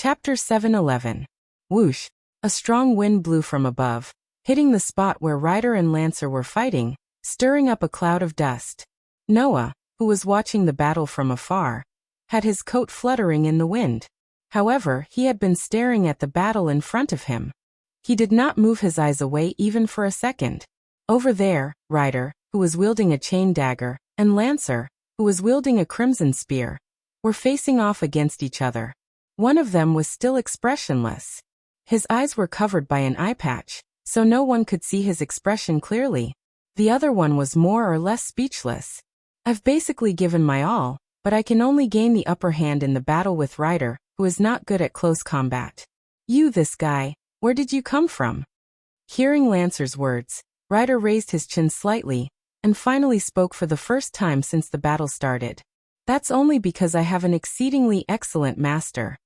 Chapter 7:11. Whoosh! A strong wind blew from above, hitting the spot where Ryder and Lancer were fighting, stirring up a cloud of dust. Noah, who was watching the battle from afar, had his coat fluttering in the wind. However, he had been staring at the battle in front of him. He did not move his eyes away even for a second. Over there, Ryder, who was wielding a chain dagger, and Lancer, who was wielding a crimson spear, were facing off against each other. One of them was still expressionless. His eyes were covered by an eye patch, so no one could see his expression clearly. The other one was more or less speechless. I've basically given my all, but I can only gain the upper hand in the battle with Ryder, who is not good at close combat. You, this guy, where did you come from? Hearing Lancer's words, Ryder raised his chin slightly, and finally spoke for the first time since the battle started. That's only because I have an exceedingly excellent master.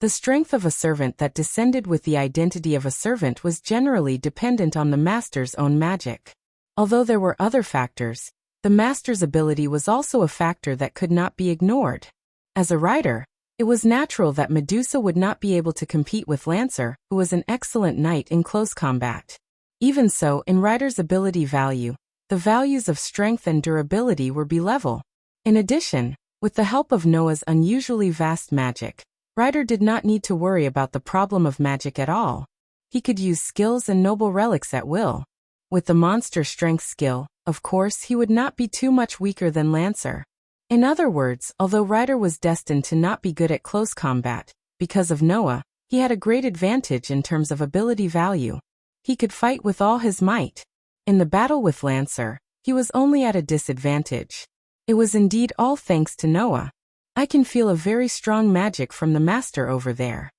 The strength of a servant that descended with the identity of a servant was generally dependent on the master's own magic. Although there were other factors, the master's ability was also a factor that could not be ignored. As a rider, it was natural that Medusa would not be able to compete with Lancer, who was an excellent knight in close combat. Even so, in Ryder's ability value, the values of strength and durability were B-level. In addition, with the help of Noah's unusually vast magic, Ryder did not need to worry about the problem of magic at all. He could use skills and noble relics at will. With the monster strength skill, of course, he would not be too much weaker than Lancer. In other words, although Ryder was destined to not be good at close combat, because of Noah, he had a great advantage in terms of ability value. He could fight with all his might. In the battle with Lancer, he was only at a disadvantage. It was indeed all thanks to Noah. I can feel a very strong magic from the master over there.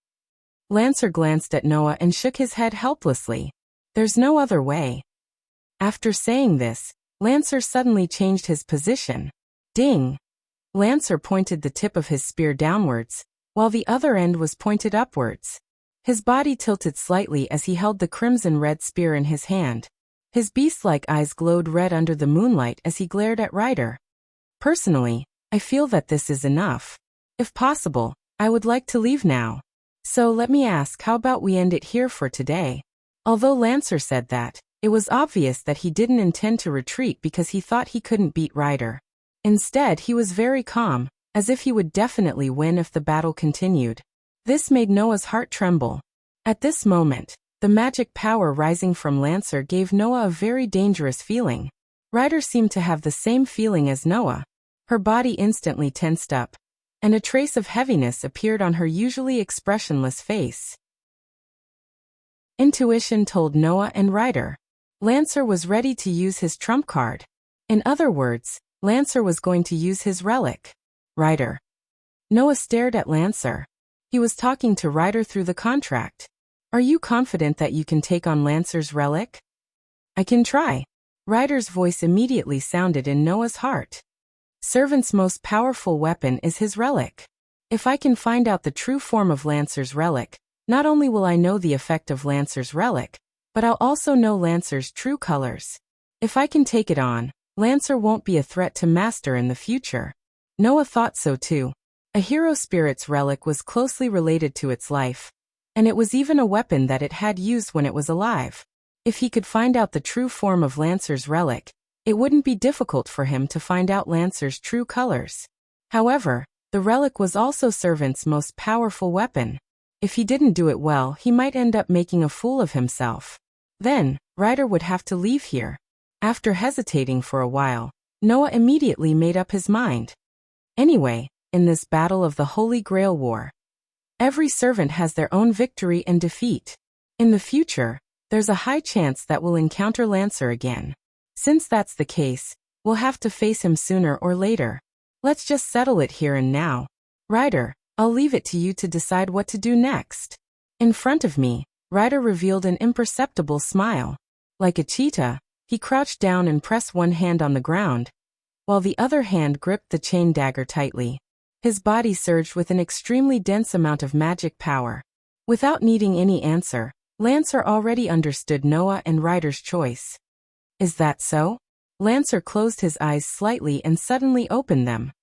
Lancer glanced at Noah and shook his head helplessly. There's no other way. After saying this, Lancer suddenly changed his position. Ding! Lancer pointed the tip of his spear downwards, while the other end was pointed upwards. His body tilted slightly as he held the crimson-red spear in his hand. His beast-like eyes glowed red under the moonlight as he glared at Ryder. Personally, I feel that this is enough. If possible, I would like to leave now. So let me ask, how about we end it here for today? Although Lancer said that, it was obvious that he didn't intend to retreat because he thought he couldn't beat Ryder. Instead, he was very calm, as if he would definitely win if the battle continued. This made Noah's heart tremble. At this moment, the magic power rising from Lancer gave Noah a very dangerous feeling. Ryder seemed to have the same feeling as Noah. Her body instantly tensed up, and a trace of heaviness appeared on her usually expressionless face. Intuition told Noah and Ryder. Lancer was ready to use his trump card. In other words, Lancer was going to use his relic. Ryder. Noah stared at Lancer. He was talking to Ryder through the contract. Are you confident that you can take on Lancer's relic? I can try. Ryder's voice immediately sounded in Noah's heart. Servant's most powerful weapon is his relic. If I can find out the true form of Lancer's relic, not only will I know the effect of Lancer's relic, but I'll also know Lancer's true colors. If I can take it on, Lancer won't be a threat to Master in the future. Noah thought so too. A hero spirit's relic was closely related to its life, and it was even a weapon that it had used when it was alive. If he could find out the true form of Lancer's relic, it wouldn't be difficult for him to find out Lancer's true colors. However, the relic was also Servant's most powerful weapon. If he didn't do it well, he might end up making a fool of himself. Then, Ryder would have to leave here. After hesitating for a while, Noah immediately made up his mind. Anyway, in this battle of the Holy Grail War, every servant has their own victory and defeat. In the future, there's a high chance that we'll encounter Lancer again. Since that's the case, we'll have to face him sooner or later. Let's just settle it here and now. Ryder, I'll leave it to you to decide what to do next. In front of me, Ryder revealed an imperceptible smile. Like a cheetah, he crouched down and pressed one hand on the ground, while the other hand gripped the chain dagger tightly. His body surged with an extremely dense amount of magic power. Without needing any answer, Lancer already understood Noah and Ryder's choice. Is that so? Lancer closed his eyes slightly and suddenly opened them.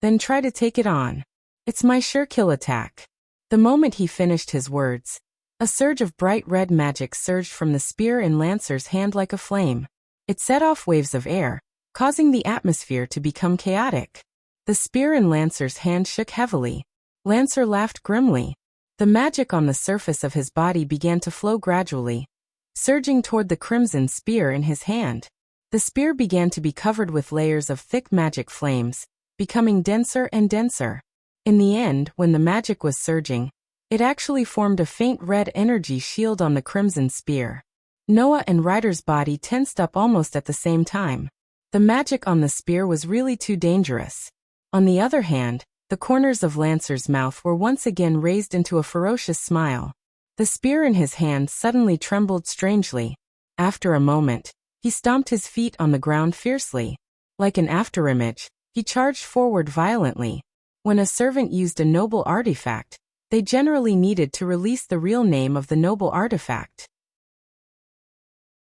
Then try to take it on. It's my sure kill attack. The moment he finished his words, a surge of bright red magic surged from the spear in Lancer's hand like a flame. It set off waves of air, causing the atmosphere to become chaotic. The spear in Lancer's hand shook heavily. Lancer laughed grimly. The magic on the surface of his body began to flow gradually, surging toward the crimson spear in his hand. The spear began to be covered with layers of thick magic flames, becoming denser and denser. In the end, when the magic was surging, it actually formed a faint red energy shield on the crimson spear. Noah and Ryder's body tensed up almost at the same time. The magic on the spear was really too dangerous. On the other hand, the corners of Lancer's mouth were once again raised into a ferocious smile. The spear in his hand suddenly trembled strangely. After a moment, he stomped his feet on the ground fiercely. Like an afterimage, he charged forward violently. When a servant used a noble artifact, they generally needed to release the real name of the noble artifact.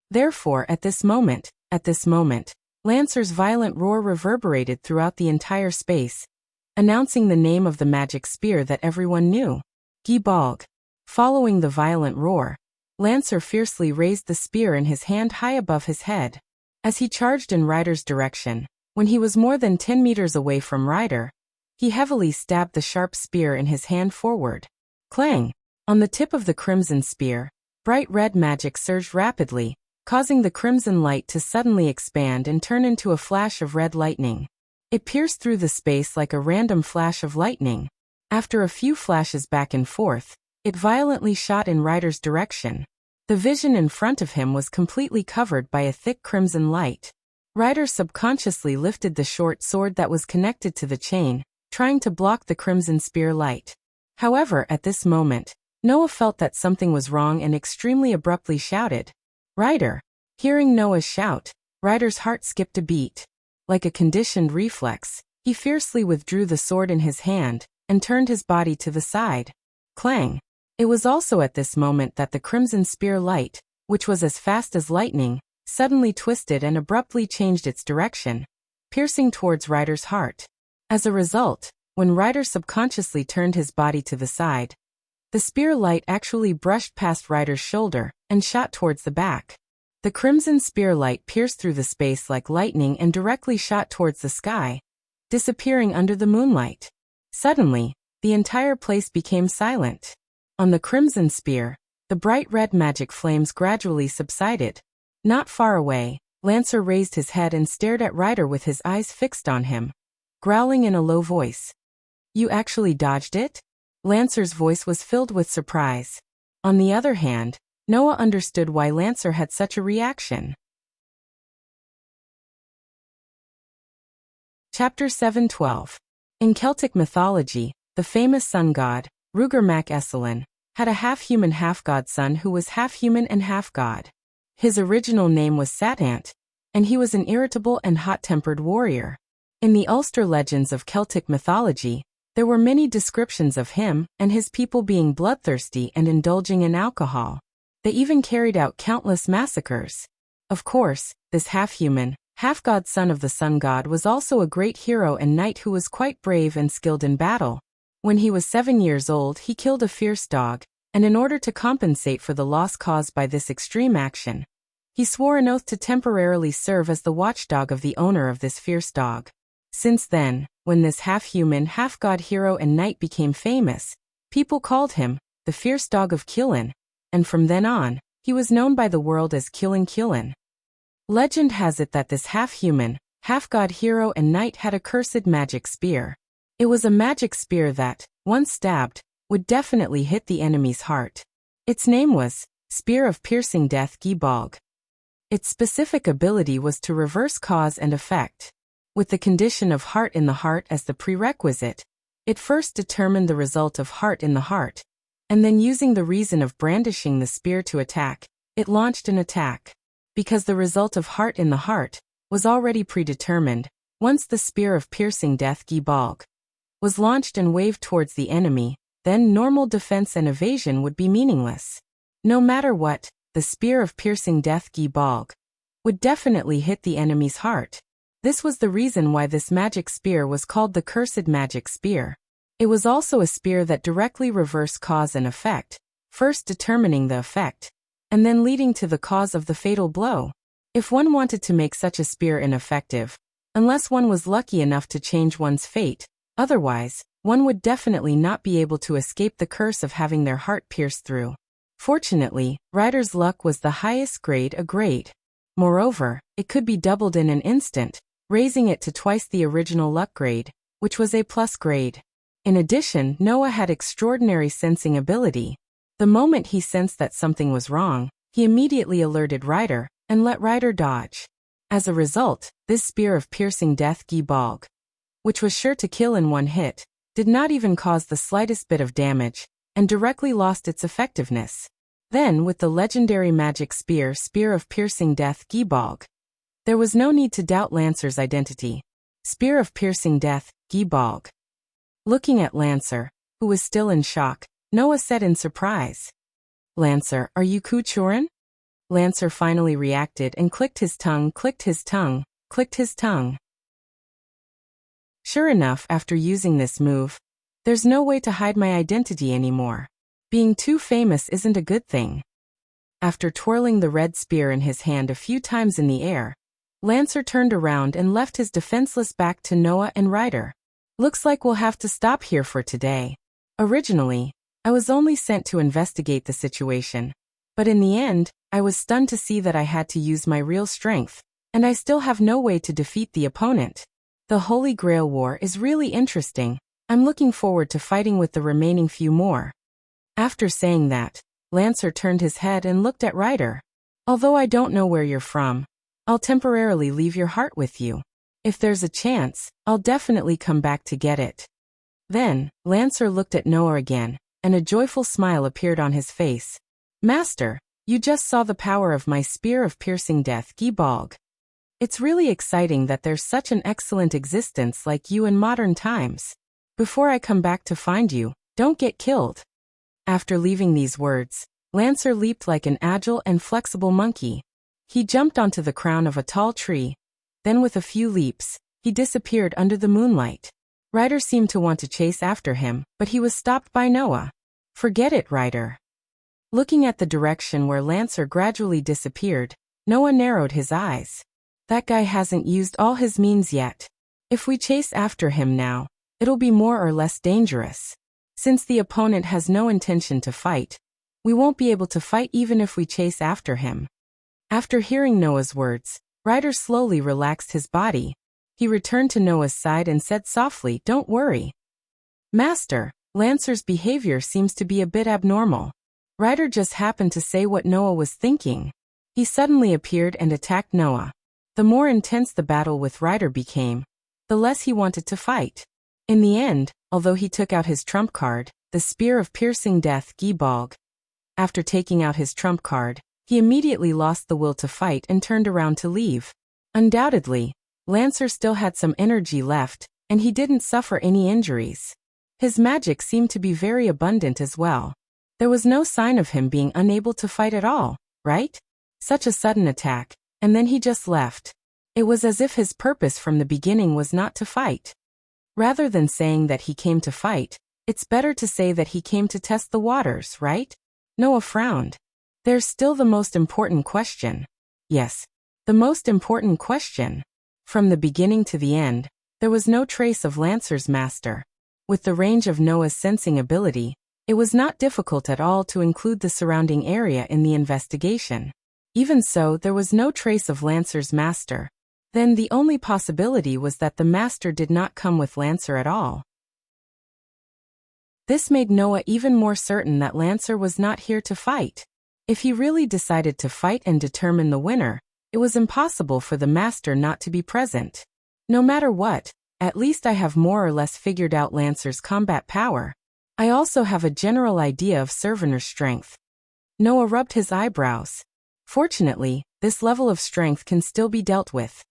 Therefore, at this moment, Lancer's violent roar reverberated throughout the entire space, announcing the name of the magic spear that everyone knew. Gibalg. Following the violent roar, Lancer fiercely raised the spear in his hand high above his head. As he charged in Ryder's direction, when he was more than 10 meters away from Ryder, he heavily stabbed the sharp spear in his hand forward. Clang! On the tip of the crimson spear, bright red magic surged rapidly, causing the crimson light to suddenly expand and turn into a flash of red lightning. It pierced through the space like a random flash of lightning. After a few flashes back and forth, it violently shot in Ryder's direction. The vision in front of him was completely covered by a thick crimson light. Ryder subconsciously lifted the short sword that was connected to the chain, trying to block the crimson spear light. However, at this moment, Noah felt that something was wrong and extremely abruptly shouted, "Ryder!" Hearing Noah's shout, Ryder's heart skipped a beat. Like a conditioned reflex, he fiercely withdrew the sword in his hand and turned his body to the side. Clang! It was also at this moment that the crimson spear light, which was as fast as lightning, suddenly twisted and abruptly changed its direction, piercing towards Ryder's heart. As a result, when Ryder subconsciously turned his body to the side, the spear light actually brushed past Ryder's shoulder and shot towards the back. The crimson spear light pierced through the space like lightning and directly shot towards the sky, disappearing under the moonlight. Suddenly, the entire place became silent. On the crimson spear, the bright red magic flames gradually subsided. Not far away, Lancer raised his head and stared at Ryder with his eyes fixed on him, growling in a low voice. "You actually dodged it?" Lancer's voice was filled with surprise. On the other hand, Noah understood why Lancer had such a reaction. Chapter 7:12. In Celtic mythology, the famous sun god, Rúger mac Esselin, had a half-human half-god son who was half-human and half-god. His original name was Satant, and he was an irritable and hot-tempered warrior. In the Ulster legends of Celtic mythology, there were many descriptions of him and his people being bloodthirsty and indulging in alcohol. They even carried out countless massacres. Of course, this half-human, half-god son of the sun god was also a great hero and knight who was quite brave and skilled in battle. When he was 7 years old, he killed a fierce dog, and in order to compensate for the loss caused by this extreme action, he swore an oath to temporarily serve as the watchdog of the owner of this fierce dog. Since then, when this half-human, half-god hero and knight became famous, people called him the fierce dog of Killin, and from then on, he was known by the world as Killin. Legend has it that this half-human, half-god hero and knight had a cursed magic spear. It was a magic spear that, once stabbed, would definitely hit the enemy's heart. Its name was Spear of Piercing Death Gibalg. Its specific ability was to reverse cause and effect. With the condition of heart in the heart as the prerequisite, it first determined the result of heart in the heart, and then using the reason of brandishing the spear to attack, it launched an attack. Because the result of heart in the heart was already predetermined, once the Spear of Piercing Death Gibalg was launched and waved towards the enemy, then normal defense and evasion would be meaningless. No matter what, the Spear of Piercing Death Gibalg would definitely hit the enemy's heart. This was the reason why this magic spear was called the Cursed Magic Spear. It was also a spear that directly reversed cause and effect, first determining the effect, and then leading to the cause of the fatal blow. If one wanted to make such a spear ineffective, unless one was lucky enough to change one's fate, otherwise, one would definitely not be able to escape the curse of having their heart pierced through. Fortunately, Ryder's luck was the highest grade, a grade. Moreover, it could be doubled in an instant, raising it to twice the original luck grade, which was a plus grade. In addition, Noah had extraordinary sensing ability. The moment he sensed that something was wrong, he immediately alerted Ryder, and let Ryder dodge. As a result, this spear of piercing death Gibalg, which was sure to kill in one hit, did not even cause the slightest bit of damage, and directly lost its effectiveness. Then, with the legendary magic spear of piercing death Gibalg, there was no need to doubt Lancer's identity. Spear of piercing death, Gibalg. Looking at Lancer, who was still in shock, Noah said in surprise, "Lancer, are you Kuchurin?" Lancer finally reacted and clicked his tongue. Sure enough, after using this move, there's no way to hide my identity anymore. Being too famous isn't a good thing. After twirling the red spear in his hand a few times in the air, Lancer turned around and left his defenseless back to Noah and Ryder. "Looks like we'll have to stop here for today. Originally, I was only sent to investigate the situation, but in the end, I was stunned to see that I had to use my real strength, and I still have no way to defeat the opponent. The Holy Grail War is really interesting. I'm looking forward to fighting with the remaining few more." After saying that, Lancer turned his head and looked at Ryder. "Although I don't know where you're from, I'll temporarily leave your heart with you. If there's a chance, I'll definitely come back to get it." Then, Lancer looked at Noah again, and a joyful smile appeared on his face. "Master, you just saw the power of my spear of piercing death Gibalg. It's really exciting that there's such an excellent existence like you in modern times. Before I come back to find you, don't get killed." After leaving these words, Lancer leaped like an agile and flexible monkey. He jumped onto the crown of a tall tree. Then with a few leaps, he disappeared under the moonlight. Ryder seemed to want to chase after him, but he was stopped by Noah. "Forget it, Ryder." Looking at the direction where Lancer gradually disappeared, Noah narrowed his eyes. "That guy hasn't used all his means yet. If we chase after him now, it'll be more or less dangerous. Since the opponent has no intention to fight, we won't be able to fight even if we chase after him." After hearing Noah's words, Ryder slowly relaxed his body. He returned to Noah's side and said softly, "Don't worry. Master, Lancer's behavior seems to be a bit abnormal." Ryder just happened to say what Noah was thinking. He suddenly appeared and attacked Noah. The more intense the battle with Ryder became, the less he wanted to fight. In the end, although he took out his trump card, the spear of piercing death Gibalg, after taking out his trump card, he immediately lost the will to fight and turned around to leave. Undoubtedly, Lancer still had some energy left, and he didn't suffer any injuries. His magic seemed to be very abundant as well. There was no sign of him being unable to fight at all, right? Such a sudden attack, and then he just left. It was as if his purpose from the beginning was not to fight. Rather than saying that he came to fight, it's better to say that he came to test the waters, right? Noah frowned. "There's still the most important question." Yes, the most important question. From the beginning to the end, there was no trace of Lancer's master. With the range of Noah's sensing ability, it was not difficult at all to include the surrounding area in the investigation. Even so, there was no trace of Lancer's master. Then the only possibility was that the master did not come with Lancer at all. This made Noah even more certain that Lancer was not here to fight. If he really decided to fight and determine the winner, it was impossible for the master not to be present. No matter what, at least I have more or less figured out Lancer's combat power. I also have a general idea of Servaner's strength. Noah rubbed his eyebrows. Fortunately, this level of strength can still be dealt with.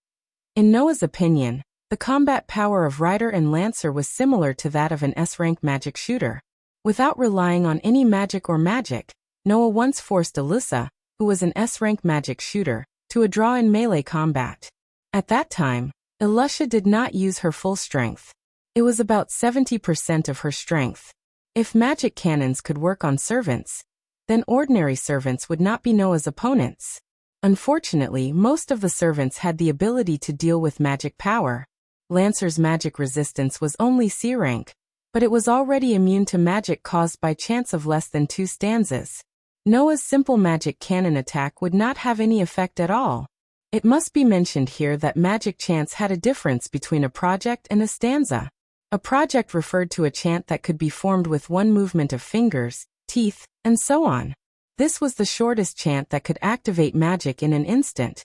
In Noah's opinion, the combat power of Ryder and Lancer was similar to that of an S-rank magic shooter. Without relying on any magic or magic, Noah once forced Alyssa, who was an S-rank magic shooter, to a draw in melee combat. At that time, Alyssa did not use her full strength. It was about 70% of her strength. If magic cannons could work on servants, then ordinary servants would not be Noah's opponents. Unfortunately, most of the servants had the ability to deal with magic power. Lancer's magic resistance was only C rank, but it was already immune to magic caused by chance of less than 2 stanzas. Noah's simple magic cannon attack would not have any effect at all. It must be mentioned here that magic chants had a difference between a project and a stanza. A project referred to a chant that could be formed with one movement of fingers, teeth, and so on. This was the shortest chant that could activate magic in an instant,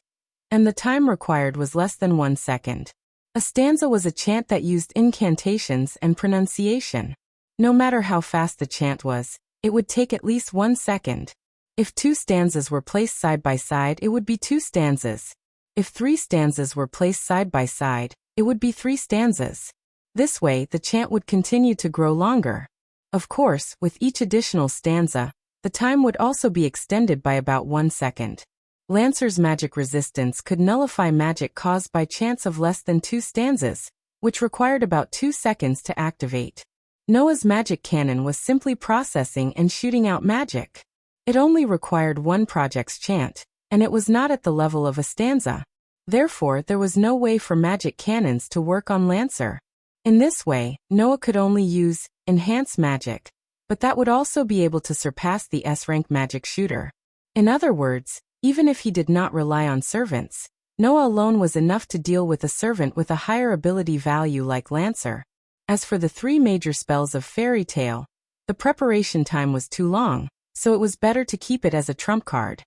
and the time required was less than 1 second. A stanza was a chant that used incantations and pronunciation. No matter how fast the chant was, it would take at least 1 second. If 2 stanzas were placed side by side, it would be 2 stanzas. If 3 stanzas were placed side by side, it would be 3 stanzas. This way, the chant would continue to grow longer. Of course, with each additional stanza, the time would also be extended by about 1 second. Lancer's magic resistance could nullify magic caused by chants of less than 2 stanzas, which required about 2 seconds to activate. Noah's magic cannon was simply processing and shooting out magic. It only required one project's chant, and it was not at the level of a stanza. Therefore, there was no way for magic cannons to work on Lancer. In this way, Noah could only use enhance magic, but that would also be able to surpass the S-rank magic shooter. In other words, even if he did not rely on servants, Noah alone was enough to deal with a servant with a higher ability value like Lancer. As for the 3 major spells of Fairy Tale, the preparation time was too long, so it was better to keep it as a trump card.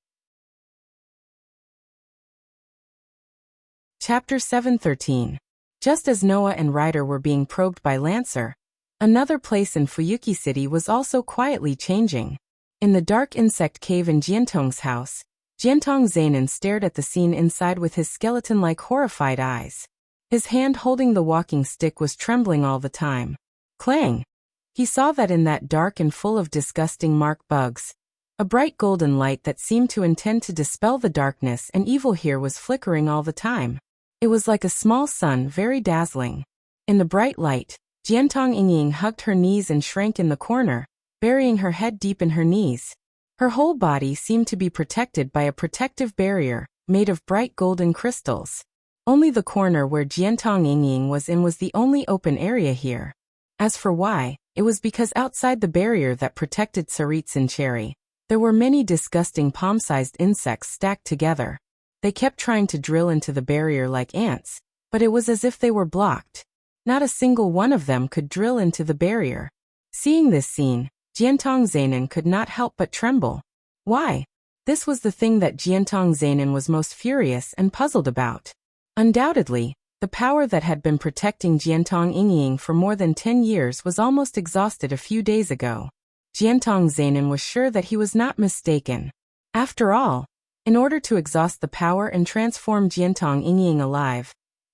Chapter 7:13. Just as Noah and Ryder were being probed by Lancer, another place in Fuyuki City was also quietly changing. In the dark insect cave in Jiantong's house, Jiantong Zainin stared at the scene inside with his skeleton-like horrified eyes. His hand holding the walking stick was trembling all the time. Clang! He saw that in that dark and full of disgusting mark bugs, a bright golden light that seemed to intend to dispel the darkness and evil here was flickering all the time. It was like a small sun, very dazzling. In the bright light, Jiantong Yingying hugged her knees and shrank in the corner, burying her head deep in her knees. Her whole body seemed to be protected by a protective barrier, made of bright golden crystals. Only the corner where Jiantong Yingying was in was the only open area here. As for why, it was because outside the barrier that protected Saritz and Cherry, there were many disgusting palm-sized insects stacked together. They kept trying to drill into the barrier like ants, but it was as if they were blocked. Not a single one of them could drill into the barrier. Seeing this scene, Jiantong Zainin could not help but tremble. Why? This was the thing that Jiantong Zainin was most furious and puzzled about. Undoubtedly, the power that had been protecting Jiantong Yingying for more than 10 years was almost exhausted a few days ago. Jiantong Zainin was sure that he was not mistaken. After all, in order to exhaust the power and transform Jiantong Yingying alive,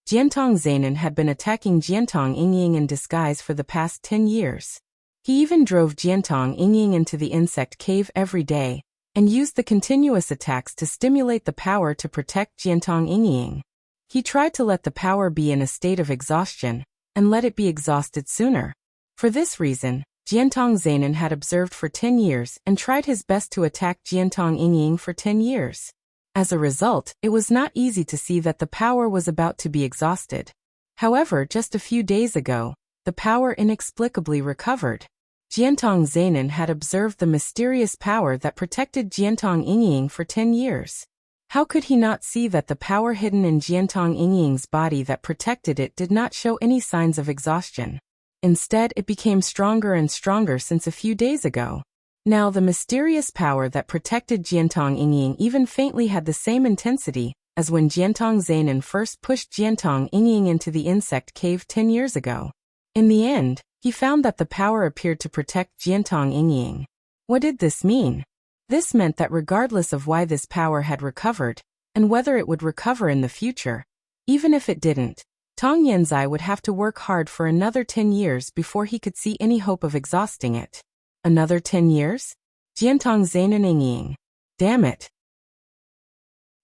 Jiantong Zainin had been attacking Jiantong Yingying in disguise for the past 10 years. He even drove Jiantong Yingying into the insect cave every day, and used the continuous attacks to stimulate the power to protect Jiantong Yingying. He tried to let the power be in a state of exhaustion, and let it be exhausted sooner. For this reason, Jiantong Zainin had observed for 10 years and tried his best to attack Jiantong Yingying for 10 years. As a result, it was not easy to see that the power was about to be exhausted. However, just a few days ago, the power inexplicably recovered. Jiantong Zainin had observed the mysterious power that protected Jiantong Yingying for 10 years. How could he not see that the power hidden in Jiantong Yingying's body that protected it did not show any signs of exhaustion? Instead, it became stronger and stronger since a few days ago. Now the mysterious power that protected Jiantong Yingying even faintly had the same intensity as when Jiantong Zainin first pushed Jiantong Yingying into the insect cave 10 years ago. In the end, he found that the power appeared to protect Jiantong Yingying. What did this mean? This meant that regardless of why this power had recovered, and whether it would recover in the future, even if it didn't, Tong Yenzai would have to work hard for another 10 years before he could see any hope of exhausting it. Another 10 years? Jiantong Zainin Yingying. Damn it.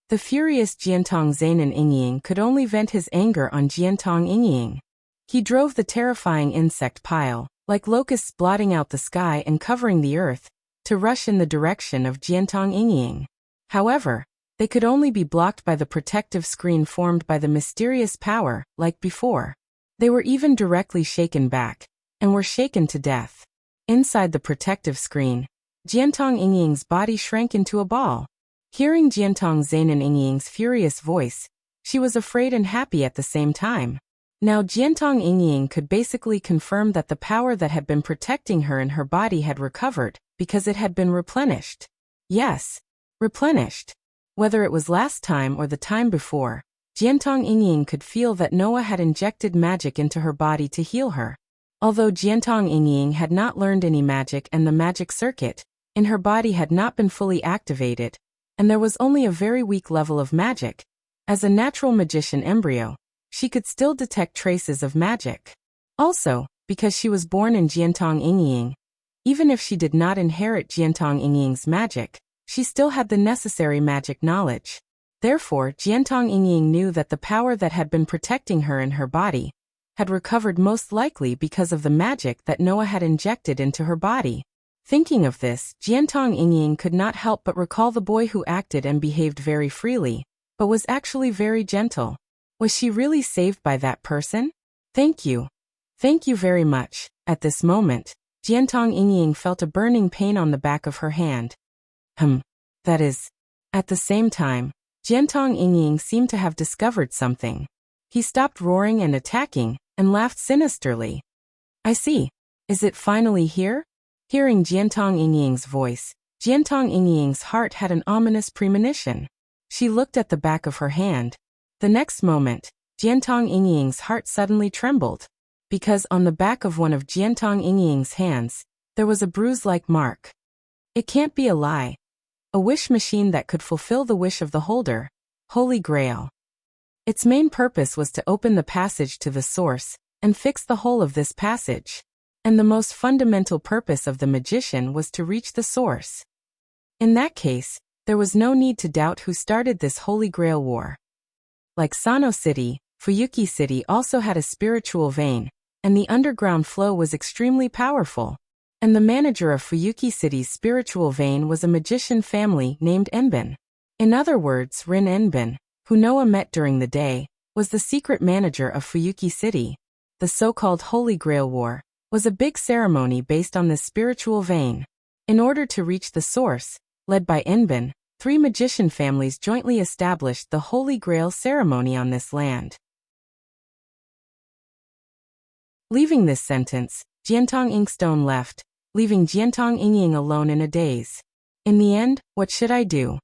The furious Jiantong Zainin Yingying could only vent his anger on Jiantong Yingying. He drove the terrifying insect pile, like locusts blotting out the sky and covering the earth, to rush in the direction of Jiantong Yingying. However, they could only be blocked by the protective screen formed by the mysterious power, like before. They were even directly shaken back, and were shaken to death. Inside the protective screen, Jiantong Yingying's body shrank into a ball. Hearing Jiantong Zainan Yingying's furious voice, she was afraid and happy at the same time. Now Jiantong Yingying could basically confirm that the power that had been protecting her in her body had recovered, because it had been replenished. Yes, replenished. Whether it was last time or the time before, Jiantong Yingying could feel that Noah had injected magic into her body to heal her. Although Jiantong Yingying had not learned any magic and the magic circuit in her body had not been fully activated, and there was only a very weak level of magic, as a natural magician embryo, she could still detect traces of magic. Also, because she was born in Jiantong Yingying, even if she did not inherit Jiantong Yingying's magic, she still had the necessary magic knowledge. Therefore, Jiantong Yingying knew that the power that had been protecting her in her body had recovered most likely because of the magic that Noah had injected into her body. Thinking of this, Jiantong Yingying could not help but recall the boy who acted and behaved very freely, but was actually very gentle. Was she really saved by that person? Thank you. Thank you very much. At this moment, Jiantong Yingying felt a burning pain on the back of her hand. That is. At the same time, Jiantong Yingying seemed to have discovered something. He stopped roaring and attacking, and laughed sinisterly. I see. Is it finally here? Hearing Jiantong Yingying's voice, Jiantong Yingying's heart had an ominous premonition. She looked at the back of her hand. The next moment, Jiantong Yingying's heart suddenly trembled, because on the back of one of Jiantong Yingying's hands, there was a bruise-like mark. It can't be a lie. A wish machine that could fulfill the wish of the holder, Holy Grail. Its main purpose was to open the passage to the source, and fix the hole of this passage. And the most fundamental purpose of the magician was to reach the source. In that case, there was no need to doubt who started this Holy Grail war. Like Sano City, Fuyuki City also had a spiritual vein, and the underground flow was extremely powerful. And the manager of Fuyuki City's spiritual vein was a magician family named Enbin. In other words, Rin Enbin, who Noah met during the day, was the secret manager of Fuyuki City. The so-called Holy Grail War was a big ceremony based on this spiritual vein. In order to reach the source, led by Enbin, 3 magician families jointly established the Holy Grail ceremony on this land. Leaving this sentence, Jiantong Inkstone left, leaving Jiantong Yingying alone in a daze. In the end, what should I do?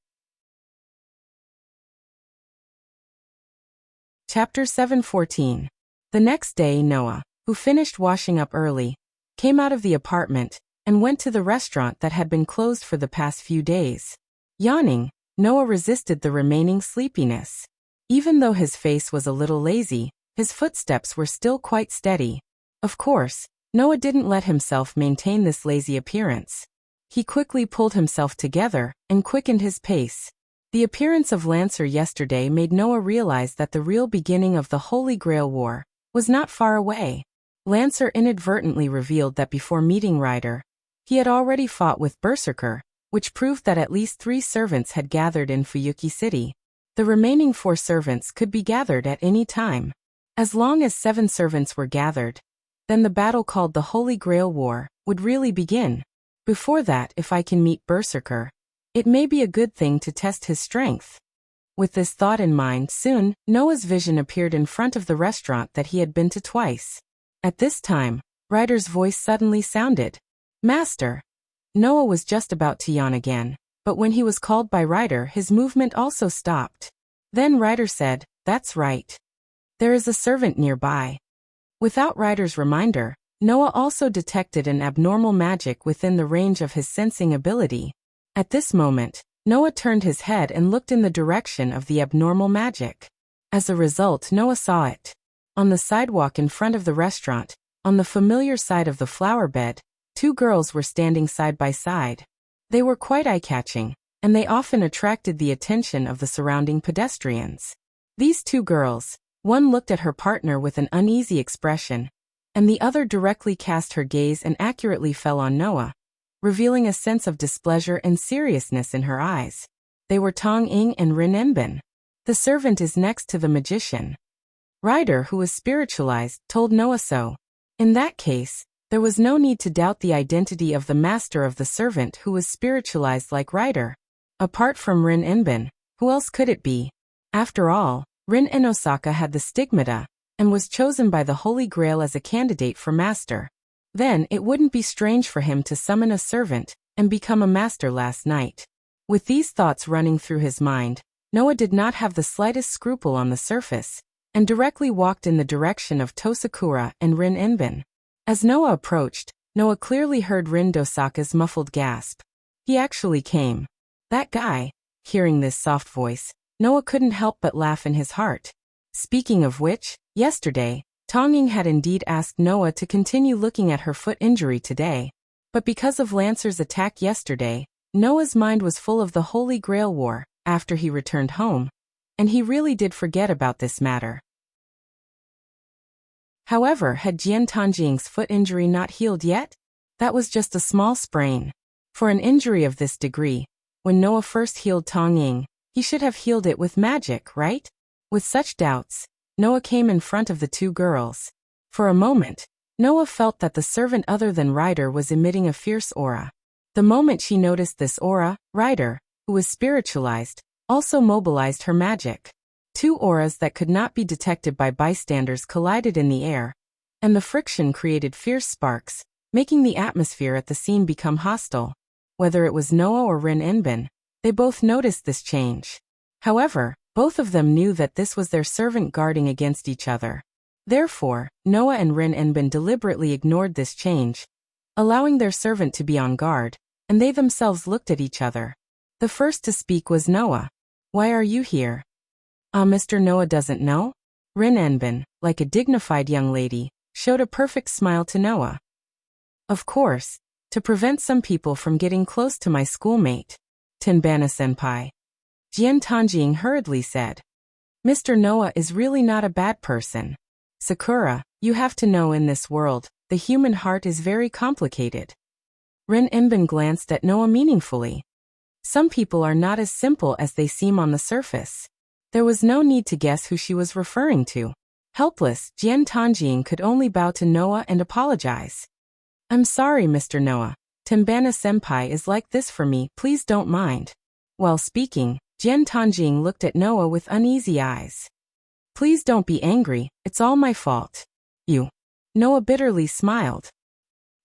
Chapter 7:14. The next day Noah, who finished washing up early, came out of the apartment, and went to the restaurant that had been closed for the past few days. Yawning, Noah resisted the remaining sleepiness. Even though his face was a little lazy, his footsteps were still quite steady. Of course, Noah didn't let himself maintain this lazy appearance. He quickly pulled himself together, and quickened his pace. The appearance of Lancer yesterday made Noah realize that the real beginning of the Holy Grail War was not far away. Lancer inadvertently revealed that before meeting Ryder, he had already fought with Berserker, which proved that at least 3 servants had gathered in Fuyuki City. The remaining 4 servants could be gathered at any time. As long as 7 servants were gathered, then the battle called the Holy Grail War would really begin. Before that, if I can meet Berserker, it may be a good thing to test his strength. With this thought in mind, soon, Noah's vision appeared in front of the restaurant that he had been to twice. At this time, Ryder's voice suddenly sounded. Master! Noah was just about to yawn again, but when he was called by Ryder, his movement also stopped. Then Ryder said, That's right. There is a servant nearby. Without Ryder's reminder, Noah also detected an abnormal magic within the range of his sensing ability. At this moment, Noah turned his head and looked in the direction of the abnormal magic. As a result, Noah saw it. On the sidewalk in front of the restaurant, on the familiar side of the flower bed, 2 girls were standing side by side. They were quite eye-catching, and they often attracted the attention of the surrounding pedestrians. These 2 girls, One looked at her partner with an uneasy expression, and the other directly cast her gaze and accurately fell on Noah, revealing a sense of displeasure and seriousness in her eyes. They were Tong Ying and Rin Enbin. The servant is next to the magician. Ryder, who was spiritualized, told Noah so. In that case, there was no need to doubt the identity of the master of the servant who was spiritualized like Ryder. Apart from Rin Enbin, who else could it be? After all, Rin Enosaka had the stigmata, and was chosen by the Holy Grail as a candidate for master. Then it wouldn't be strange for him to summon a servant and become a master last night. With these thoughts running through his mind, Noah did not have the slightest scruple on the surface, and directly walked in the direction of Tosakura and Rin Enbin. As Noah approached, Noah clearly heard Rin Dosaka's muffled gasp. He actually came. That guy. Hearing this soft voice, Noah couldn't help but laugh in his heart. Speaking of which, yesterday, Tong Ying had indeed asked Noah to continue looking at her foot injury today. But because of Lancer's attack yesterday, Noah's mind was full of the Holy Grail War after he returned home, and he really did forget about this matter. However, had Jian Tanjing's foot injury not healed yet? That was just a small sprain. For an injury of this degree, when Noah first healed Tong Ying, he should have healed it with magic, right? With such doubts, Noah came in front of the two girls. For a moment, Noah felt that the servant other than Ryder was emitting a fierce aura. The moment she noticed this aura, Ryder, who was spiritualized, also mobilized her magic. Two auras that could not be detected by bystanders collided in the air, and the friction created fierce sparks, making the atmosphere at the scene become hostile. Whether it was Noah or Rin Enbin, they both noticed this change. However, both of them knew that this was their servant guarding against each other. Therefore, Noah and Rin Enbin deliberately ignored this change, allowing their servant to be on guard, and they themselves looked at each other. The first to speak was Noah. "Why are you here?" Mr. Noah doesn't know?" Rin Enbin, like a dignified young lady, showed a perfect smile to Noah. "Of course, to prevent some people from getting close to my schoolmate, Tenbana-senpai," Jian Tanjing hurriedly said. "Mr. Noah is really not a bad person. Sakura, you have to know in this world, the human heart is very complicated." Rin Enbin glanced at Noah meaningfully. Some people are not as simple as they seem on the surface. There was no need to guess who she was referring to. Helpless, Jian Tanjing could only bow to Noah and apologize. "I'm sorry, Mr. Noah. Tenbana-senpai is like this for me, please don't mind." While speaking, Jian Tanjing looked at Noah with uneasy eyes. "Please don't be angry, it's all my fault." "You?" Noah bitterly smiled.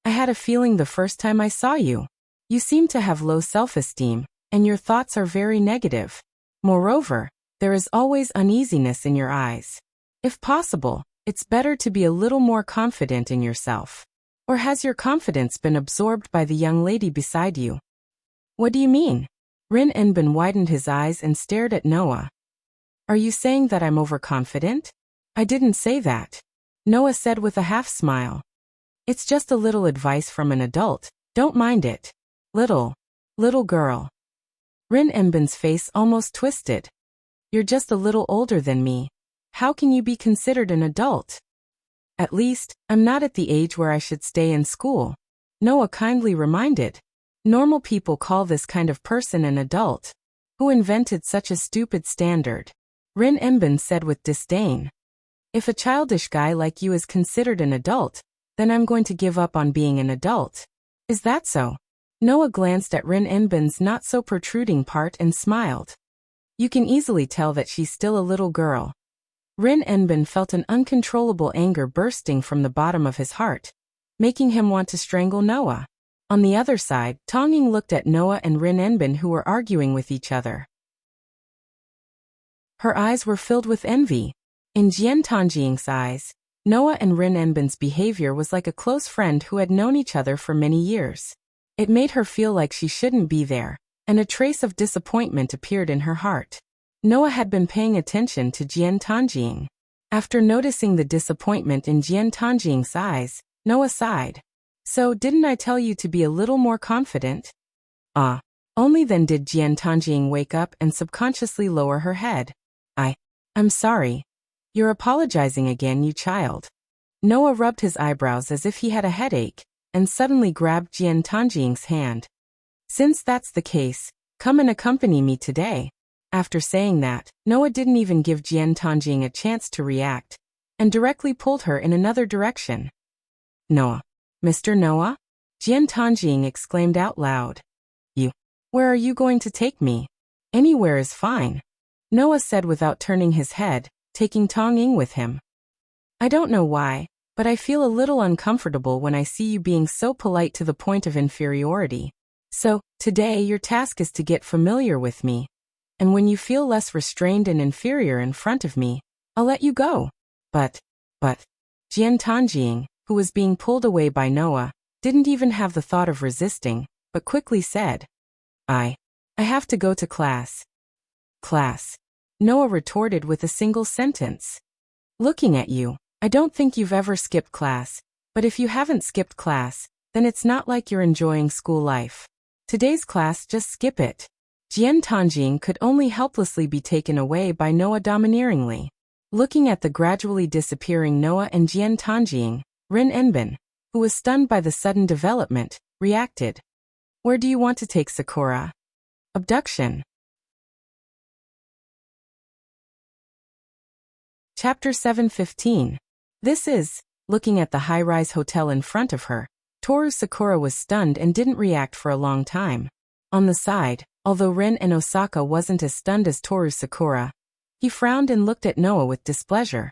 "I had a feeling the first time I saw you. You seem to have low self-esteem, and your thoughts are very negative. Moreover, there is always uneasiness in your eyes. If possible, it's better to be a little more confident in yourself. Or has your confidence been absorbed by the young lady beside you?" "What do you mean?" Rin Enbin widened his eyes and stared at Noah. "Are you saying that I'm overconfident?" "I didn't say that," Noah said with a half-smile. "It's just a little advice from an adult, don't mind it." Little girl." Rin Enbin's face almost twisted. "You're just a little older than me. How can you be considered an adult?" "At least, I'm not at the age where I should stay in school," Noah kindly reminded. "Normal people call this kind of person an adult. Who invented such a stupid standard?" Rin Enbin said with disdain. "If a childish guy like you is considered an adult, then I'm going to give up on being an adult. Is that so?" Noah glanced at Rin Enbin's not-so-protruding part and smiled. "You can easily tell that she's still a little girl." Rin Enbin felt an uncontrollable anger bursting from the bottom of his heart, making him want to strangle Noah. On the other side, Tong Ying looked at Noah and Rin Enbin who were arguing with each other. Her eyes were filled with envy. In Jian Tanjing's eyes, Noah and Rin Enbin's behavior was like a close friend who had known each other for many years. It made her feel like she shouldn't be there, and a trace of disappointment appeared in her heart. Noah had been paying attention to Jian Tanjing. After noticing the disappointment in Jian Tanjing's eyes, Noah sighed. "So didn't I tell you to be a little more confident?" Only then did Jian Tanjing wake up and subconsciously lower her head. I'm sorry." You're apologizing again, you child. Noah rubbed his eyebrows as if he had a headache, and suddenly grabbed Jian Tanjing's hand. Since that's the case, come and accompany me today. After saying that, Noah didn't even give Jian Tanjing a chance to react, and directly pulled her in another direction. Noah. Mr. Noah? Jian Tanjing exclaimed out loud. You. Where are you going to take me? Anywhere is fine. Noah said without turning his head, taking Tong Ying with him. I don't know why, but I feel a little uncomfortable when I see you being so polite to the point of inferiority. So, today your task is to get familiar with me. And when you feel less restrained and inferior in front of me, I'll let you go. But, Jian Tanjing, who was being pulled away by Noah, didn't even have the thought of resisting, but quickly said, I have to go to class. Class. Noah retorted with a single sentence. Looking at you, I don't think you've ever skipped class, but if you haven't skipped class, then it's not like you're enjoying school life. Today's class, just skip it. Jian Tanjing could only helplessly be taken away by Noah domineeringly. Looking at the gradually disappearing Noah and Jian Tanjing, Rin Enbin, who was stunned by the sudden development, reacted. Where do you want to take Sakura? Abduction. Chapter 7:15. This is, looking at the high-rise hotel in front of her, Toru Sakura was stunned and didn't react for a long time. On the side, although Rin and Osaka wasn't as stunned as Toru Sakura, he frowned and looked at Noah with displeasure.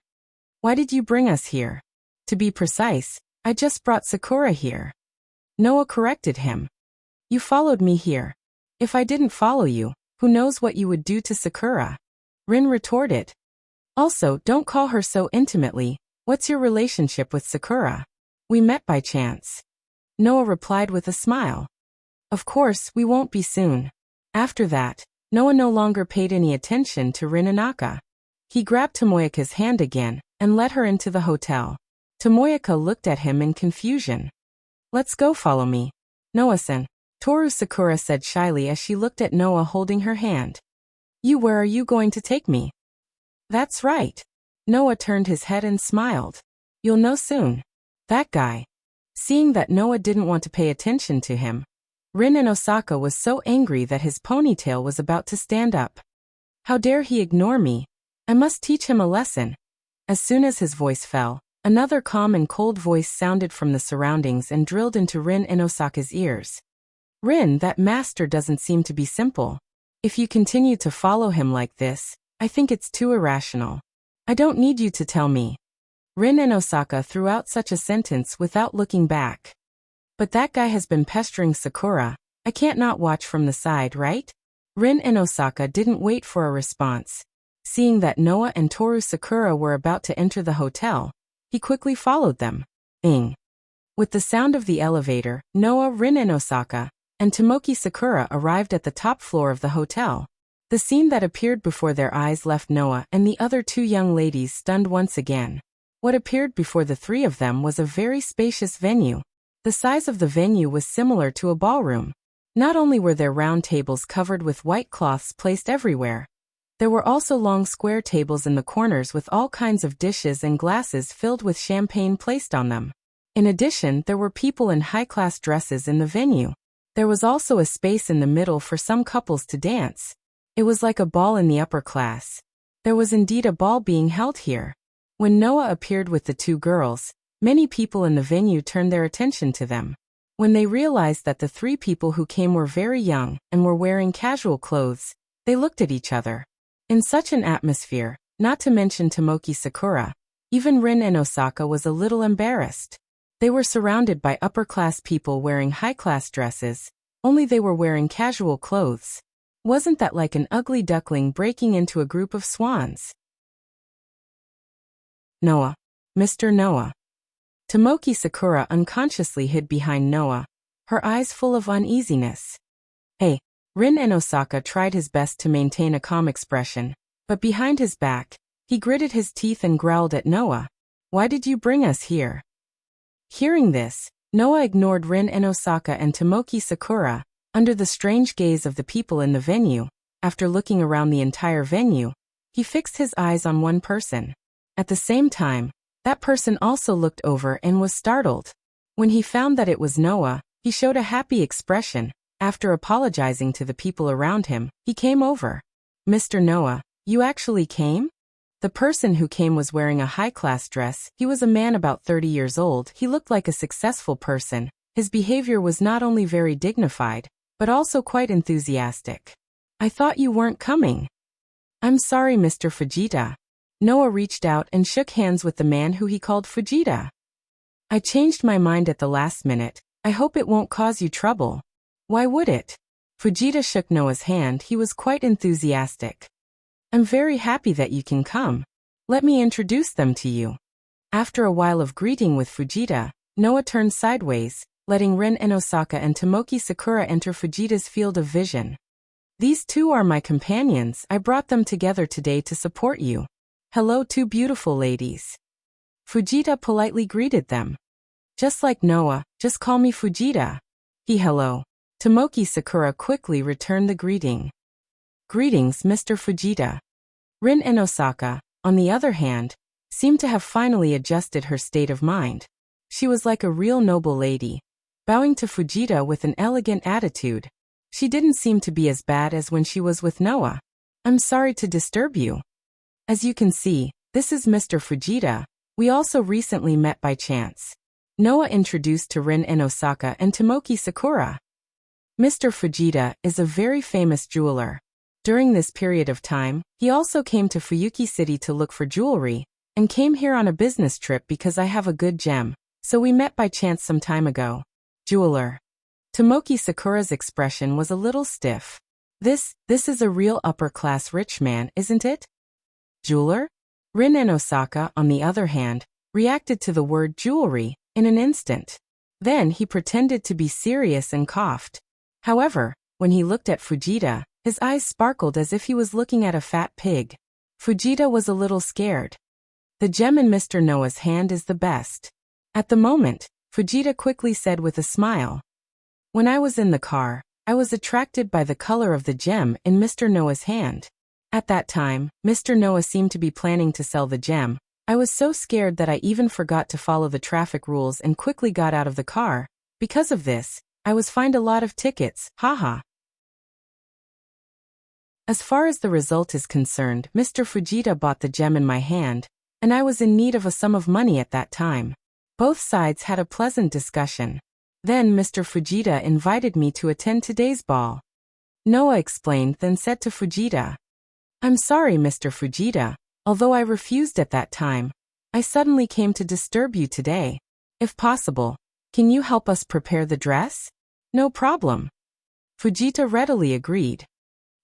Why did you bring us here? To be precise, I just brought Sakura here. Noah corrected him. You followed me here. If I didn't follow you, who knows what you would do to Sakura? Rin retorted. Also, don't call her so intimately. What's your relationship with Sakura? We met by chance. Noah replied with a smile. Of course, we won't be soon. After that, Noah no longer paid any attention to Rin Inaka. He grabbed Tomoyaka's hand again, and led her into the hotel. Tomoyaka looked at him in confusion. Let's go, follow me. Noah-san, Toru Sakura said shyly as she looked at Noah holding her hand. Where are you going to take me? That's right. Noah turned his head and smiled. You'll know soon. That guy. Seeing that Noah didn't want to pay attention to him, Rin and Osaka was so angry that his ponytail was about to stand up. How dare he ignore me? I must teach him a lesson. As soon as his voice fell, another calm and cold voice sounded from the surroundings and drilled into Rin and Osaka's ears. Rin, that master doesn't seem to be simple. If you continue to follow him like this, I think it's too irrational. I don't need you to tell me. Rin and Osaka threw out such a sentence without looking back. But that guy has been pestering Sakura. I can't not watch from the side, right? Rin and Osaka didn't wait for a response. Seeing that Noah and Toru Sakura were about to enter the hotel, he quickly followed them. Ing. With the sound of the elevator, Noah, Rin and Osaka, and Tomoki Sakura arrived at the top floor of the hotel. The scene that appeared before their eyes left Noah and the other two young ladies stunned once again. What appeared before the three of them was a very spacious venue. The size of the venue was similar to a ballroom. Not only were there round tables covered with white cloths placed everywhere, there were also long square tables in the corners with all kinds of dishes and glasses filled with champagne placed on them. In addition, there were people in high-class dresses in the venue. There was also a space in the middle for some couples to dance. It was like a ball in the upper class. There was indeed a ball being held here. When Noah appeared with the two girls, many people in the venue turned their attention to them. When they realized that the three people who came were very young and were wearing casual clothes, they looked at each other. In such an atmosphere, not to mention Tomoki Sakura, even Rin and Osaka was a little embarrassed. They were surrounded by upper-class people wearing high-class dresses, only they were wearing casual clothes. Wasn't that like an ugly duckling breaking into a group of swans? Noah. Mr. Noah. Tomoki Sakura unconsciously hid behind Noah, her eyes full of uneasiness. Hey. Rin and Osaka tried his best to maintain a calm expression, but behind his back, he gritted his teeth and growled at Noah. Why did you bring us here? Hearing this, Noah ignored Rin and Osaka and Tomoki Sakura. Under the strange gaze of the people in the venue, after looking around the entire venue, he fixed his eyes on one person. At the same time, that person also looked over and was startled. When he found that it was Noah, he showed a happy expression. After apologizing to the people around him, he came over. Mr. Noah, you actually came? The person who came was wearing a high-class dress. He was a man about 30 years old. He looked like a successful person. His behavior was not only very dignified, but also quite enthusiastic. I thought you weren't coming. I'm sorry, Mr. Fujita. Noah reached out and shook hands with the man who he called Fujita. I changed my mind at the last minute. I hope it won't cause you trouble. Why would it? Fujita shook Noah's hand. He was quite enthusiastic. I'm very happy that you can come. Let me introduce them to you. After a while of greeting with Fujita, Noah turned sideways, letting Rin and Osaka and Tomoki Sakura enter Fujita's field of vision. These two are my companions. I brought them together today to support you. Hello, two beautiful ladies. Fujita politely greeted them. Just like Noah, just call me Fujita. Hello. Tomoki Sakura quickly returned the greeting. Greetings, Mr. Fujita. Rin and Osaka, on the other hand, seemed to have finally adjusted her state of mind. She was like a real noble lady, bowing to Fujita with an elegant attitude. She didn't seem to be as bad as when she was with Noah. I'm sorry to disturb you. As you can see, this is Mr. Fujita. We also recently met by chance. Noah introduced to Rin and Osaka and Tomoki Sakura. Mr. Fujita is a very famous jeweler. During this period of time, he also came to Fuyuki City to look for jewelry, and came here on a business trip because I have a good gem, so we met by chance some time ago. Jeweler. Tomoki Sakura's expression was a little stiff. This is a real upper-class rich man, isn't it? Jeweler? Rin and Osaka, on the other hand, reacted to the word jewelry in an instant. Then he pretended to be serious and coughed. However, when he looked at Fujita, his eyes sparkled as if he was looking at a fat pig. Fujita was a little scared. The gem in Mr. Noah's hand is the best. At the moment, Fujita quickly said with a smile. When I was in the car, I was attracted by the color of the gem in Mr. Noah's hand. At that time, Mr. Noah seemed to be planning to sell the gem. I was so scared that I even forgot to follow the traffic rules and quickly got out of the car. Because of this, I was fined a lot of tickets, haha. As far as the result is concerned, Mr. Fujita bought the gem in my hand, and I was in need of a sum of money at that time. Both sides had a pleasant discussion. Then Mr. Fujita invited me to attend today's ball. Noah explained, then said to Fujita, I'm sorry, Mr. Fujita, although I refused at that time. I suddenly came to disturb you today. If possible, can you help us prepare the dress? No problem. Fujita readily agreed.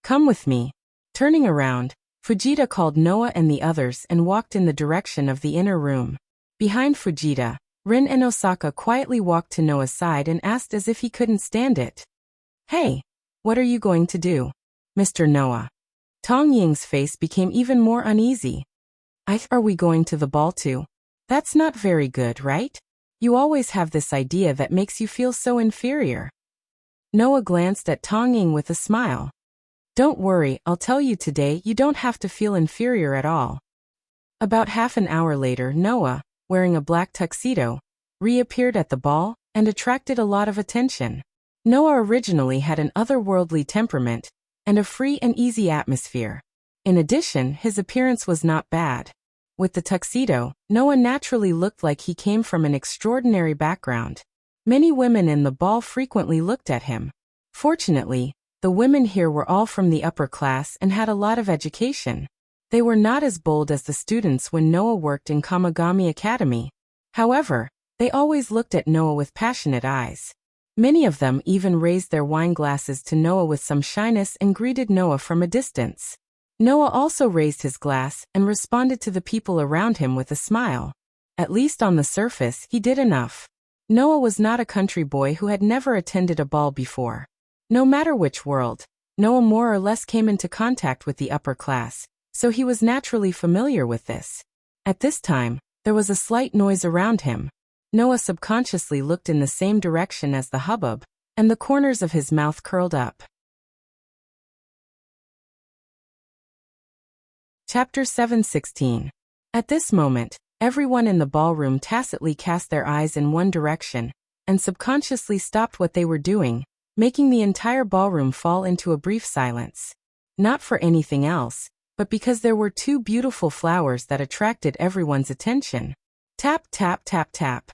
Come with me. Turning around, Fujita called Noah and the others and walked in the direction of the inner room. Behind Fujita, Rin and Osaka quietly walked to Noah's side and asked as if he couldn't stand it. Hey, what are you going to do? Mr. Noah. Tong Ying's face became even more uneasy. Are we going to the ball too? That's not very good, right? You always have this idea that makes you feel so inferior. Noah glanced at Tong Ying with a smile. Don't worry, I'll tell you today you don't have to feel inferior at all. About half an hour later, Noah, wearing a black tuxedo, reappeared at the ball and attracted a lot of attention. Noah originally had an otherworldly temperament and a free and easy atmosphere. In addition, his appearance was not bad. With the tuxedo, Noah naturally looked like he came from an extraordinary background. Many women in the ball frequently looked at him. Fortunately, the women here were all from the upper class and had a lot of education. They were not as bold as the students when Noah worked in Kamigami Academy. However, they always looked at Noah with passionate eyes. Many of them even raised their wine glasses to Noah with some shyness and greeted Noah from a distance. Noah also raised his glass and responded to the people around him with a smile. At least on the surface, he did enough. Noah was not a country boy who had never attended a ball before. No matter which world, Noah more or less came into contact with the upper class, so he was naturally familiar with this. At this time, there was a slight noise around him. Noah subconsciously looked in the same direction as the hubbub, and the corners of his mouth curled up. Chapter 7:16. At this moment, everyone in the ballroom tacitly cast their eyes in one direction, and subconsciously stopped what they were doing, making the entire ballroom fall into a brief silence. Not for anything else, but because there were two beautiful flowers that attracted everyone's attention. Tap, tap, tap, tap.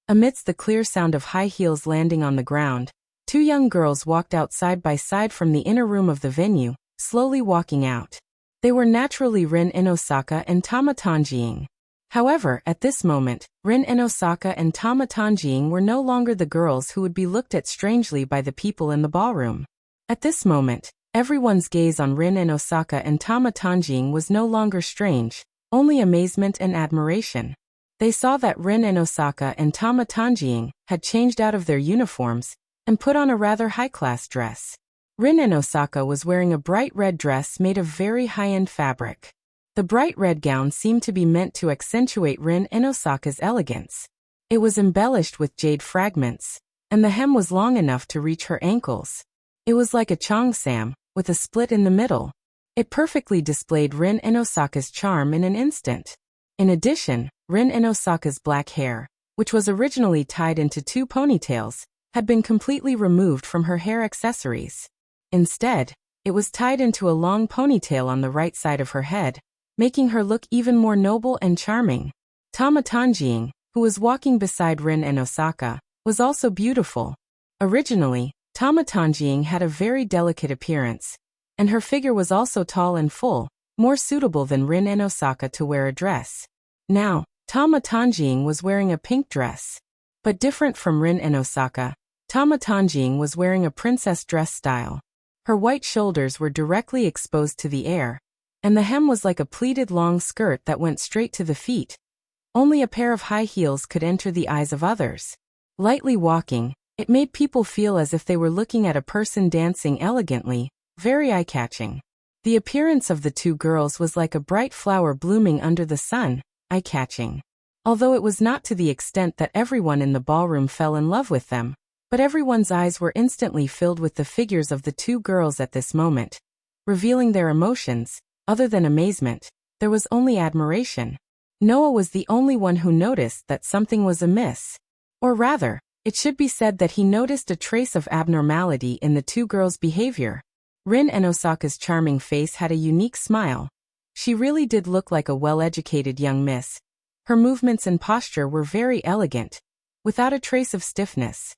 Amidst the clear sound of high heels landing on the ground, two young girls walked out side by side from the inner room of the venue, slowly walking out. They were naturally Rin Inosaka and Tama Tanjiying. However, at this moment, Rin Inosaka and Tama Tanjiying were no longer the girls who would be looked at strangely by the people in the ballroom. At this moment, everyone's gaze on Rin Inosaka and Tama Tanjiying was no longer strange, only amazement and admiration. They saw that Rin Inosaka and Tama Tanjiying had changed out of their uniforms and put on a rather high-class dress. Rin Inosaka was wearing a bright red dress made of very high-end fabric. The bright red gown seemed to be meant to accentuate Rin Inosaka's elegance. It was embellished with jade fragments, and the hem was long enough to reach her ankles. It was like a cheongsam, with a split in the middle. It perfectly displayed Rin Inosaka's charm in an instant. In addition, Rin Inosaka's black hair, which was originally tied into two ponytails, had been completely removed from her hair accessories. Instead, it was tied into a long ponytail on the right side of her head, making her look even more noble and charming. Tama Tanjiying, who was walking beside Rin Inosaka, was also beautiful. Originally, Tama Tanjiying had a very delicate appearance, and her figure was also tall and full, more suitable than Rin Inosaka to wear a dress. Now, Tama Tanjiying was wearing a pink dress. But different from Rin Inosaka, Tama Tanjiying was wearing a princess dress style. Her white shoulders were directly exposed to the air, and the hem was like a pleated long skirt that went straight to the feet. Only a pair of high heels could enter the eyes of others. Lightly walking, it made people feel as if they were looking at a person dancing elegantly, very eye-catching. The appearance of the two girls was like a bright flower blooming under the sun, eye-catching. Although it was not to the extent that everyone in the ballroom fell in love with them, but everyone's eyes were instantly filled with the figures of the two girls at this moment. Revealing their emotions, other than amazement, there was only admiration. Noah was the only one who noticed that something was amiss. Or rather, it should be said that he noticed a trace of abnormality in the two girls' behavior. Rin Inosaka's charming face had a unique smile. She really did look like a well-educated young miss. Her movements and posture were very elegant, without a trace of stiffness.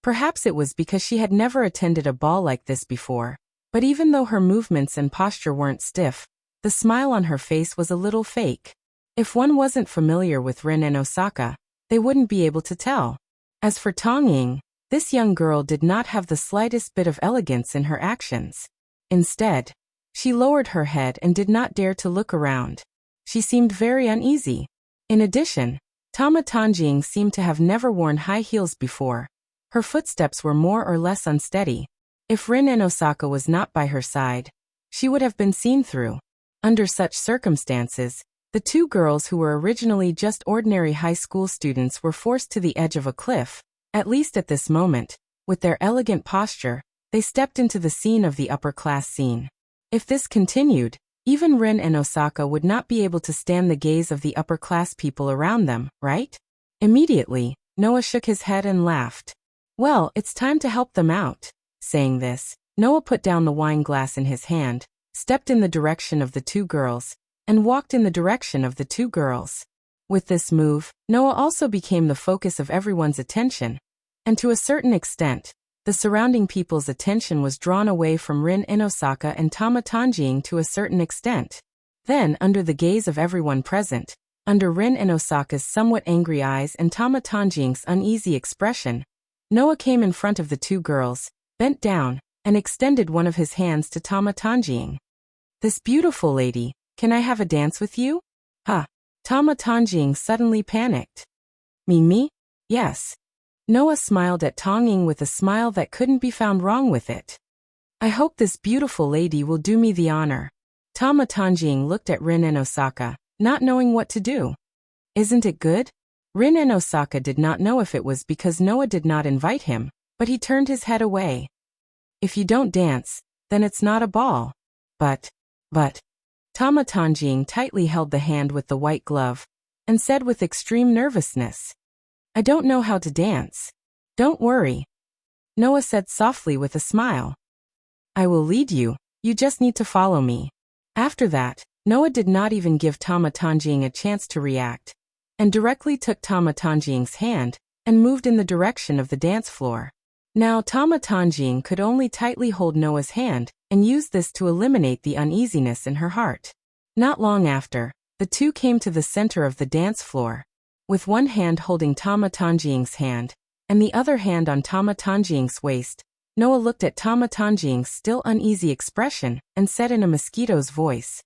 Perhaps it was because she had never attended a ball like this before, but even though her movements and posture weren't stiff, the smile on her face was a little fake. If one wasn't familiar with Rin Inosaka, they wouldn't be able to tell. As for Tangjing, this young girl did not have the slightest bit of elegance in her actions. Instead, she lowered her head and did not dare to look around. She seemed very uneasy. In addition, Tama Tanjiying seemed to have never worn high heels before. Her footsteps were more or less unsteady. If Rin Inosaka was not by her side, she would have been seen through. Under such circumstances, the two girls who were originally just ordinary high school students were forced to the edge of a cliff. At least at this moment, with their elegant posture, they stepped into the scene of the upper-class scene. If this continued, even Rin Inosaka would not be able to stand the gaze of the upper-class people around them, right? Immediately, Noah shook his head and laughed. Well, it's time to help them out. Saying this, Noah put down the wine glass in his hand, stepped in the direction of the two girls, and walked in the direction of the two girls. With this move, Noah also became the focus of everyone's attention, and to a certain extent, the surrounding people's attention was drawn away from Rin Inosaka and Tama Tanjiying to a certain extent. Then, under the gaze of everyone present, under Rin Inosaka's somewhat angry eyes and Tama Tanjiying's uneasy expression, Noah came in front of the two girls, bent down, and extended one of his hands to Tama Tanjiying. "This beautiful lady, can I have a dance with you?" "Huh." Tama Tanjiying suddenly panicked. Me? Yes." Noah smiled at Tangjing with a smile that couldn't be found wrong with it. "I hope this beautiful lady will do me the honor." Tama Tanjiying looked at Rin Inosaka, not knowing what to do. "Isn't it good?" Rin Inosaka did not know if it was because Noah did not invite him, but he turned his head away. "If you don't dance, then it's not a ball." But. Tama Tanjing tightly held the hand with the white glove and said with extreme nervousness, "I don't know how to dance." "Don't worry," Noah said softly with a smile. "I will lead you, you just need to follow me." After that, Noah did not even give Tama Tanjing a chance to react, and directly took Tama Tanjing's hand and moved in the direction of the dance floor. Now Tama Tanjing could only tightly hold Noah's hand and use this to eliminate the uneasiness in her heart. Not long after, the two came to the center of the dance floor. With one hand holding Tama Tanjing's hand, and the other hand on Tama Tanjing's waist, Noah looked at Tama Tanjing's still uneasy expression and said in a mosquito's voice,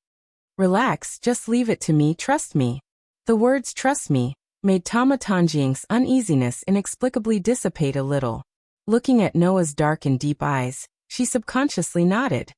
"Relax, just leave it to me, trust me." The words "trust me" made Tama Tanjing's uneasiness inexplicably dissipate a little. Looking at Noah's dark and deep eyes, she subconsciously nodded.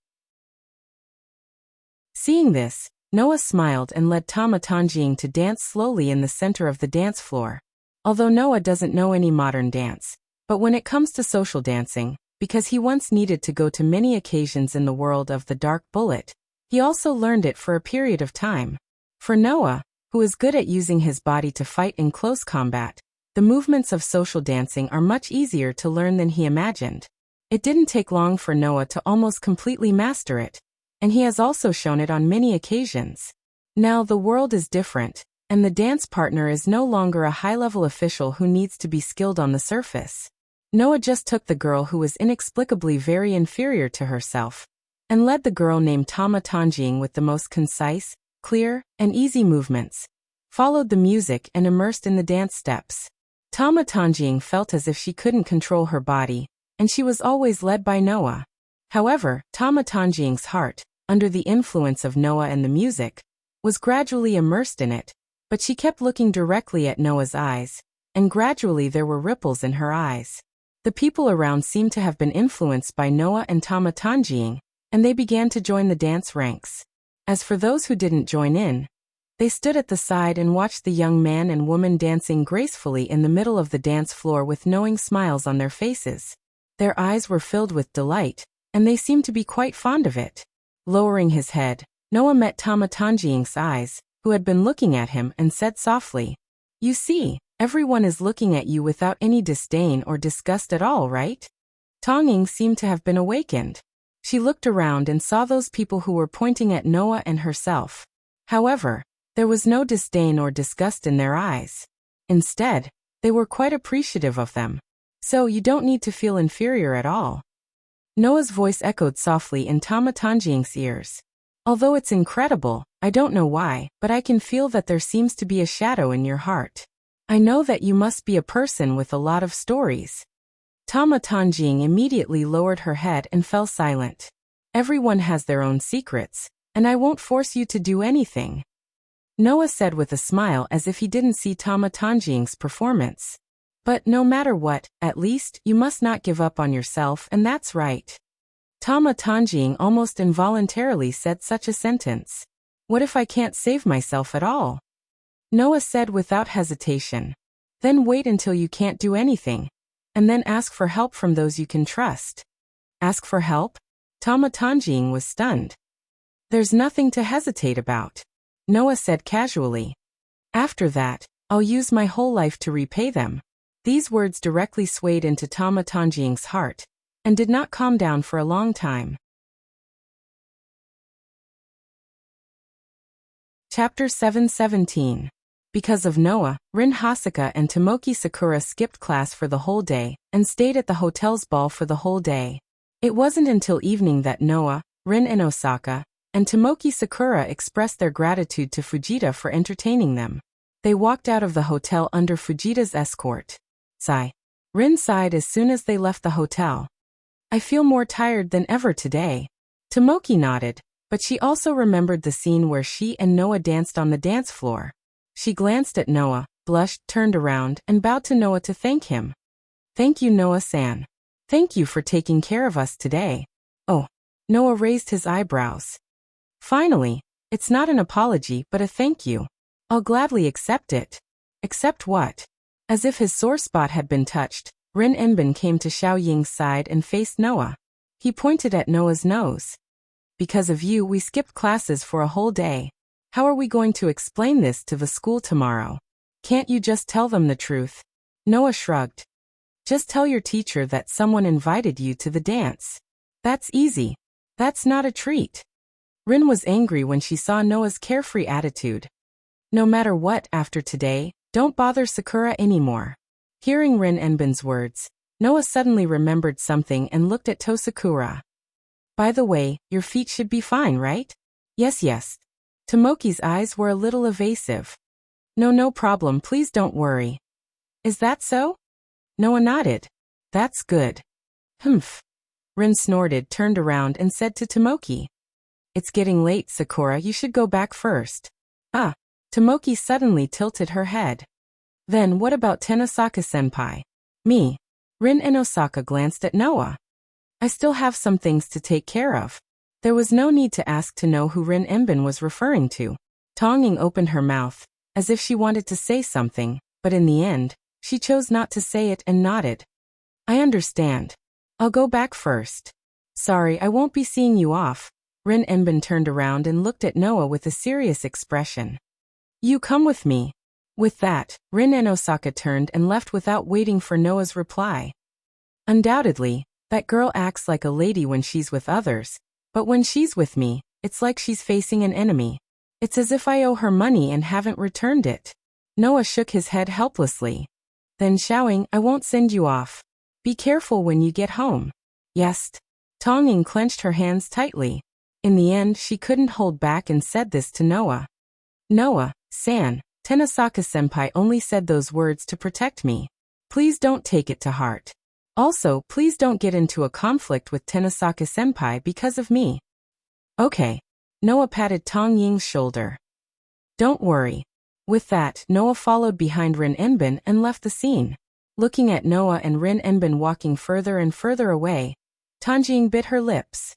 Seeing this, Noah smiled and led Tama Tanjing to dance slowly in the center of the dance floor. Although Noah doesn't know any modern dance, but when it comes to social dancing, because he once needed to go to many occasions in the world of the Dark Bullet, he also learned it for a period of time. For Noah, who is good at using his body to fight in close combat, the movements of social dancing are much easier to learn than he imagined. It didn't take long for Noah to almost completely master it, and he has also shown it on many occasions. Now the world is different, and the dance partner is no longer a high-level official who needs to be skilled on the surface. Noah just took the girl who was inexplicably very inferior to herself, and led the girl named Tama Tanjing with the most concise, clear, and easy movements, followed the music and immersed in the dance steps. Tama Tanjing felt as if she couldn't control her body, and she was always led by Noah. However, Tama Tanjing's heart, under the influence of Noah and the music, was gradually immersed in it, but she kept looking directly at Noah's eyes, and gradually there were ripples in her eyes. The people around seemed to have been influenced by Noah and Tama Tanjing, and they began to join the dance ranks. As for those who didn't join in, they stood at the side and watched the young man and woman dancing gracefully in the middle of the dance floor with knowing smiles on their faces. Their eyes were filled with delight, and they seemed to be quite fond of it. Lowering his head, Noah met Tama Tanjing's eyes, who had been looking at him, and said softly, "You see, everyone is looking at you without any disdain or disgust at all, right?" Tanjing seemed to have been awakened. She looked around and saw those people who were pointing at Noah and herself. However, there was no disdain or disgust in their eyes. Instead, they were quite appreciative of them. "So you don't need to feel inferior at all." Noah's voice echoed softly in Tama Tanjing's ears. "Although it's incredible, I don't know why, but I can feel that there seems to be a shadow in your heart. I know that you must be a person with a lot of stories." Tama Tanjing immediately lowered her head and fell silent. "Everyone has their own secrets, and I won't force you to do anything," Noah said with a smile as if he didn't see Tama Tanjing's performance. "But no matter what, at least, you must not give up on yourself, and that's right." Tama Tanjing almost involuntarily said such a sentence. "What if I can't save myself at all?" Noah said without hesitation. "Then wait until you can't do anything, and then ask for help from those you can trust." "Ask for help?" Tama Tanjing was stunned. "There's nothing to hesitate about," Noah said casually. "After that, I'll use my whole life to repay them." These words directly swayed into Tama Tanjing's heart, and did not calm down for a long time. Chapter 717. Because of Noah, Rin Hasaka and Tomoki Sakura skipped class for the whole day, and stayed at the hotel's ball for the whole day. It wasn't until evening that Noah, Rin and Osaka, and Tomoki Sakura expressed their gratitude to Fujita for entertaining them. They walked out of the hotel under Fujita's escort. Sigh. Rin sighed as soon as they left the hotel. "I feel more tired than ever today." Tomoki nodded, but she also remembered the scene where she and Noah danced on the dance floor. She glanced at Noah, blushed, turned around, and bowed to Noah to thank him. "Thank you, Noah-san. Thank you for taking care of us today." "Oh." Noah raised his eyebrows. "Finally, it's not an apology but a thank you. I'll gladly accept it." "Accept what?" As if his sore spot had been touched, Rin Enbin came to Xiao Ying's side and faced Noah. He pointed at Noah's nose. Because of you, we skipped classes for a whole day. How are we going to explain this to the school tomorrow? Can't you just tell them the truth? Noah shrugged. Just tell your teacher that someone invited you to the dance. That's easy. That's not a treat. Rin was angry when she saw Noah's carefree attitude. No matter what, after today, don't bother Sakura anymore. Hearing Rin Enbin's words, Noah suddenly remembered something and looked at Tosakura. By the way, your feet should be fine, right? Yes. Tomoki's eyes were a little evasive. No problem, please don't worry. Is that so? Noah nodded. That's good. Humph. Rin snorted, turned around and said to Tomoki. It's getting late, Sakura, you should go back first. Ah. Tomoki suddenly tilted her head. Then what about Tenosaka-senpai? Me. Rin and Osaka glanced at Noah. I still have some things to take care of. There was no need to ask to know who Rin Enbin was referring to. Tongying opened her mouth, as if she wanted to say something, but in the end, she chose not to say it and nodded. I understand. I'll go back first. Sorry, I won't be seeing you off. Rin Enbin turned around and looked at Noah with a serious expression. You come with me. With that, Rin and Osaka turned and left without waiting for Noah's reply. Undoubtedly, that girl acts like a lady when she's with others, but when she's with me, it's like she's facing an enemy. It's as if I owe her money and haven't returned it. Noah shook his head helplessly. Then shouting, I won't send you off. Be careful when you get home. Yes. Tongying clenched her hands tightly. In the end, she couldn't hold back and said this to Noah. Noah-san, Tenosaka-senpai only said those words to protect me. Please don't take it to heart. Also, please don't get into a conflict with Tenosaka-senpai because of me. Okay. Noah patted Tongying's shoulder. Don't worry. With that, Noah followed behind Rin Enbin and left the scene. Looking at Noah and Rin Enbin walking further and further away, Tongying bit her lips.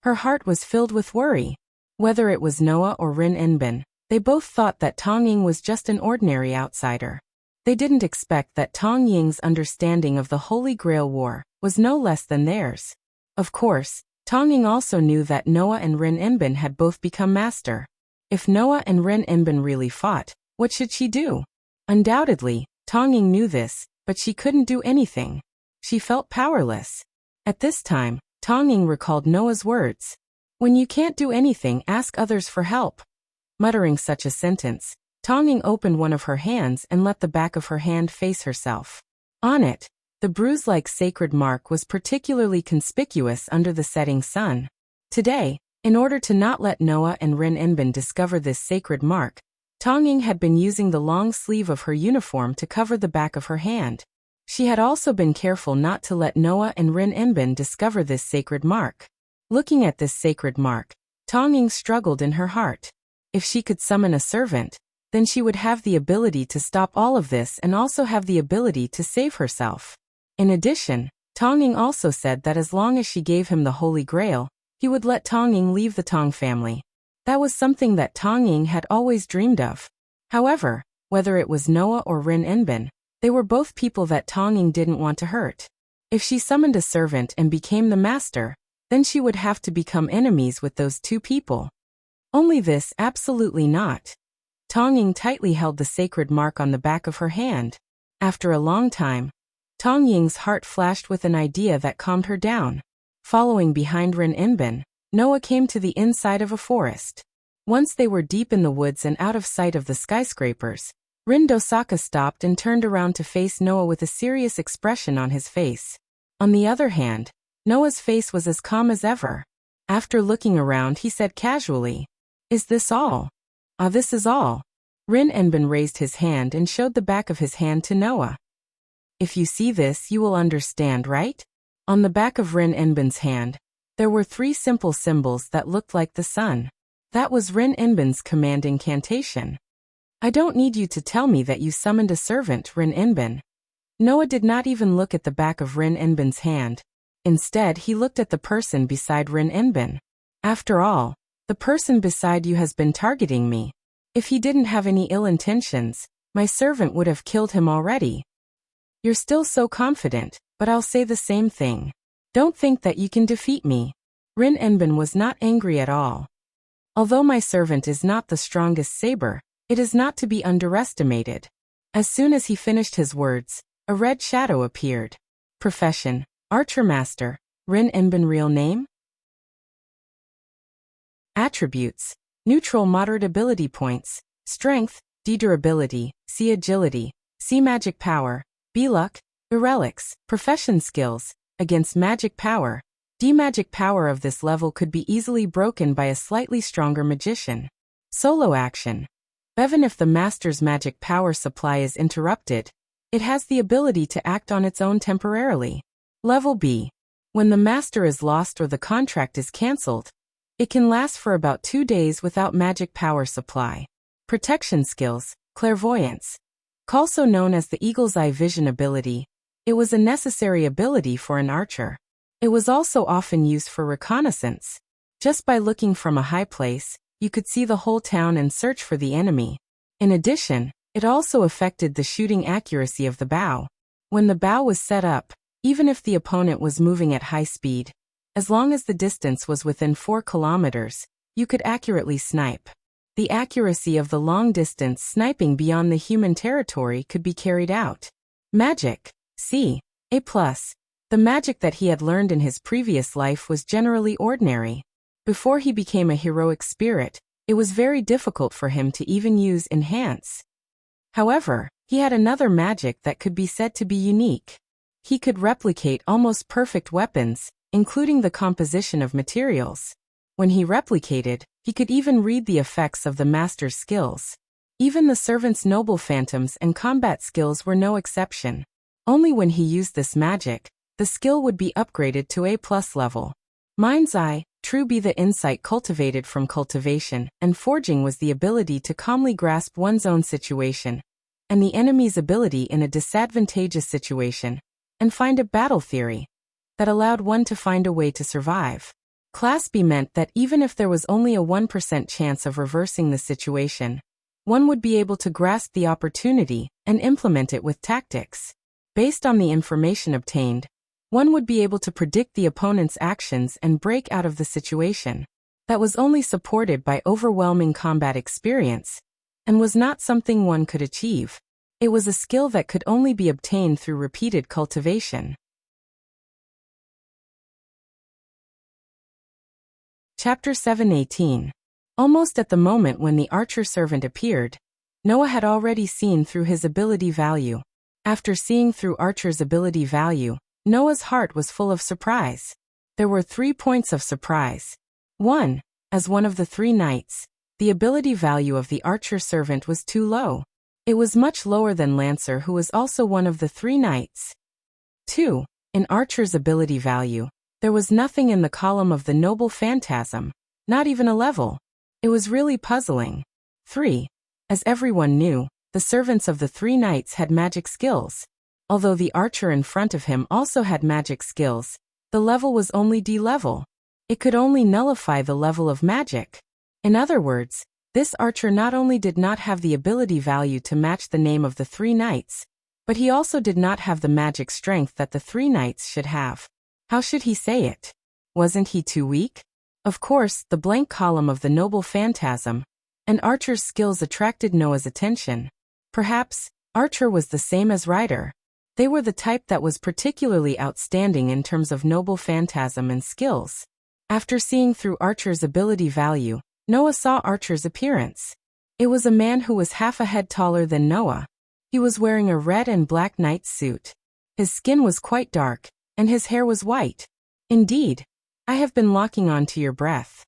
Her heart was filled with worry. Whether it was Noah or Rin Enbin, they both thought that Tongying was just an ordinary outsider. They didn't expect that Tongying's understanding of the Holy Grail War was no less than theirs. Of course, Tongying also knew that Noah and Rin Enbin had both become master. If Noah and Rin Enbin really fought, what should she do? Undoubtedly, Tongying knew this, but she couldn't do anything. She felt powerless. At this time, Tongying recalled Noah's words. When you can't do anything, ask others for help. Muttering such a sentence, Tongying opened one of her hands and let the back of her hand face herself. On it, the bruise-like sacred mark was particularly conspicuous under the setting sun. Today, in order to not let Noah and Rin Enbin discover this sacred mark, Tongying had been using the long sleeve of her uniform to cover the back of her hand. She had also been careful not to let Noah and Rin Enbin discover this sacred mark. Looking at this sacred mark, Tongying struggled in her heart. If she could summon a servant, then she would have the ability to stop all of this and also have the ability to save herself. In addition, Tongying also said that as long as she gave him the Holy Grail, he would let Tongying leave the Tong family. That was something that Tongying had always dreamed of. However, whether it was Noah or Rin Enbin, they were both people that Tongying didn't want to hurt. If she summoned a servant and became the master, then she would have to become enemies with those two people. Only this, absolutely not. Tongying tightly held the sacred mark on the back of her hand. After a long time, Tongying's heart flashed with an idea that calmed her down. Following behind Rin Enbin, Noah came to the inside of a forest. Once they were deep in the woods and out of sight of the skyscrapers, Rin Dosaka stopped and turned around to face Noah with a serious expression on his face. On the other hand, Noah's face was as calm as ever. After looking around, he said casually, Is this all? This is all. Rin Enbin raised his hand and showed the back of his hand to Noah. If you see this, you will understand, right? On the back of Rin Enbin's hand, there were 3 simple symbols that looked like the sun. That was Rin Enbin's command incantation. I don't need you to tell me that you summoned a servant, Rin Enbin. Noah did not even look at the back of Rin Enbin's hand. Instead, he looked at the person beside Rin Enbin. After all, the person beside you has been targeting me. If he didn't have any ill intentions, my servant would have killed him already. You're still so confident, but I'll say the same thing. Don't think that you can defeat me. Rin Enbin was not angry at all. Although my servant is not the strongest saber, it is not to be underestimated. As soon as he finished his words, a red shadow appeared. Profession: Archer Master. Rin Enbin. Real name? Attributes: neutral moderate ability points, strength, D durability, C agility, C magic power, B luck, E relics. Profession skills: against magic power. D magic power of this level could be easily broken by a slightly stronger magician. Solo action: even if the master's magic power supply is interrupted, it has the ability to act on its own temporarily. Level B: when the master is lost or the contract is cancelled, it can last for about 2 days without magic power supply. Protection skills: clairvoyance. Also known as the eagle's eye vision ability, it was a necessary ability for an archer. It was also often used for reconnaissance. Just by looking from a high place, you could see the whole town and search for the enemy. In addition, it also affected the shooting accuracy of the bow. When the bow was set up, even if the opponent was moving at high speed, as long as the distance was within 4 kilometers, you could accurately snipe. The accuracy of the long-distance sniping beyond the human territory could be carried out. Magic: C. A+. The magic that he had learned in his previous life was generally ordinary. Before he became a heroic spirit, it was very difficult for him to even use enhance. However, he had another magic that could be said to be unique. He could replicate almost perfect weapons, including the composition of materials. When he replicated, he could even read the effects of the master's skills. Even the servant's noble phantoms and combat skills were no exception. Only when he used this magic, the skill would be upgraded to A+ level. Mind's eye, true be the insight cultivated from cultivation, and forging was the ability to calmly grasp one's own situation, and the enemy's ability in a disadvantageous situation, and find a battle theory that allowed one to find a way to survive. Class B meant that even if there was only a 1% chance of reversing the situation, one would be able to grasp the opportunity and implement it with tactics. Based on the information obtained, one would be able to predict the opponent's actions and break out of the situation. That was only supported by overwhelming combat experience, and was not something one could achieve. It was a skill that could only be obtained through repeated cultivation. Chapter 7:18. Almost at the moment when the archer servant appeared, Noah had already seen through his ability value. After seeing through Archer's ability value, Noah's heart was full of surprise. There were 3 points of surprise. 1. As one of the 3 knights, the ability value of the archer servant was too low. It was much lower than Lancer, who was also one of the 3 knights. 2. In Archer's ability value, there was nothing in the column of the noble phantasm, not even a level. It was really puzzling. 3. As everyone knew, the servants of the 3 knights had magic skills. Although the archer in front of him also had magic skills, the level was only D level. It could only nullify the level of magic. In other words, this archer not only did not have the ability value to match the name of the 3 knights, but he also did not have the magic strength that the 3 knights should have. How should he say it? Wasn't he too weak? Of course, the blank column of the noble phantasm and Archer's skills attracted Noah's attention. Perhaps Archer was the same as Rider. They were the type that was particularly outstanding in terms of noble phantasm and skills. After seeing through Archer's ability value, Noah saw Archer's appearance. It was a man who was half a head taller than Noah. He was wearing a red and black knight's suit. His skin was quite dark, and his hair was white. Indeed, I have been locking on to your breath.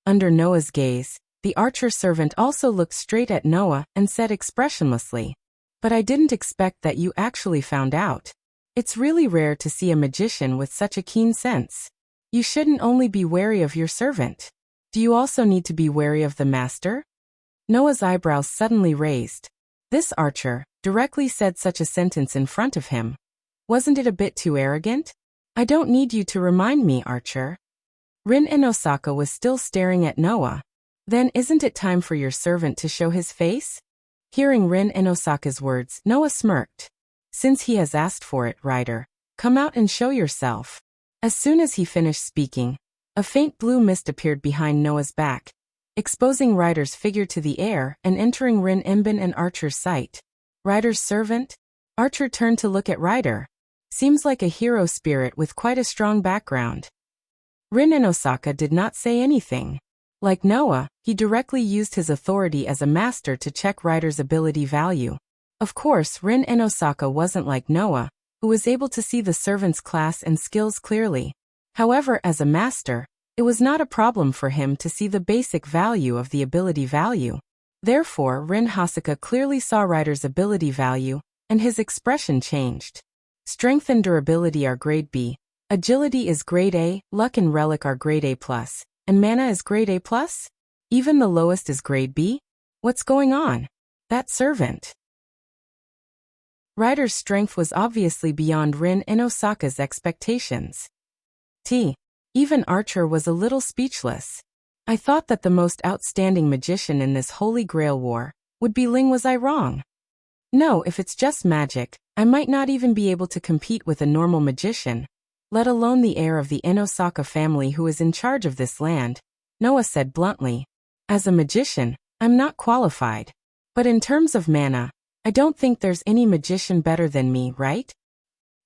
Under Noah's gaze, the archer servant also looked straight at Noah and said expressionlessly, "But I didn't expect that you actually found out. It's really rare to see a magician with such a keen sense. You shouldn't only be wary of your servant. Do you also need to be wary of the master?" Noah's eyebrows suddenly raised. This archer directly said such a sentence in front of him. Wasn't it a bit too arrogant? "I don't need you to remind me, Archer." Rin Inosaka was still staring at Noah. "Then isn't it time for your servant to show his face?" Hearing Rin Inosaka's words, Noah smirked. "Since he has asked for it, Rider, come out and show yourself." As soon as he finished speaking, A faint blue mist appeared behind Noah's back, exposing Ryder's figure to the air and entering Rin Imbin and Archer's sight. Ryder's servant? Archer turned to look at Ryder. Seems like a hero spirit with quite a strong background. Rin Inosaka did not say anything. Like Noah, he directly used his authority as a master to check Ryder's ability value. Of course, Rin Inosaka wasn't like Noah, who was able to see the servant's class and skills clearly. However, as a master, it was not a problem for him to see the basic value of the ability value. Therefore, Rin Hasaka clearly saw Ryder's ability value, and his expression changed. Strength and durability are grade B, agility is grade A, luck and relic are grade A+, and mana is grade A+? Even the lowest is grade B? What's going on? That servant. Ryder's strength was obviously beyond Rin Inosaka's expectations. Even Archer was a little speechless. I thought that the most outstanding magician in this Holy Grail war would be Ling. Was I wrong? No, if it's just magic, I might not even be able to compete with a normal magician, let alone the heir of the Inosaka family who is in charge of this land, Noah said bluntly. As a magician, I'm not qualified. But in terms of mana, I don't think there's any magician better than me, right?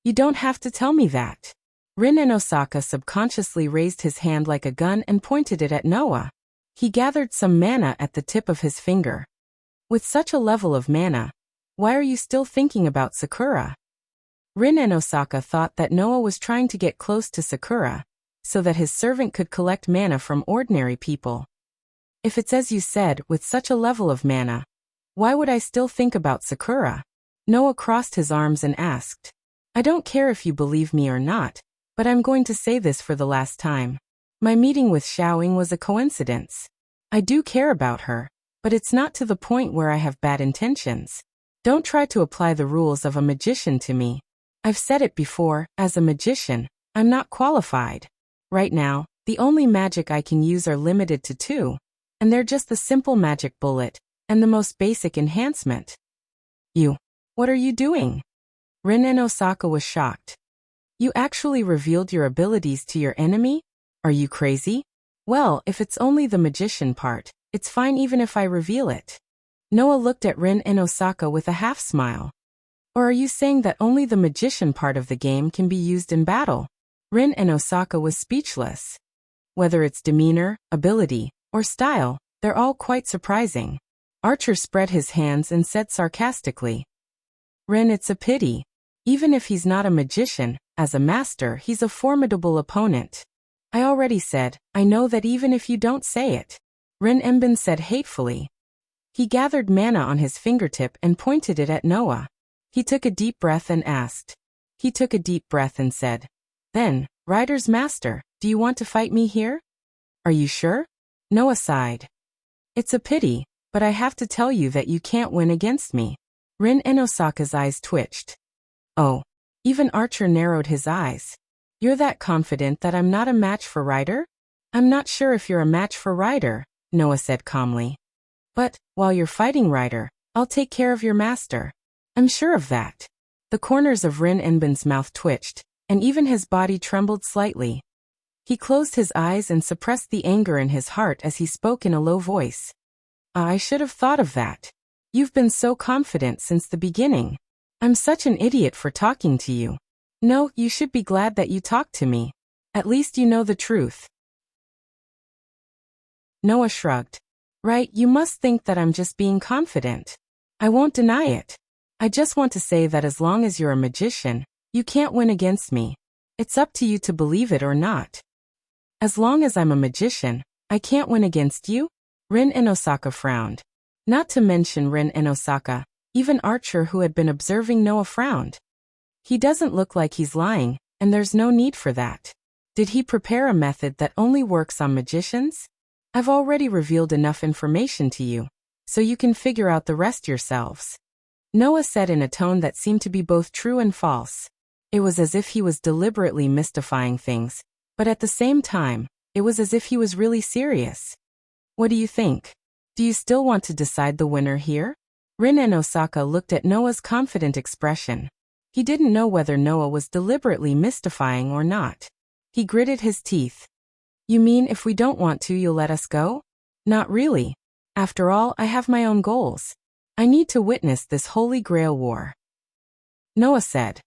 You don't have to tell me that. Rin Inosaka subconsciously raised his hand like a gun and pointed it at Noah. He gathered some mana at the tip of his finger. With such a level of mana, why are you still thinking about Sakura? Rin Inosaka thought that Noah was trying to get close to Sakura, so that his servant could collect mana from ordinary people. If it's as you said, with such a level of mana, why would I still think about Sakura? Noah crossed his arms and asked. I don't care if you believe me or not, but I'm going to say this for the last time. My meeting with Xiaoying was a coincidence. I do care about her, but it's not to the point where I have bad intentions. Don't try to apply the rules of a magician to me. I've said it before, as a magician, I'm not qualified. Right now, the only magic I can use are limited to 2, and they're just the simple magic bullet, and the most basic enhancement. What are you doing? Rin Inosaka was shocked. You actually revealed your abilities to your enemy? Are you crazy? Well, if it's only the magician part, it's fine even if I reveal it. Noah looked at Rin Inosaka with a half-smile. Or are you saying that only the magician part of the game can be used in battle? Rin Inosaka was speechless. Whether it's demeanor, ability, or style, they're all quite surprising. Archer spread his hands and said sarcastically. Rin, it's a pity. Even if he's not a magician, as a master he's a formidable opponent. I already said, I know that even if you don't say it. Rin Imbin said hatefully. He gathered mana on his fingertip and pointed it at Noah. He took a deep breath and asked. He took a deep breath and said. Then, Ryder's master, do you want to fight me here? Are you sure? Noah sighed. It's a pity, but I have to tell you that you can't win against me. Rin Inosaka's eyes twitched. Oh. Even Archer narrowed his eyes. You're that confident that I'm not a match for Ryder? I'm not sure if you're a match for Ryder, Noah said calmly. But, while you're fighting Ryder, I'll take care of your master. I'm sure of that. The corners of Rin Imbin's mouth twitched, and even his body trembled slightly. He closed his eyes and suppressed the anger in his heart as he spoke in a low voice. I should have thought of that. You've been so confident since the beginning. I'm such an idiot for talking to you. No, you should be glad that you talked to me. At least you know the truth. Noah shrugged. Right, you must think that I'm just being confident. I won't deny it. I just want to say that as long as you're a magician, you can't win against me. It's up to you to believe it or not. As long as I'm a magician, I can't win against you? Rin Inosaka frowned. Not to mention Rin Inosaka, even Archer who had been observing Noah frowned. He doesn't look like he's lying, and there's no need for that. Did he prepare a method that only works on magicians? I've already revealed enough information to you, so you can figure out the rest yourselves. Noah said in a tone that seemed to be both true and false. It was as if he was deliberately mystifying things, but at the same time, it was as if he was really serious. What do you think? Do you still want to decide the winner here? Rin Inosaka looked at Noah's confident expression. He didn't know whether Noah was deliberately mystifying or not. He gritted his teeth. You mean if we don't want to, you'll let us go? Not really. After all, I have my own goals. I need to witness this Holy Grail war. Noah said.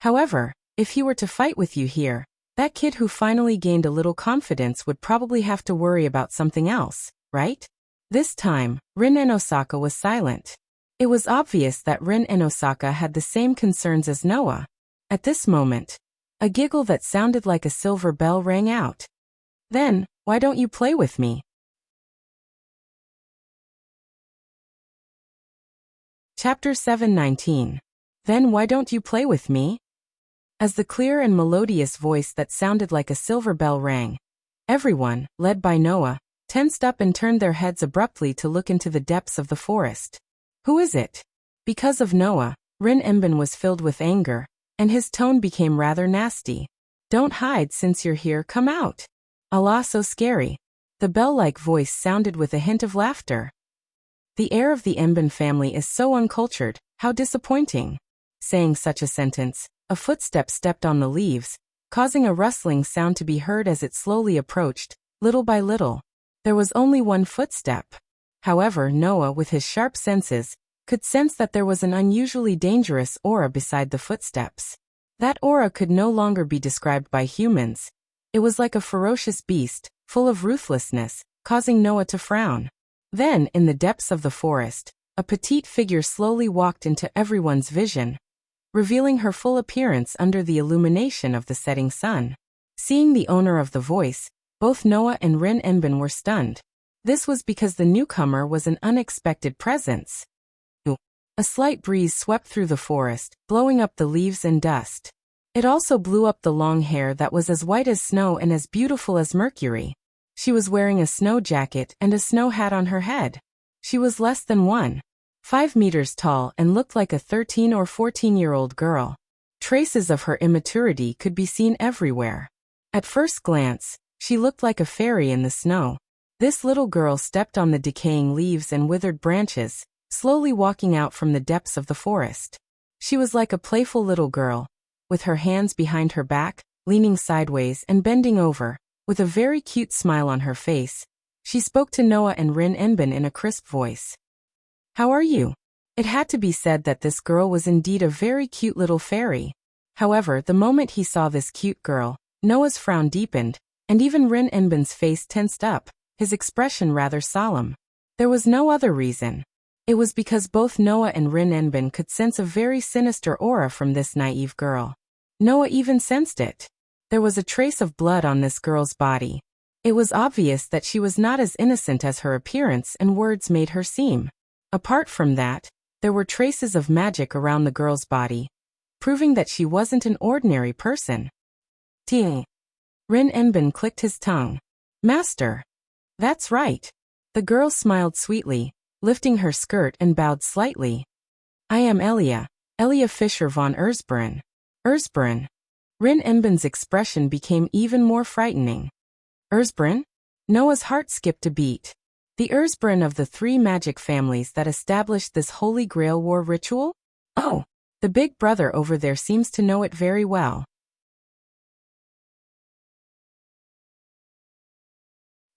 However, if he were to fight with you here, that kid who finally gained a little confidence would probably have to worry about something else, right? This time, Rin and Osaka was silent. It was obvious that Rin and Osaka had the same concerns as Noah. At this moment, a giggle that sounded like a silver bell rang out. Then, why don't you play with me? Chapter 7:19. Then why don't you play with me? As the clear and melodious voice that sounded like a silver bell rang, everyone, led by Noah, tensed up and turned their heads abruptly to look into the depths of the forest. Who is it? Because of Noah, Rin Enbin was filled with anger, and his tone became rather nasty. Don't hide since you're here, come out. Allah, so scary. The bell-like voice sounded with a hint of laughter. The heir of the Enbin family is so uncultured, how disappointing. Saying such a sentence, a footstep stepped on the leaves, causing a rustling sound to be heard as it slowly approached, little by little. There was only one footstep. However, Noah, with his sharp senses, could sense that there was an unusually dangerous aura beside the footsteps. That aura could no longer be described by humans. It was like a ferocious beast, full of ruthlessness, causing Noah to frown. Then, in the depths of the forest, a petite figure slowly walked into everyone's vision, revealing her full appearance under the illumination of the setting sun. Seeing the owner of the voice, both Noah and Rin Enbin were stunned. This was because the newcomer was an unexpected presence. A slight breeze swept through the forest, blowing up the leaves and dust. It also blew up the long hair that was as white as snow and as beautiful as Mercury. She was wearing a snow jacket and a snow hat on her head. She was less than 1.5 meters tall and looked like a 13 or 14-year-old girl. Traces of her immaturity could be seen everywhere. At first glance, she looked like a fairy in the snow. This little girl stepped on the decaying leaves and withered branches, slowly walking out from the depths of the forest. She was like a playful little girl, with her hands behind her back, leaning sideways and bending over, with a very cute smile on her face. She spoke to Noah and Rin Enbin in a crisp voice. How are you? It had to be said that this girl was indeed a very cute little fairy. However, the moment he saw this cute girl, Noah's frown deepened, and even Rin Enbin's face tensed up, his expression rather solemn. There was no other reason. It was because both Noah and Rin Enbin could sense a very sinister aura from this naive girl. Noah even sensed it. There was a trace of blood on this girl's body. It was obvious that she was not as innocent as her appearance and words made her seem. Apart from that, there were traces of magic around the girl's body, proving that she wasn't an ordinary person. Ting. Rin Enbin clicked his tongue. Master. That's right. The girl smiled sweetly, lifting her skirt and bowed slightly. I am Elia Fischer von Erzberen. Erzberen. Rin Enbin's expression became even more frightening. Erzberen? Noah's heart skipped a beat. The Erzberen of the 3 magic families that established this Holy Grail war ritual? Oh, the big brother over there seems to know it very well.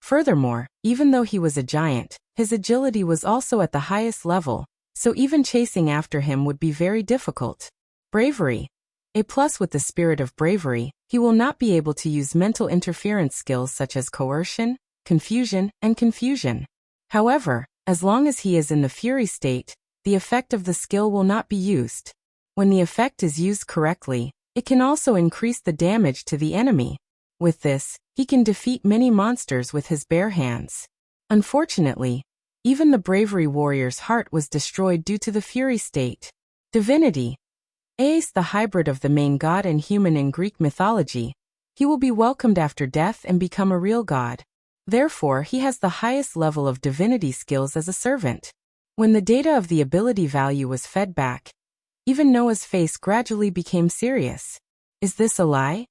Furthermore, even though he was a giant, his agility was also at the highest level, so even chasing after him would be very difficult. Bravery. A plus with the spirit of bravery, he will not be able to use mental interference skills such as coercion, confusion, and confusion. However, as long as he is in the fury state, the effect of the skill will not be used. When the effect is used correctly, it can also increase the damage to the enemy. With this, he can defeat many monsters with his bare hands. Unfortunately, even the bravery warrior's heart was destroyed due to the fury state. Divinity. Aes, the hybrid of the main god and human in Greek mythology. He will be welcomed after death and become a real god. Therefore, he has the highest level of divinity skills as a servant. When the data of the ability value was fed back, even Noah's face gradually became serious. Is this a lie?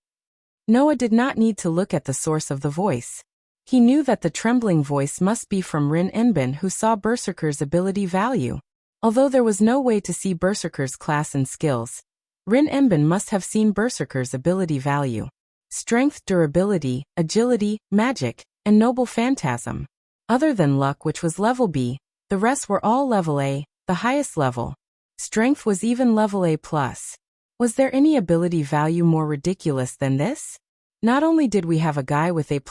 Noah did not need to look at the source of the voice. He knew that the trembling voice must be from Rin Enbin, who saw Berserker's ability value. Although there was no way to see Berserker's class and skills, Rin Enbin must have seen Berserker's ability value. strength, durability, agility, magic, and noble phantasm. Other than luck, which was level B, the rest were all level A, the highest level. Strength was even level A+. Was there any ability value more ridiculous than this? Not only did we have a guy with A++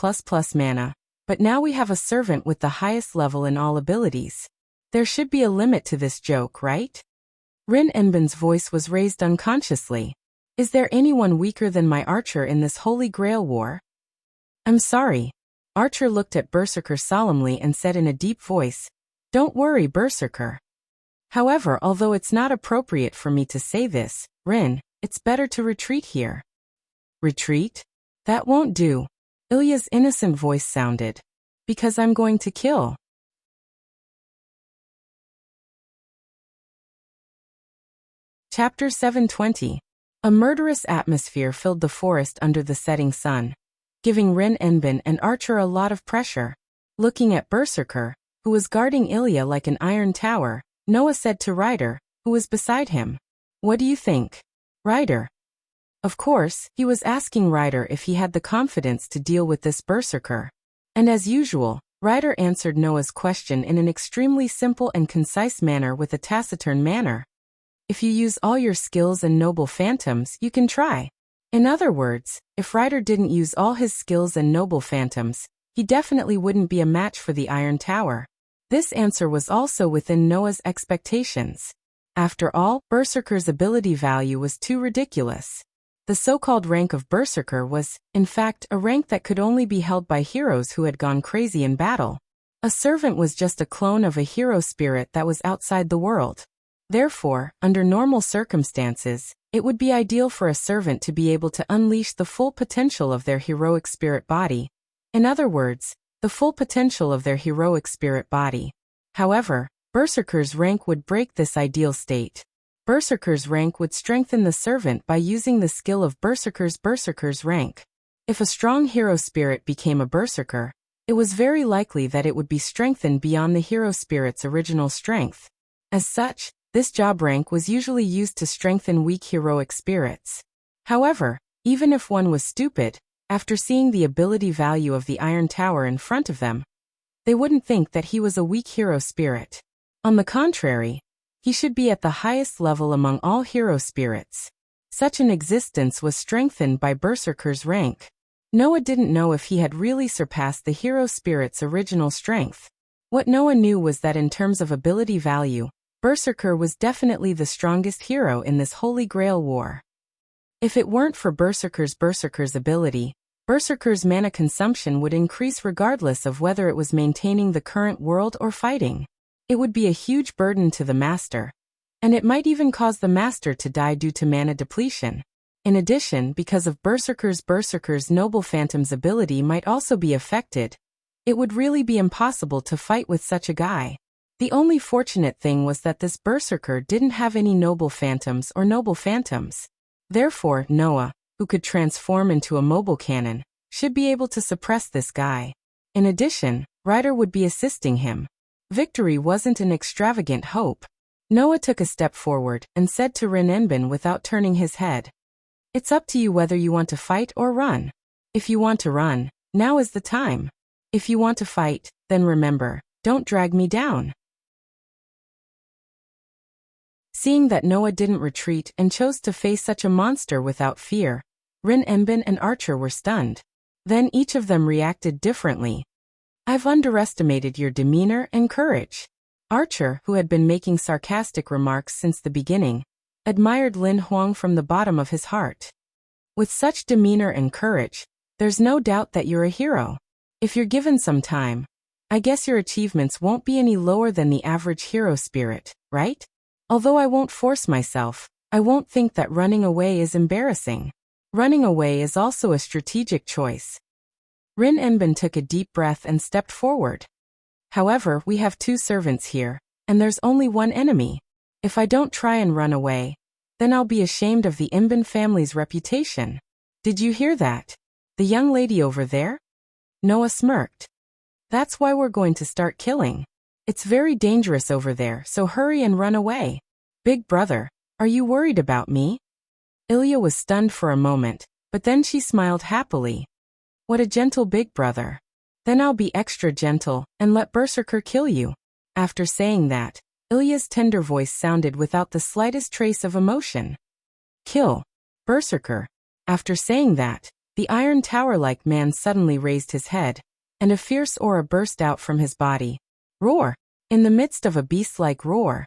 mana, but now we have a servant with the highest level in all abilities. There should be a limit to this joke, right? Rin Enbin's voice was raised unconsciously. Is there anyone weaker than my Archer in this Holy Grail war? I'm sorry. Archer looked at Berserker solemnly and said in a deep voice, Don't worry, Berserker. However, although it's not appropriate for me to say this, Rin, it's better to retreat here. Retreat? That won't do. Ilya's innocent voice sounded. Because I'm going to kill. Chapter 720. A murderous atmosphere filled the forest under the setting sun, giving Rin Enbin and Archer a lot of pressure. Looking at Berserker, who was guarding Ilya like an iron tower, Noah said to Ryder, who was beside him, What do you think? Ryder. Of course, he was asking Ryder if he had the confidence to deal with this Berserker. And as usual, Ryder answered Noah's question in an extremely simple and concise manner with a taciturn manner. If you use all your skills and noble phantoms, you can try. In other words, if Ryder didn't use all his skills and noble phantoms, he definitely wouldn't be a match for the Iron Tower. This answer was also within Noah's expectations. After all, Berserker's ability value was too ridiculous. The so-called rank of Berserker was, in fact, a rank that could only be held by heroes who had gone crazy in battle. A servant was just a clone of a hero spirit that was outside the world. Therefore, under normal circumstances, it would be ideal for a servant to be able to unleash the full potential of their heroic spirit body. In other words, the full potential of their heroic spirit body. However, Berserker's rank would break this ideal state. Berserker's rank would strengthen the servant by using the skill of Berserker's rank. If a strong hero spirit became a Berserker, it was very likely that it would be strengthened beyond the hero spirit's original strength. As such, this job rank was usually used to strengthen weak heroic spirits. However, even if one was stupid, after seeing the ability value of the Iron Tower in front of them, they wouldn't think that he was a weak hero spirit. On the contrary, he should be at the highest level among all hero spirits. Such an existence was strengthened by Berserker's rank. Noah didn't know if he had really surpassed the hero spirit's original strength. What Noah knew was that in terms of ability value, Berserker was definitely the strongest hero in this Holy Grail war. If it weren't for Berserker's ability, Berserker's mana consumption would increase regardless of whether it was maintaining the current world or fighting. It would be a huge burden to the master, and it might even cause the master to die due to mana depletion. In addition, because of Berserker's noble phantom's ability might also be affected, it would really be impossible to fight with such a guy. The only fortunate thing was that this Berserker didn't have any noble phantoms or noble phantoms. Therefore, Noah, who could transform into a mobile cannon, should be able to suppress this guy. In addition, Ryder would be assisting him. Victory wasn't an extravagant hope. Noah took a step forward and said to Rin Enbin without turning his head, It's up to you whether you want to fight or run. If you want to run, now is the time. If you want to fight, then remember, don't drag me down. Seeing that Noah didn't retreat and chose to face such a monster without fear, Rin Enbin and Archer were stunned. Then each of them reacted differently. I've underestimated your demeanor and courage. Archer, who had been making sarcastic remarks since the beginning, admired Lin Huang from the bottom of his heart. With such demeanor and courage, there's no doubt that you're a hero. If you're given some time, I guess your achievements won't be any lower than the average hero spirit, right? Although I won't force myself, I won't think that running away is embarrassing. Running away is also a strategic choice. Rin Enbin took a deep breath and stepped forward. However, we have 2 servants here, and there's only one enemy. If I don't try and run away, then I'll be ashamed of the Enbin family's reputation. Did you hear that? The young lady over there? Noah smirked. That's why we're going to start killing. It's very dangerous over there, so hurry and run away. Big brother, are you worried about me? Ilya was stunned for a moment, But then she smiled happily. What a gentle big brother. Then I'll be extra gentle and let Berserker kill you. After saying that, Ilya's tender voice sounded without the slightest trace of emotion. Kill. Berserker. After saying that, the iron tower-like man suddenly raised his head, and a fierce aura burst out from his body. Roar. In the midst of a beast-like roar,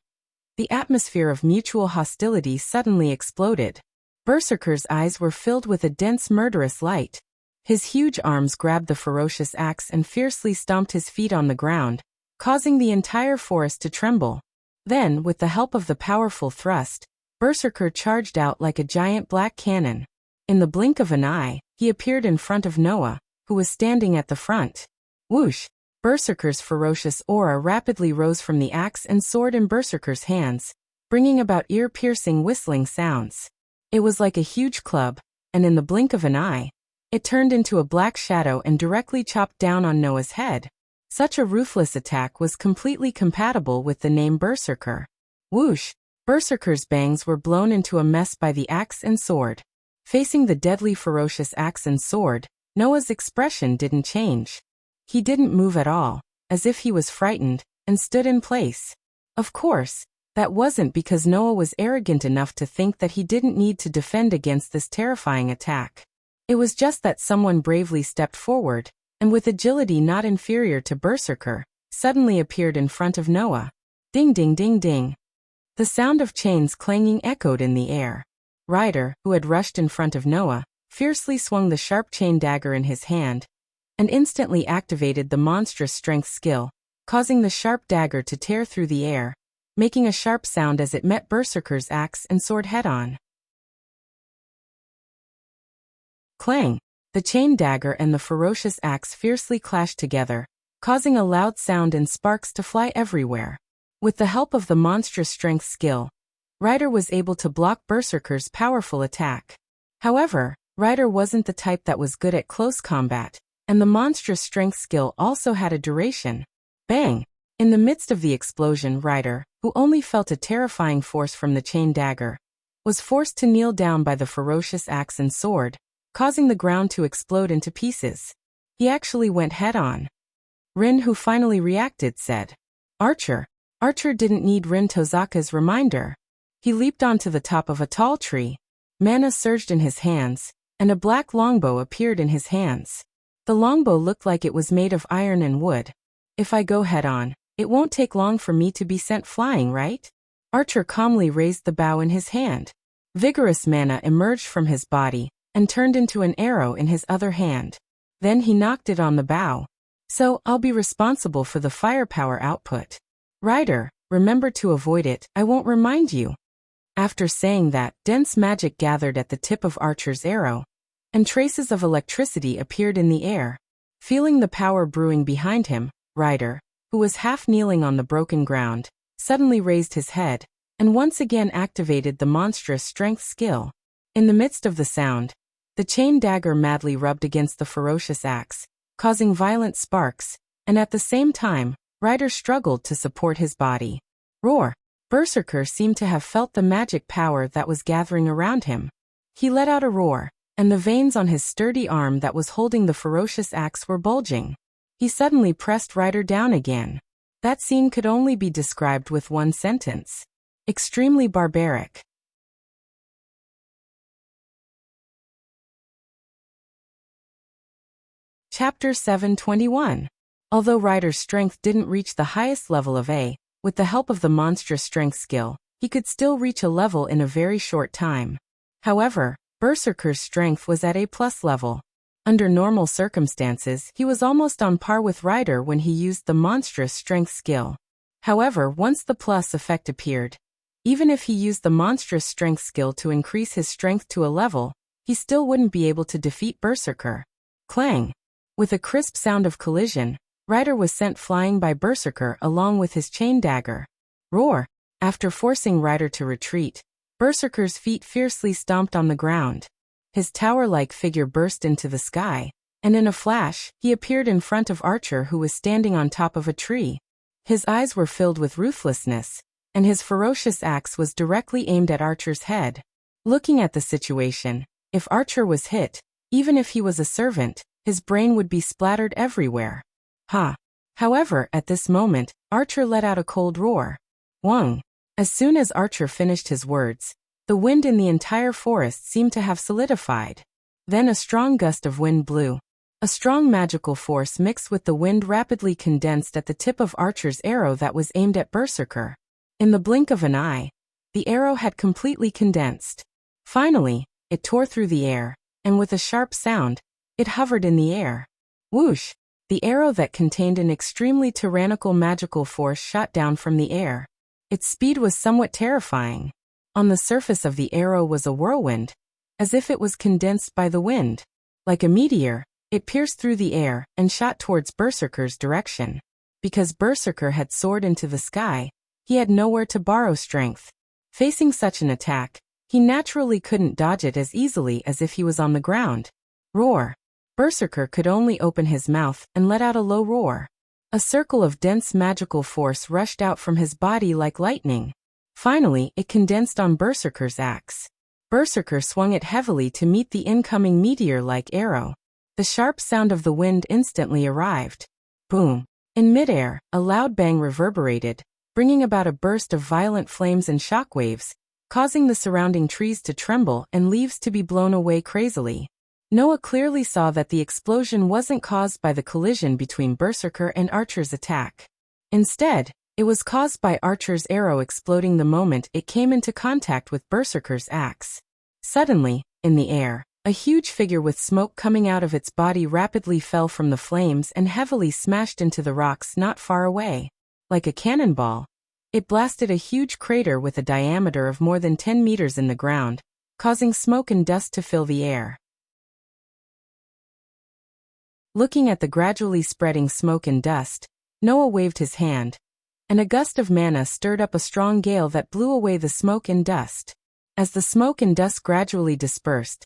the atmosphere of mutual hostility suddenly exploded. Berserker's eyes were filled with a dense murderous light. His huge arms grabbed the ferocious axe and fiercely stomped his feet on the ground, causing the entire forest to tremble. Then, with the help of the powerful thrust, Berserker charged out like a giant black cannon. In the blink of an eye, he appeared in front of Noah, who was standing at the front. Whoosh! Berserker's ferocious aura rapidly rose from the axe and sword in Berserker's hands, bringing about ear-piercing whistling sounds. It was like a huge club, and in the blink of an eye, it turned into a black shadow and directly chopped down on Noah's head. Such a ruthless attack was completely compatible with the name Berserker. Whoosh! Berserker's bangs were blown into a mess by the axe and sword. Facing the deadly ferocious axe and sword, Noah's expression didn't change. He didn't move at all, as if he was frightened, and stood in place. Of course, that wasn't because Noah was arrogant enough to think that he didn't need to defend against this terrifying attack. It was just that someone bravely stepped forward, and with agility not inferior to Berserker, suddenly appeared in front of Noah. Ding ding ding ding. The sound of chains clanging echoed in the air. Ryder, who had rushed in front of Noah, fiercely swung the sharp chain dagger in his hand, and instantly activated the monstrous strength skill, causing the sharp dagger to tear through the air, making a sharp sound as it met Berserker's axe and sword head-on. Clang! The chain dagger and the ferocious axe fiercely clashed together, causing a loud sound and sparks to fly everywhere. With the help of the monstrous strength skill, Ryder was able to block Berserker's powerful attack. However, Ryder wasn't the type that was good at close combat, and the monstrous strength skill also had a duration. Bang! In the midst of the explosion, Ryder, who only felt a terrifying force from the chain dagger, was forced to kneel down by the ferocious axe and sword, causing the ground to explode into pieces. He actually went head-on. Rin, who finally reacted, said, Archer. Archer didn't need Rin Tozaka's reminder. He leaped onto the top of a tall tree. Mana surged in his hands, and a black longbow appeared in his hands. The longbow looked like it was made of iron and wood. If I go head-on, it won't take long for me to be sent flying, right? Archer calmly raised the bow in his hand. Vigorous mana emerged from his body, and turned into an arrow in his other hand. Then he knocked it on the bow. So, I'll be responsible for the firepower output. Ryder, remember to avoid it, I won't remind you. After saying that, dense magic gathered at the tip of Archer's arrow, and traces of electricity appeared in the air. Feeling the power brewing behind him, Ryder, who was half kneeling on the broken ground, suddenly raised his head, and once again activated the monstrous strength skill. In the midst of the sound, the chain dagger madly rubbed against the ferocious axe, causing violent sparks, and at the same time, Ryder struggled to support his body. Roar! Berserker seemed to have felt the magic power that was gathering around him. He let out a roar, and the veins on his sturdy arm that was holding the ferocious axe were bulging. He suddenly pressed Ryder down again. That scene could only be described with one sentence. Extremely barbaric. Chapter 721. Although Ryder's strength didn't reach the highest level of A, with the help of the monstrous strength skill, he could still reach a level in a very short time. However, Berserker's strength was at A+ level. Under normal circumstances, he was almost on par with Ryder when he used the monstrous strength skill. However, once the plus effect appeared, even if he used the monstrous strength skill to increase his strength to a level, he still wouldn't be able to defeat Berserker. Clang! With a crisp sound of collision, Ryder was sent flying by Berserker along with his chain dagger. Roar! After forcing Ryder to retreat, Berserker's feet fiercely stomped on the ground. His tower-like figure burst into the sky, and in a flash, he appeared in front of Archer, who was standing on top of a tree. His eyes were filled with ruthlessness, and his ferocious axe was directly aimed at Archer's head. Looking at the situation, If Archer was hit, even if he was a servant, his brain would be splattered everywhere. Ha! However, at this moment, Archer let out a cold roar. Wang! As soon as Archer finished his words, the wind in the entire forest seemed to have solidified. Then a strong gust of wind blew. A strong magical force mixed with the wind rapidly condensed at the tip of Archer's arrow that was aimed at Berserker. In the blink of an eye, the arrow had completely condensed. Finally, it tore through the air, and with a sharp sound, it hovered in the air. Whoosh! The arrow that contained an extremely tyrannical magical force shot down from the air. Its speed was somewhat terrifying. On the surface of the arrow was a whirlwind, as if it was condensed by the wind. Like a meteor, it pierced through the air and shot towards Berserker's direction. Because Berserker had soared into the sky, he had nowhere to borrow strength. Facing such an attack, he naturally couldn't dodge it as easily as if he was on the ground. Roar! Berserker could only open his mouth and let out a low roar. A circle of dense magical force rushed out from his body like lightning. Finally, it condensed on Berserker's axe. Berserker swung it heavily to meet the incoming meteor-like arrow. The sharp sound of the wind instantly arrived. Boom! In midair, a loud bang reverberated, bringing about a burst of violent flames and shockwaves, causing the surrounding trees to tremble and leaves to be blown away crazily. Noah clearly saw that the explosion wasn't caused by the collision between Berserker and Archer's attack. Instead, it was caused by Archer's arrow exploding the moment it came into contact with Berserker's axe. Suddenly, in the air, a huge figure with smoke coming out of its body rapidly fell from the flames and heavily smashed into the rocks not far away. Like a cannonball, it blasted a huge crater with a diameter of more than 10 meters in the ground, causing smoke and dust to fill the air. Looking at the gradually spreading smoke and dust, Noah waved his hand, and a gust of mana stirred up a strong gale that blew away the smoke and dust. As the smoke and dust gradually dispersed,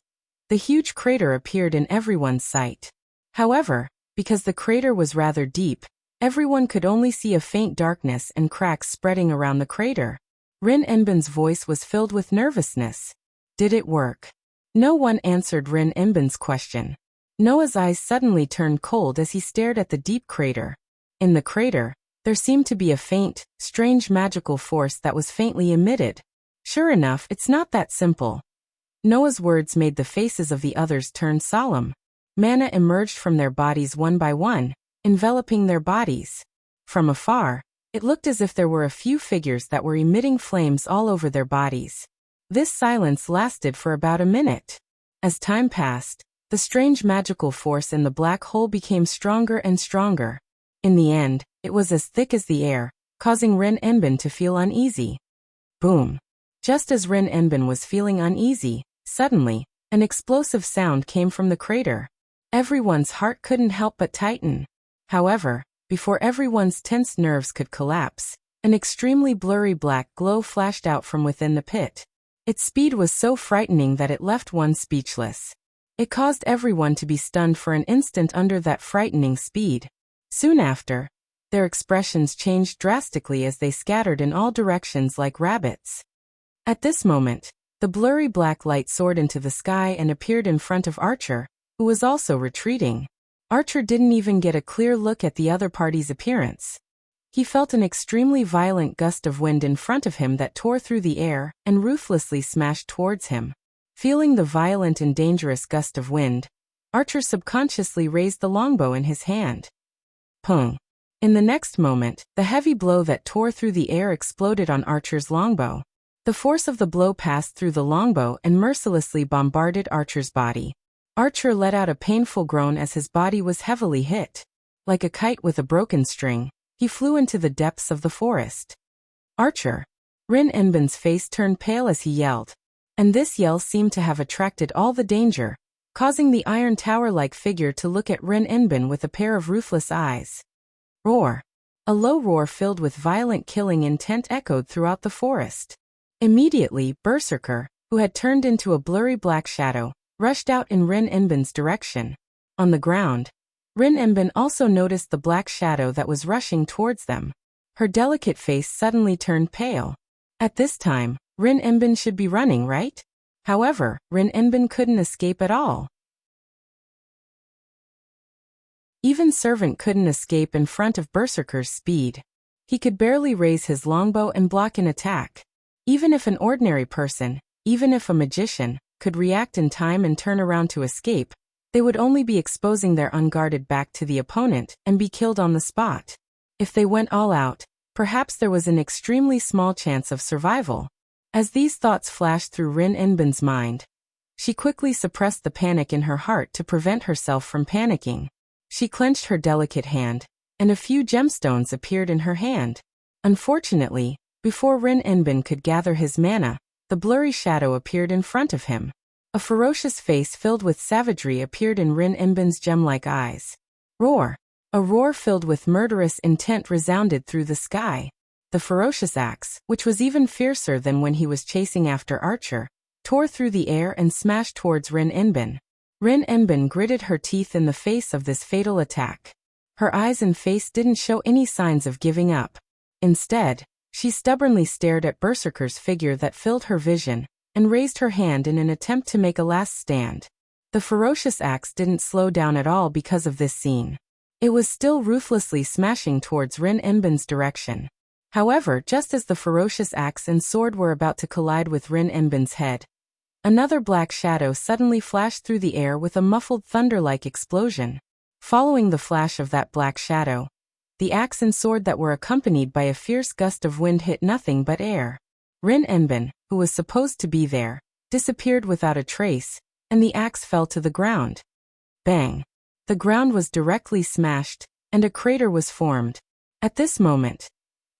the huge crater appeared in everyone's sight. However, because the crater was rather deep, everyone could only see a faint darkness and cracks spreading around the crater. Rin Enbin's voice was filled with nervousness. Did it work? No one answered Rin Enbin's question. Noah's eyes suddenly turned cold as he stared at the deep crater. In the crater, there seemed to be a faint, strange magical force that was faintly emitted. Sure enough, it's not that simple. Noah's words made the faces of the others turn solemn. Mana emerged from their bodies one by one, enveloping their bodies. From afar, it looked as if there were a few figures that were emitting flames all over their bodies. This silence lasted for about a minute. As time passed, the strange magical force in the black hole became stronger and stronger. In the end, it was as thick as the air, causing Rin Enbin to feel uneasy. Boom! Just as Rin Enbin was feeling uneasy, suddenly, an explosive sound came from the crater. Everyone's heart couldn't help but tighten. However, before everyone's tense nerves could collapse, an extremely blurry black glow flashed out from within the pit. Its speed was so frightening that it left one speechless. It caused everyone to be stunned for an instant under that frightening speed. Soon after, their expressions changed drastically as they scattered in all directions like rabbits. At this moment, the blurry black light soared into the sky and appeared in front of Archer, who was also retreating. Archer didn't even get a clear look at the other party's appearance. He felt an extremely violent gust of wind in front of him that tore through the air and ruthlessly smashed towards him. Feeling the violent and dangerous gust of wind, Archer subconsciously raised the longbow in his hand. Pung! In the next moment, the heavy blow that tore through the air exploded on Archer's longbow. The force of the blow passed through the longbow and mercilessly bombarded Archer's body. Archer let out a painful groan as his body was heavily hit. Like a kite with a broken string, he flew into the depths of the forest. Archer! Rin Enbin's face turned pale as he yelled. And this yell seemed to have attracted all the danger, causing the iron tower-like figure to look at Rin Enbin with a pair of ruthless eyes. Roar! A low roar filled with violent killing intent echoed throughout the forest. Immediately, Berserker, who had turned into a blurry black shadow, rushed out in Rin Enbin's direction. On the ground, Rin Enbin also noticed the black shadow that was rushing towards them. Her delicate face suddenly turned pale. At this time, Rin Enbin should be running, right? However, Rin Enbin couldn't escape at all. Even Servant couldn't escape in front of Berserker's speed. He could barely raise his longbow and block an attack. Even if an ordinary person, even if a magician, could react in time and turn around to escape, they would only be exposing their unguarded back to the opponent and be killed on the spot. If they went all out, perhaps there was an extremely small chance of survival. As these thoughts flashed through Rin Enbin's mind, she quickly suppressed the panic in her heart to prevent herself from panicking. She clenched her delicate hand, and a few gemstones appeared in her hand. Unfortunately, before Rin Enbin could gather his mana, the blurry shadow appeared in front of him. A ferocious face filled with savagery appeared in Rin Enbin's gem-like eyes. Roar! A roar filled with murderous intent resounded through the sky. The ferocious axe, which was even fiercer than when he was chasing after Archer, tore through the air and smashed towards Rin Enbin. Rin Enbin gritted her teeth in the face of this fatal attack. Her eyes and face didn't show any signs of giving up. Instead, she stubbornly stared at Berserker's figure that filled her vision, and raised her hand in an attempt to make a last stand. The ferocious axe didn't slow down at all because of this scene. It was still ruthlessly smashing towards Rin Enbin's direction. However, just as the ferocious axe and sword were about to collide with Rin Enbin's head, another black shadow suddenly flashed through the air with a muffled thunder-like explosion. Following the flash of that black shadow, the axe and sword that were accompanied by a fierce gust of wind hit nothing but air. Rin Enbin, who was supposed to be there, disappeared without a trace, and the axe fell to the ground. Bang! The ground was directly smashed, and a crater was formed. At this moment,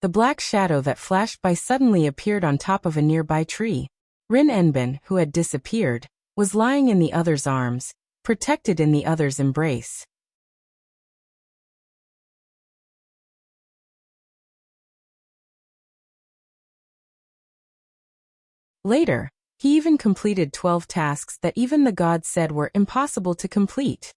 the black shadow that flashed by suddenly appeared on top of a nearby tree. Rin Enbin, who had disappeared, was lying in the other's arms, protected in the other's embrace. Later, he even completed 12 tasks that even the gods said were impossible to complete.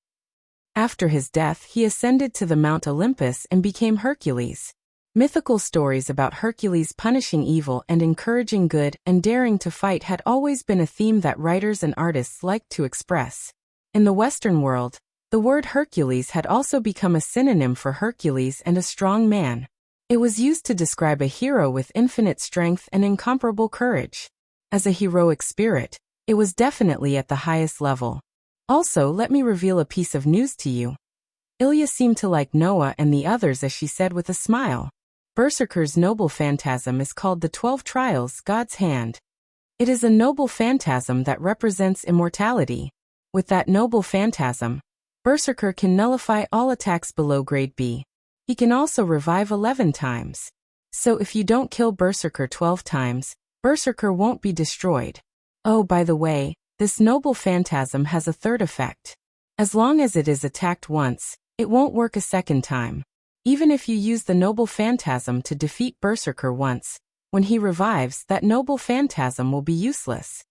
After his death, he ascended to the Mount Olympus and became Hercules. Mythical stories about Hercules punishing evil and encouraging good and daring to fight had always been a theme that writers and artists liked to express. In the Western world, the word Hercules had also become a synonym for Hercules and a strong man. It was used to describe a hero with infinite strength and incomparable courage. As a heroic spirit, it was definitely at the highest level. Also, let me reveal a piece of news to you. Ilya seemed to like Noah and the others as she said with a smile. Berserker's noble phantasm is called the 12 Trials, God's Hand. It is a noble phantasm that represents immortality. With that noble phantasm, Berserker can nullify all attacks below grade B. He can also revive 11 times. So if you don't kill Berserker 12 times, Berserker won't be destroyed. Oh, by the way, this noble phantasm has a third effect. As long as it is attacked once, it won't work a second time. Even if you use the noble phantasm to defeat Berserker once, when he revives, that noble phantasm will be useless.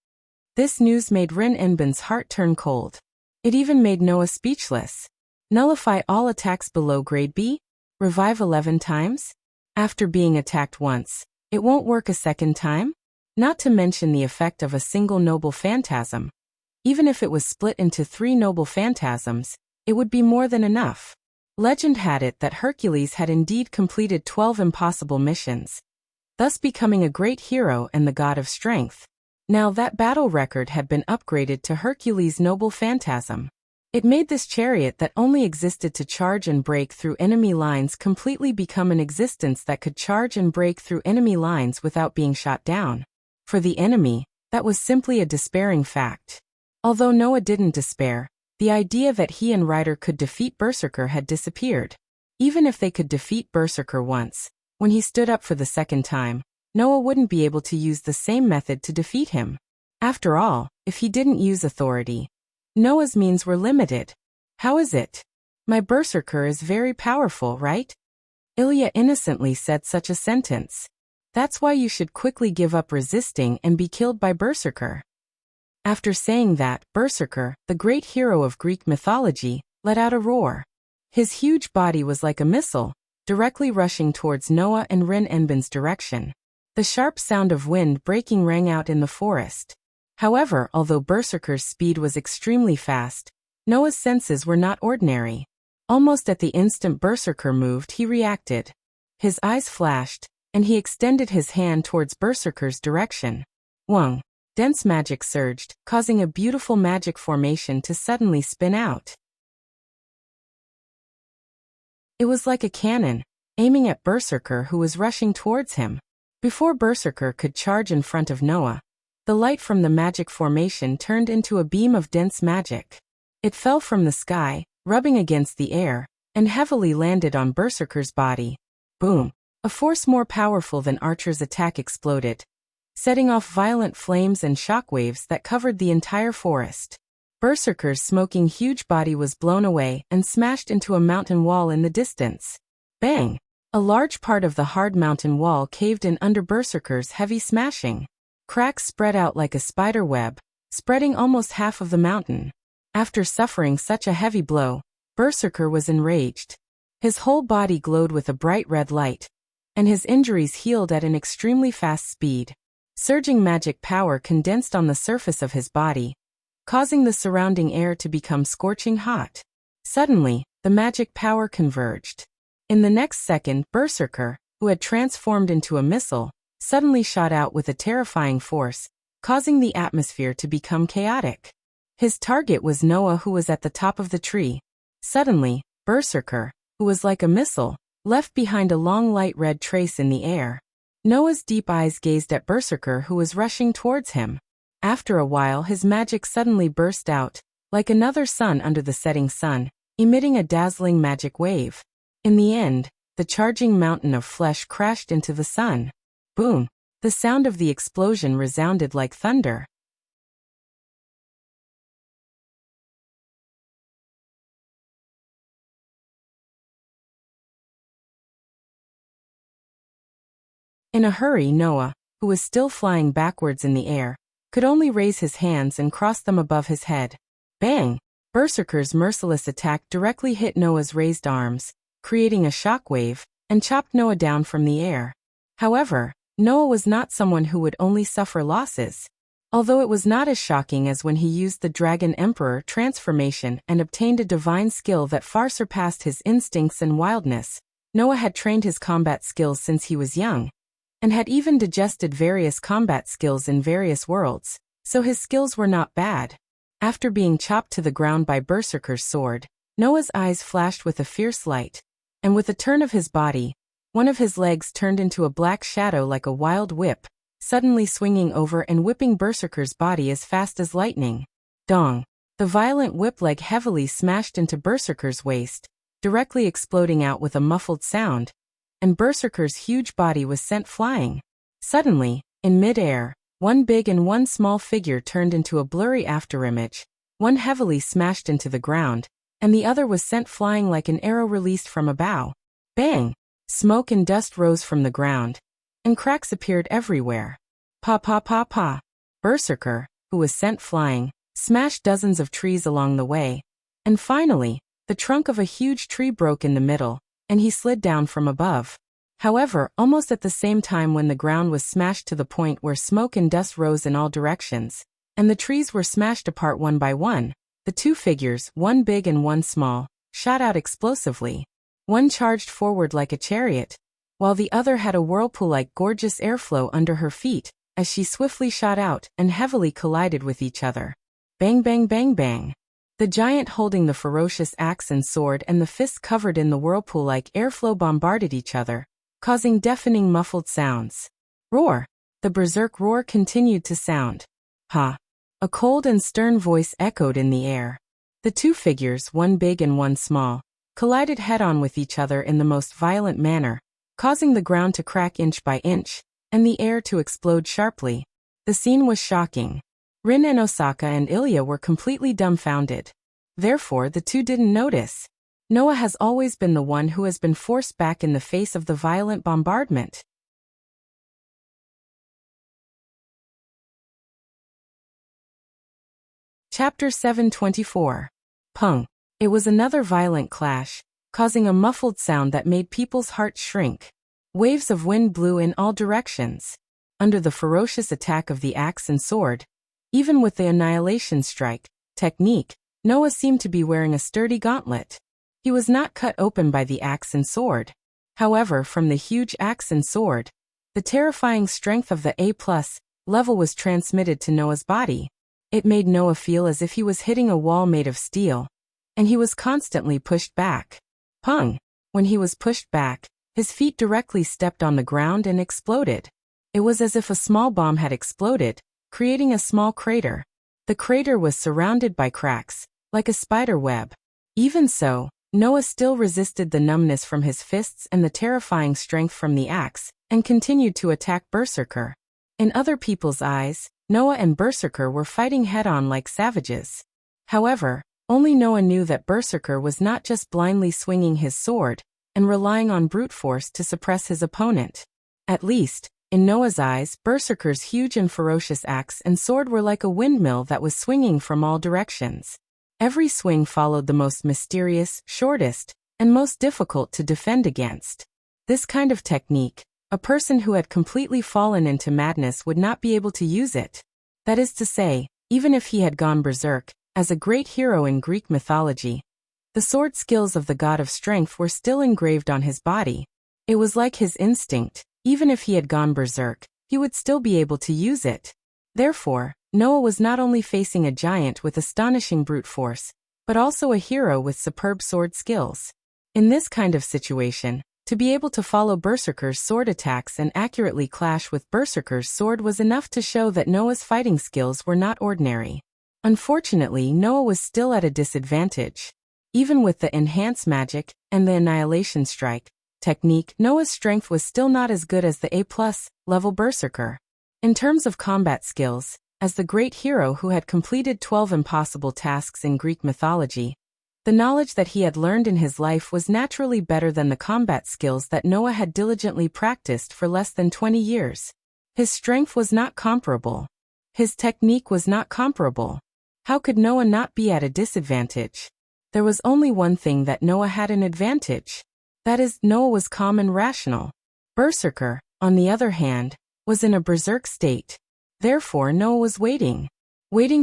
This news made Rin Enbin's heart turn cold. It even made Noah speechless. Nullify all attacks below grade B? Revive 11 times? After being attacked once, it won't work a second time? Not to mention the effect of a single noble phantasm. Even if it was split into 3 noble phantasms, it would be more than enough. Legend had it that Hercules had indeed completed 12 impossible missions, thus becoming a great hero and the god of strength. Now that battle record had been upgraded to Hercules' noble phantasm. It made this chariot that only existed to charge and break through enemy lines completely become an existence that could charge and break through enemy lines without being shot down. For the enemy, that was simply a despairing fact. Although Noah didn't despair, the idea that he and Ryder could defeat Berserker had disappeared. Even if they could defeat Berserker once, when he stood up for the second time, Noah wouldn't be able to use the same method to defeat him. After all, if he didn't use authority, Noah's means were limited. How is it? My Berserker is very powerful, right? Ilya innocently said such a sentence. That's why you should quickly give up resisting and be killed by Berserker. After saying that, Berserker, the great hero of Greek mythology, let out a roar. His huge body was like a missile, directly rushing towards Noah and Rin Enbin's direction. The sharp sound of wind breaking rang out in the forest. However, although Berserker's speed was extremely fast, Noah's senses were not ordinary. Almost at the instant Berserker moved, he reacted. His eyes flashed, and he extended his hand towards Berserker's direction. Wang! Dense magic surged, causing a beautiful magic formation to suddenly spin out. It was like a cannon, aiming at Berserker who was rushing towards him. Before Berserker could charge in front of Noah, the light from the magic formation turned into a beam of dense magic. It fell from the sky, rubbing against the air, and heavily landed on Berserker's body. Boom! A force more powerful than Archer's attack exploded, setting off violent flames and shockwaves that covered the entire forest. Berserker's smoking huge body was blown away and smashed into a mountain wall in the distance. Bang! A large part of the hard mountain wall caved in under Berserker's heavy smashing. Cracks spread out like a spider web, spreading almost half of the mountain. After suffering such a heavy blow, Berserker was enraged. His whole body glowed with a bright red light, and his injuries healed at an extremely fast speed. Surging magic power condensed on the surface of his body, causing the surrounding air to become scorching hot. Suddenly, the magic power converged. In the next second, Berserker, who had transformed into a missile, suddenly shot out with a terrifying force, causing the atmosphere to become chaotic. His target was Noah, who was at the top of the tree. Suddenly, Berserker, who was like a missile, left behind a long light red trace in the air. Noah's deep eyes gazed at Berserker, who was rushing towards him. After a while, his magic suddenly burst out, like another sun under the setting sun, emitting a dazzling magic wave. In the end, the charging mountain of flesh crashed into the sun. Boom! The sound of the explosion resounded like thunder. In a hurry, Noah, who was still flying backwards in the air, could only raise his hands and cross them above his head. Bang! Berserker's merciless attack directly hit Noah's raised arms, creating a shockwave, and chopped Noah down from the air. However, Noah was not someone who would only suffer losses. Although it was not as shocking as when he used the Dragon Emperor transformation and obtained a divine skill that far surpassed his instincts and wildness, Noah had trained his combat skills since he was young, and had even digested various combat skills in various worlds, so his skills were not bad. After being chopped to the ground by Berserker's sword, Noah's eyes flashed with a fierce light, and with a turn of his body, one of his legs turned into a black shadow like a wild whip, suddenly swinging over and whipping Berserker's body as fast as lightning. Dong! The violent whip leg heavily smashed into Berserker's waist, directly exploding out with a muffled sound, and Berserker's huge body was sent flying. Suddenly, in mid-air, one big and one small figure turned into a blurry afterimage, one heavily smashed into the ground, and the other was sent flying like an arrow released from a bow. Bang! Smoke and dust rose from the ground, and cracks appeared everywhere. Pa pa pa pa! Berserker, who was sent flying, smashed dozens of trees along the way, and finally, the trunk of a huge tree broke in the middle, and he slid down from above. However, almost at the same time when the ground was smashed to the point where smoke and dust rose in all directions, and the trees were smashed apart one by one, the two figures, one big and one small, shot out explosively. One charged forward like a chariot, while the other had a whirlpool-like gorgeous airflow under her feet, as she swiftly shot out and heavily collided with each other. Bang bang bang bang! The giant holding the ferocious axe and sword and the fists covered in the whirlpool-like airflow bombarded each other, causing deafening muffled sounds. Roar! The berserk roar continued to sound. Ha! A cold and stern voice echoed in the air. The two figures, one big and one small, collided head-on with each other in the most violent manner, causing the ground to crack inch by inch, and the air to explode sharply. The scene was shocking. Rin and Osaka and Ilya were completely dumbfounded. Therefore, the two didn't notice. Noah has always been the one who has been forced back in the face of the violent bombardment. Chapter 724. Pung. It was another violent clash, causing a muffled sound that made people's hearts shrink. Waves of wind blew in all directions. Under the ferocious attack of the axe and sword, Even with the annihilation strike technique, Noah seemed to be wearing a sturdy gauntlet. He was not cut open by the axe and sword. However, from the huge axe and sword, the terrifying strength of the A+ level was transmitted to Noah's body. It made Noah feel as if he was hitting a wall made of steel, and he was constantly pushed back. Pung! When he was pushed back, his feet directly stepped on the ground and exploded. It was as if a small bomb had exploded, creating a small crater. The crater was surrounded by cracks, like a spider web. Even so, Noah still resisted the numbness from his fists and the terrifying strength from the axe, and continued to attack Berserker. In other people's eyes, Noah and Berserker were fighting head-on like savages. However, only Noah knew that Berserker was not just blindly swinging his sword and relying on brute force to suppress his opponent. At least, in Noah's eyes, Berserker's huge and ferocious axe and sword were like a windmill that was swinging from all directions. Every swing followed the most mysterious, shortest, and most difficult to defend against. This kind of technique, a person who had completely fallen into madness would not be able to use it. That is to say, even if he had gone berserk, as a great hero in Greek mythology, the sword skills of the god of strength were still engraved on his body. It was like his instinct. Even if he had gone berserk, he would still be able to use it. Therefore, Noah was not only facing a giant with astonishing brute force, but also a hero with superb sword skills. In this kind of situation, to be able to follow Berserker's sword attacks and accurately clash with Berserker's sword was enough to show that Noah's fighting skills were not ordinary. Unfortunately, Noah was still at a disadvantage. Even with the enhanced magic and the annihilation strike technique, Noah's strength was still not as good as the A+ level Berserker. In terms of combat skills, as the great hero who had completed 12 impossible tasks in Greek mythology, the knowledge that he had learned in his life was naturally better than the combat skills that Noah had diligently practiced for less than 20 years. His strength was not comparable. His technique was not comparable. How could Noah not be at a disadvantage? There was only one thing that Noah had an advantage. That is, Noah was calm and rational. Berserker, on the other hand, was in a berserk state. Therefore, Noah was waiting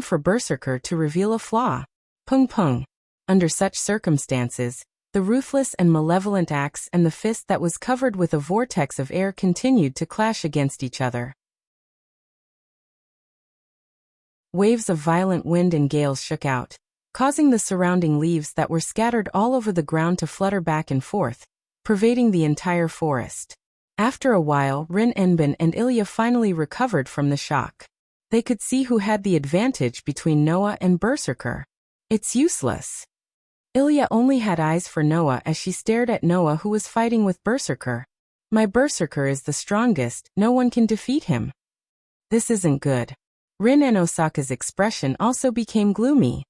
for Berserker to reveal a flaw. Pung pung. Under such circumstances, the ruthless and malevolent axe and the fist that was covered with a vortex of air continued to clash against each other. Waves of violent wind and gales shook out, causing the surrounding leaves that were scattered all over the ground to flutter back and forth, pervading the entire forest. After a while, Rin Enbin and Ilya finally recovered from the shock. They could see who had the advantage between Noah and Berserker. It's useless. Ilya only had eyes for Noah as she stared at Noah, who was fighting with Berserker. My Berserker is the strongest, no one can defeat him. This isn't good. Rin and Osaka's expression also became gloomy.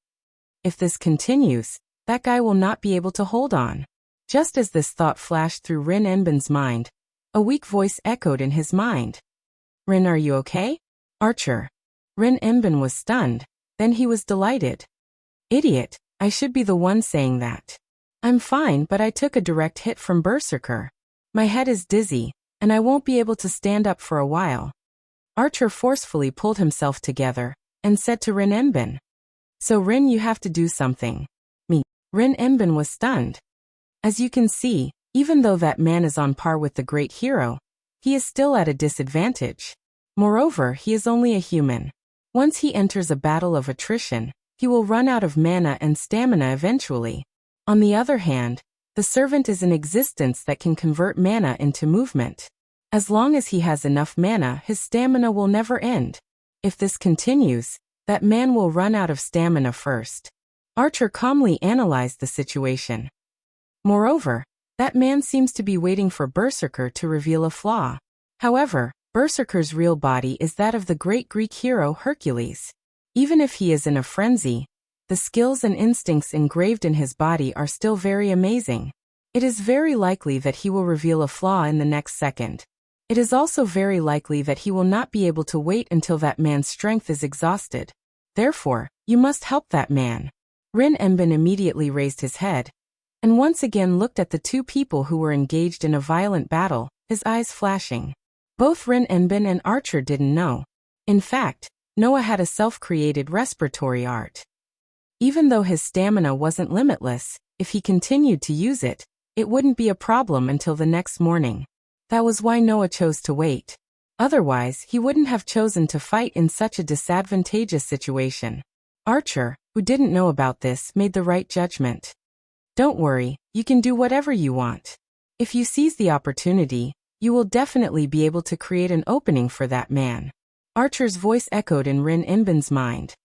If this continues, that guy will not be able to hold on. Just as this thought flashed through Rin Enbin's mind, a weak voice echoed in his mind. Rin, are you okay? Archer. Rin Enbin was stunned, then he was delighted. Idiot, I should be the one saying that. I'm fine, but I took a direct hit from Berserker. My head is dizzy, and I won't be able to stand up for a while. Archer forcefully pulled himself together, and said to Rin Enbin. So Rin, you have to do something. Me. Rin Enbin was stunned. As you can see, even though that man is on par with the great hero, he is still at a disadvantage. Moreover, he is only a human. Once he enters a battle of attrition, he will run out of mana and stamina eventually. On the other hand, the servant is an existence that can convert mana into movement. As long as he has enough mana, his stamina will never end. If this continues, that man will run out of stamina first. Archer calmly analyzed the situation. Moreover, that man seems to be waiting for Berserker to reveal a flaw. However, Berserker's real body is that of the great Greek hero Hercules. Even if he is in a frenzy, the skills and instincts engraved in his body are still very amazing. It is very likely that he will reveal a flaw in the next second. It is also very likely that he will not be able to wait until that man's strength is exhausted. Therefore, you must help that man. Rin Enbin immediately raised his head, and once again looked at the two people who were engaged in a violent battle, his eyes flashing. Both Rin Enbin and Archer didn't know. In fact, Noah had a self-created respiratory art. Even though his stamina wasn't limitless, if he continued to use it, it wouldn't be a problem until the next morning. That was why Noah chose to wait. Otherwise, he wouldn't have chosen to fight in such a disadvantageous situation. Archer, who didn't know about this, made the right judgment. Don't worry, you can do whatever you want. If you seize the opportunity, you will definitely be able to create an opening for that man. Archer's voice echoed in Rin Imbin's mind.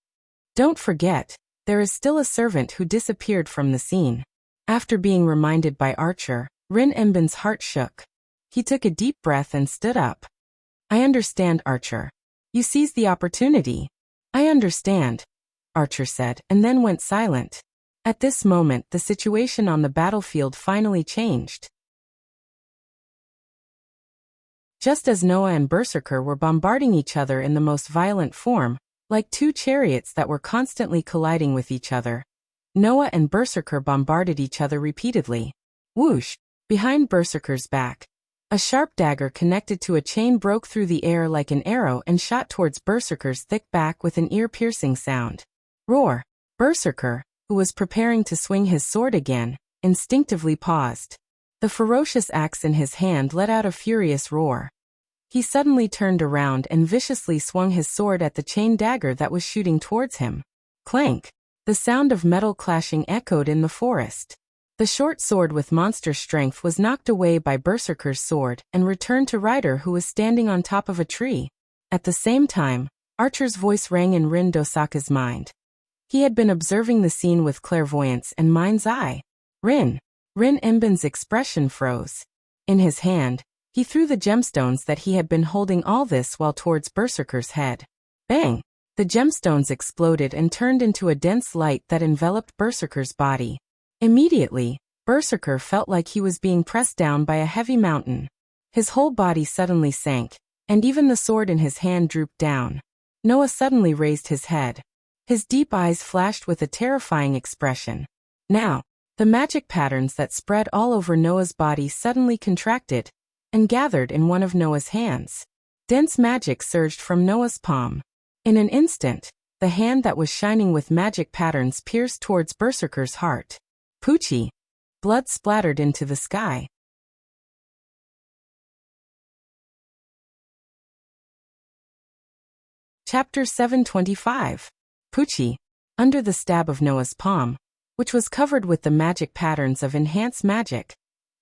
Don't forget, there is still a servant who disappeared from the scene. After being reminded by Archer, Rin Imbin's heart shook. He took a deep breath and stood up. I understand, Archer. You seized the opportunity. I understand, Archer said, and then went silent. At this moment, the situation on the battlefield finally changed. Just as Noah and Berserker were bombarding each other in the most violent form, like two chariots that were constantly colliding with each other, Noah and Berserker bombarded each other repeatedly. Whoosh! Behind Berserker's back, a sharp dagger connected to a chain broke through the air like an arrow and shot towards Berserker's thick back with an ear-piercing sound. Roar! Berserker, who was preparing to swing his sword again, instinctively paused. The ferocious axe in his hand let out a furious roar. He suddenly turned around and viciously swung his sword at the chain dagger that was shooting towards him. Clank! The sound of metal clashing echoed in the forest. The short sword with monster strength was knocked away by Berserker's sword and returned to Ryder, who was standing on top of a tree. At the same time, Archer's voice rang in Rin Dosaka's mind. He had been observing the scene with clairvoyance and mind's eye. Rin Imbin's expression froze. In his hand, he threw the gemstones that he had been holding all this while towards Berserker's head. Bang! The gemstones exploded and turned into a dense light that enveloped Berserker's body. Immediately, Berserker felt like he was being pressed down by a heavy mountain. His whole body suddenly sank, and even the sword in his hand drooped down. Noah suddenly raised his head. His deep eyes flashed with a terrifying expression. Now, the magic patterns that spread all over Noah's body suddenly contracted and gathered in one of Noah's hands. Dense magic surged from Noah's palm. In an instant, the hand that was shining with magic patterns pierced towards Berserker's heart. Poochie! Blood splattered into the sky. Chapter 725. Poochie! Under the stab of Noah's palm, which was covered with the magic patterns of enhanced magic,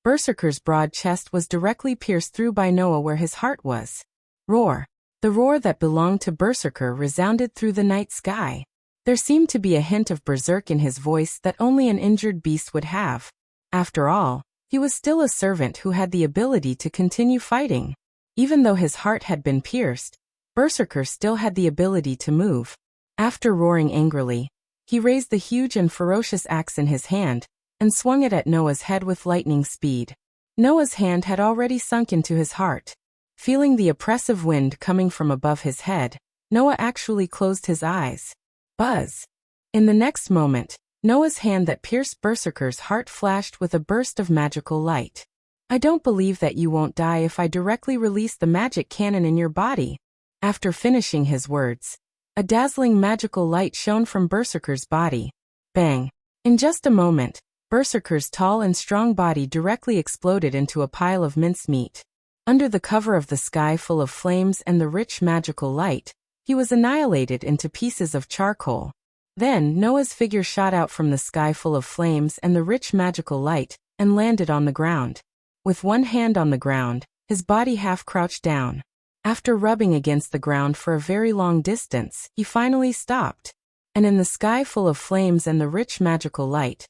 Berserker's broad chest was directly pierced through by Noah where his heart was. Roar! The roar that belonged to Berserker resounded through the night sky. There seemed to be a hint of berserk in his voice that only an injured beast would have. After all, he was still a servant who had the ability to continue fighting. Even though his heart had been pierced, Berserker still had the ability to move. After roaring angrily, he raised the huge and ferocious axe in his hand and swung it at Noah's head with lightning speed. Noah's hand had already sunk into his heart. Feeling the oppressive wind coming from above his head, Noah actually closed his eyes. Buzz! In the next moment, Noah's hand that pierced Berserker's heart flashed with a burst of magical light. I don't believe that you won't die if I directly release the magic cannon in your body. After finishing his words, a dazzling magical light shone from Berserker's body. Bang! In just a moment, Berserker's tall and strong body directly exploded into a pile of mincemeat. Under the cover of the sky full of flames and the rich magical light, he was annihilated into pieces of charcoal. Then Noah's figure shot out from the sky full of flames and the rich magical light, and landed on the ground. With one hand on the ground, his body half crouched down. After rubbing against the ground for a very long distance, he finally stopped. And in the sky full of flames and the rich magical light,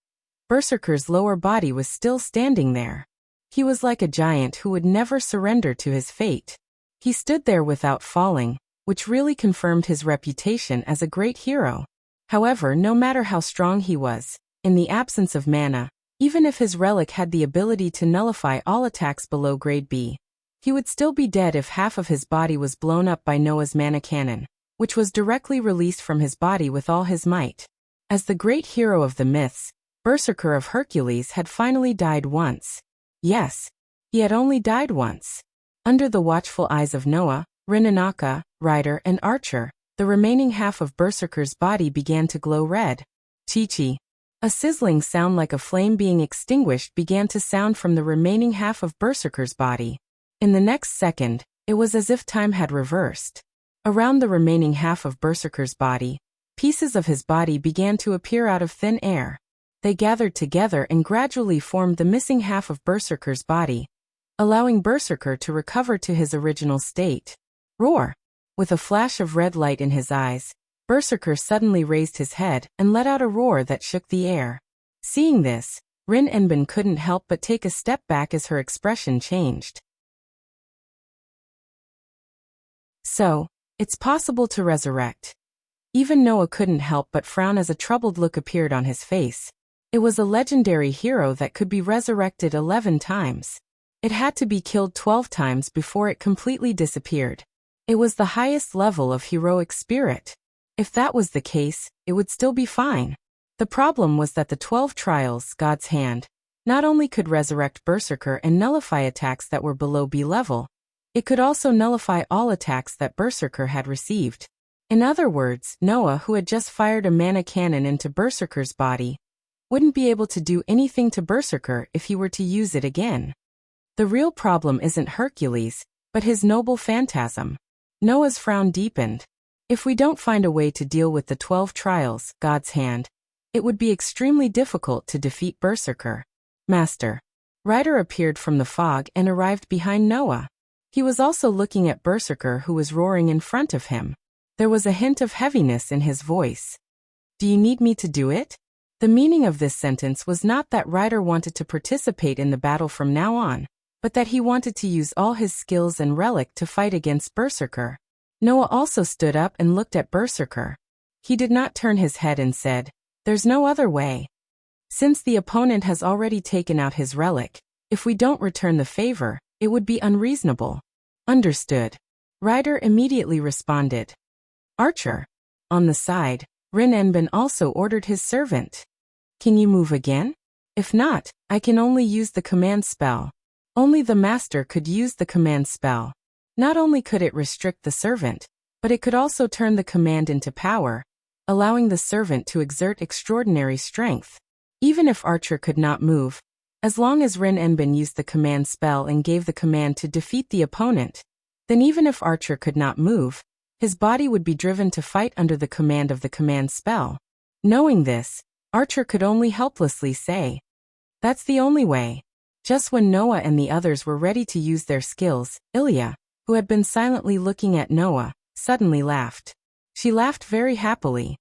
Berserker's lower body was still standing there. He was like a giant who would never surrender to his fate. He stood there without falling, which really confirmed his reputation as a great hero. However, no matter how strong he was, in the absence of mana, even if his relic had the ability to nullify all attacks below grade B, he would still be dead if half of his body was blown up by Noah's mana cannon, which was directly released from his body with all his might. As the great hero of the myths, Berserker of Hercules had finally died once. Yes, he had only died once. Under the watchful eyes of Noah, Rinanaka, Ryder, and Archer, the remaining half of Berserker's body began to glow red. Chi-chi. A sizzling sound like a flame being extinguished began to sound from the remaining half of Berserker's body. In the next second, it was as if time had reversed. Around the remaining half of Berserker's body, pieces of his body began to appear out of thin air. They gathered together and gradually formed the missing half of Berserker's body, allowing Berserker to recover to his original state. Roar! With a flash of red light in his eyes, Berserker suddenly raised his head and let out a roar that shook the air. Seeing this, Rin Enbin couldn't help but take a step back as her expression changed. So, it's possible to resurrect. Even Noah couldn't help but frown as a troubled look appeared on his face. It was a legendary hero that could be resurrected 11 times. It had to be killed 12 times before it completely disappeared. It was the highest level of heroic spirit. If that was the case, it would still be fine. The problem was that the 12 trials, God's hand, not only could resurrect Berserker and nullify attacks that were below B level, it could also nullify all attacks that Berserker had received. In other words, Noah, who had just fired a mana cannon into Berserker's body, wouldn't be able to do anything to Berserker if he were to use it again. The real problem isn't Hercules, but his noble phantasm. Noah's frown deepened. If we don't find a way to deal with the 12 trials, God's hand, it would be extremely difficult to defeat Berserker. Master. Ryder appeared from the fog and arrived behind Noah. He was also looking at Berserker, who was roaring in front of him. There was a hint of heaviness in his voice. Do you need me to do it? The meaning of this sentence was not that Ryder wanted to participate in the battle from now on, but that he wanted to use all his skills and relic to fight against Berserker. Noah also stood up and looked at Berserker. He did not turn his head and said, "There's no other way. Since the opponent has already taken out his relic, if we don't return the favor, it would be unreasonable." Understood. Ryder immediately responded. Archer. On the side, Rin Enbin also ordered his servant. Can you move again? If not, I can only use the command spell. Only the master could use the command spell. Not only could it restrict the servant, but it could also turn the command into power, allowing the servant to exert extraordinary strength. Even if Archer could not move, as long as Rin Enbin used the command spell and gave the command to defeat the opponent, then even if Archer could not move, his body would be driven to fight under the command of the command spell. Knowing this, Archer could only helplessly say, "That's the only way." Just when Noah and the others were ready to use their skills, Ilya, who had been silently looking at Noah, suddenly laughed. She laughed very happily.